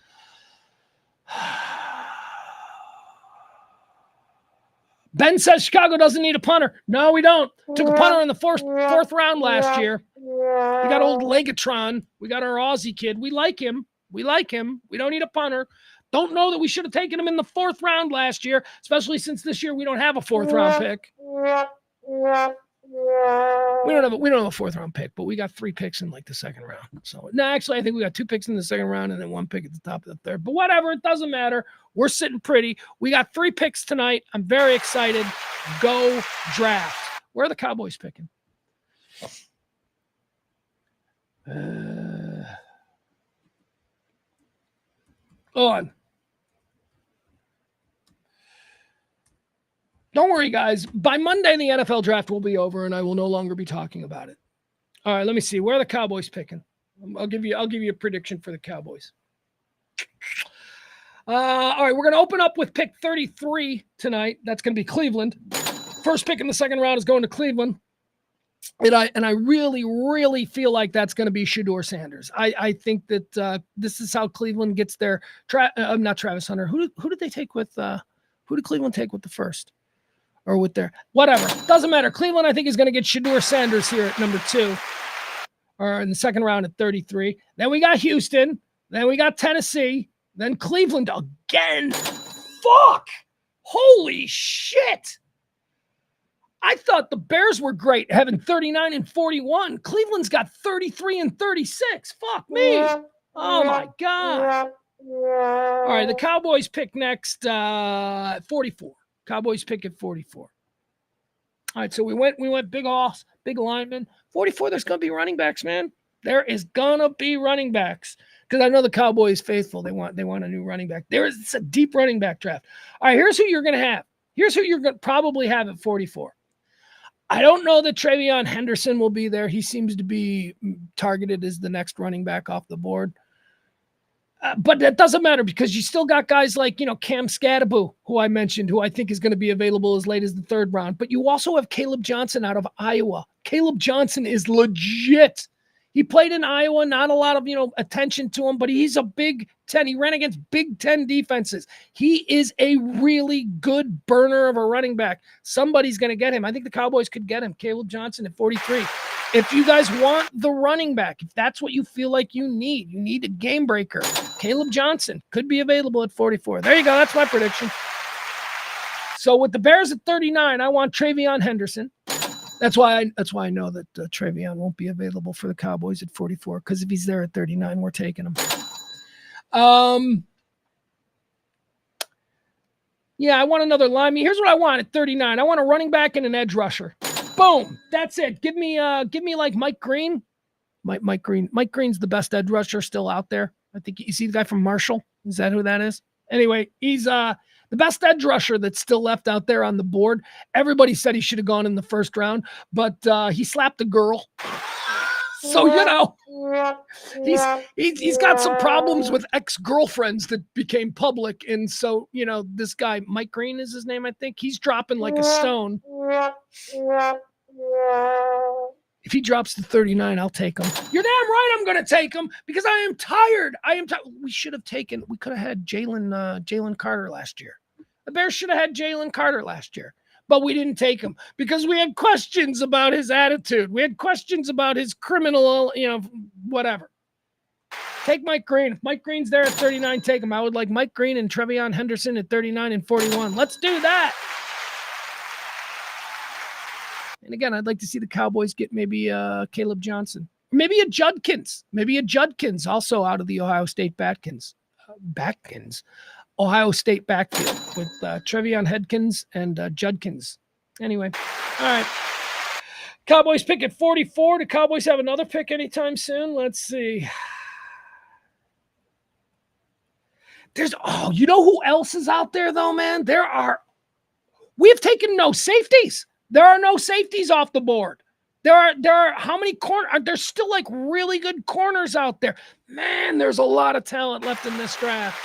Speaker 1: Ben says Chicago doesn't need a punter. No, we don't. Took a punter in the fourth round last year. We got old Legatron. We got our Aussie kid. We like him. We don't need a punter. Don't know that we should have taken him in the 4th round last year, especially since this year we don't have a 4th round pick. We don't have a 4th round pick, but we got 3 picks in like the 2nd round. So no, actually, I think we got 2 picks in the 2nd round and then 1 pick at the top of the 3rd. But whatever, it doesn't matter. We're sitting pretty. We got 3 picks tonight. I'm very excited. Go draft. Where are the Cowboys picking? On. Don't worry, guys. By Monday, the NFL draft will be over, and I will no longer be talking about it. All right, let me see. Where are the Cowboys picking? I'll give you a prediction for the Cowboys. All right, we're going to open up with pick 33 tonight. That's going to be Cleveland. First pick in the 2nd round is going to Cleveland. And I really, really feel like that's going to be Shedeur Sanders. I think that this is how Cleveland gets their not Travis Hunter. Who did they take with? Who did Cleveland take with the first? Or with their whatever. Doesn't matter. Cleveland, I think, is going to get Shedeur Sanders here at number 2. Or in the 2nd round at 33. Then we got Houston. Then we got Tennessee. Then Cleveland again. Fuck. Holy shit. I thought the Bears were great, having 39 and 41. Cleveland's got 33 and 36. Fuck me. Oh, my God. All right, the Cowboys pick next 44. Cowboys pick at 44. All right, so we went big hoss, big lineman. 44, there's going to be running backs, man. There is going to be running backs because I know the Cowboys faithful. They want a new running back. It's a deep running back draft. All right, here's who you're going to have. Here's who you're going to probably have at 44. I don't know that Travion Henderson will be there. He seems to be targeted as the next running back off the board. But that doesn't matter because you still got guys like, Cam Scattaboo, who I mentioned, who I think is going to be available as late as the 3rd round. But you also have Caleb Johnson out of Iowa. Caleb Johnson is legit. He played in Iowa, not a lot of, attention to him, but he's a Big Ten. He ran against Big Ten defenses. He is a really good burner of a running back. Somebody's going to get him. I think the Cowboys could get him. Caleb Johnson at 43. If you guys want the running back, if that's what you feel like you need a game breaker. Caleb Johnson could be available at 44. There you go. That's my prediction. So with the Bears at 39, I want Travion Henderson. That's why I know that Travion won't be available for the Cowboys at 44, because if he's there at 39, we're taking him. Yeah, I want another lineman. Here's what I want at 39. I want a running back and an edge rusher. Boom. That's it. Give me like Mike Green. Mike Green. Mike Green's the best edge rusher still out there. I think you see the guy from Marshall. Is that who that is? Anyway, he's the best edge rusher that's still left out there on the board. Everybody said he should have gone in the first round, but he slapped a girl. So, he's got some problems with ex-girlfriends that became public. And so, this guy, Mike Green is his name, I think. He's dropping like a stone. If he drops to 39, I'll take him. You're damn right I'm going to take him because I am tired. We could have had Jalen Carter last year. The Bears should have had Jalen Carter last year, but we didn't take him because we had questions about his attitude. We had questions about his criminal, whatever. Take Mike Green. If Mike Green's there at 39, take him. I would like Mike Green and Travion Henderson at 39 and 41. Let's do that. And again, I'd like to see the Cowboys get maybe Caleb Johnson. Maybe a Judkins. Also out of the Ohio State Ohio State backfield with Travion Hedkins and Judkins. Anyway, all right. Cowboys pick at 44. Do Cowboys have another pick anytime soon? Let's see. You know who else is out there, though, man? We have taken no safeties. There are no safeties off the board. There are how many corners? There's still like really good corners out there. Man, there's a lot of talent left in this draft.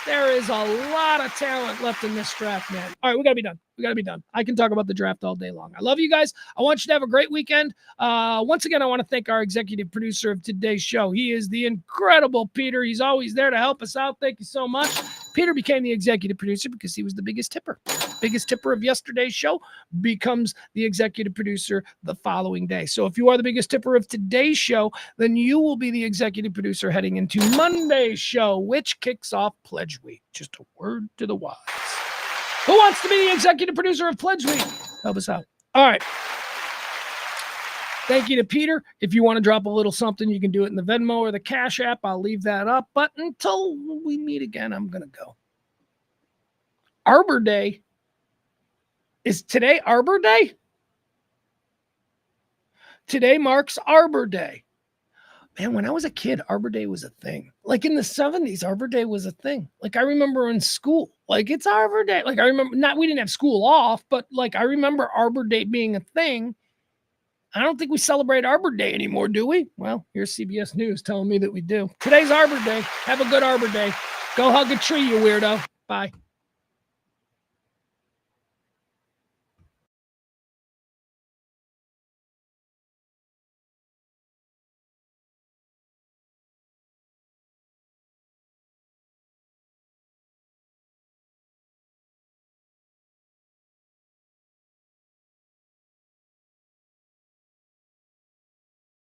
Speaker 1: There is a lot of talent left in this draft, man. All right, we got to be done. I can talk about the draft all day long. I love you guys. I want you to have a great weekend. Once again, I want to thank our executive producer of today's show. He is the incredible Peter. He's always there to help us out. Thank you so much. Peter became the executive producer because he was the biggest tipper. Biggest tipper of yesterday's show becomes the executive producer the following day. So if you are the biggest tipper of today's show, then you will be the executive producer heading into Monday's show, which kicks off Pledge Week. Just a word to the wise. Who wants to be the executive producer of Pledge Week? Help us out. All right. Thank you to Peter. If you want to drop a little something, you can do it in the Venmo or the Cash App. I'll leave that up. But until we meet again, I'm going to go. Arbor Day. Is today Arbor Day? Today marks Arbor Day. Man, when I was a kid, Arbor Day was a thing. Like in the 70s, Arbor Day was a thing. Like I remember in school, like it's Arbor Day. Like I remember, we didn't have school off, but like I remember Arbor Day being a thing. I don't think we celebrate Arbor Day anymore, do we? Well, here's CBS News telling me that we do. Today's Arbor Day. Have a good Arbor Day. Go hug a tree, you weirdo. Bye.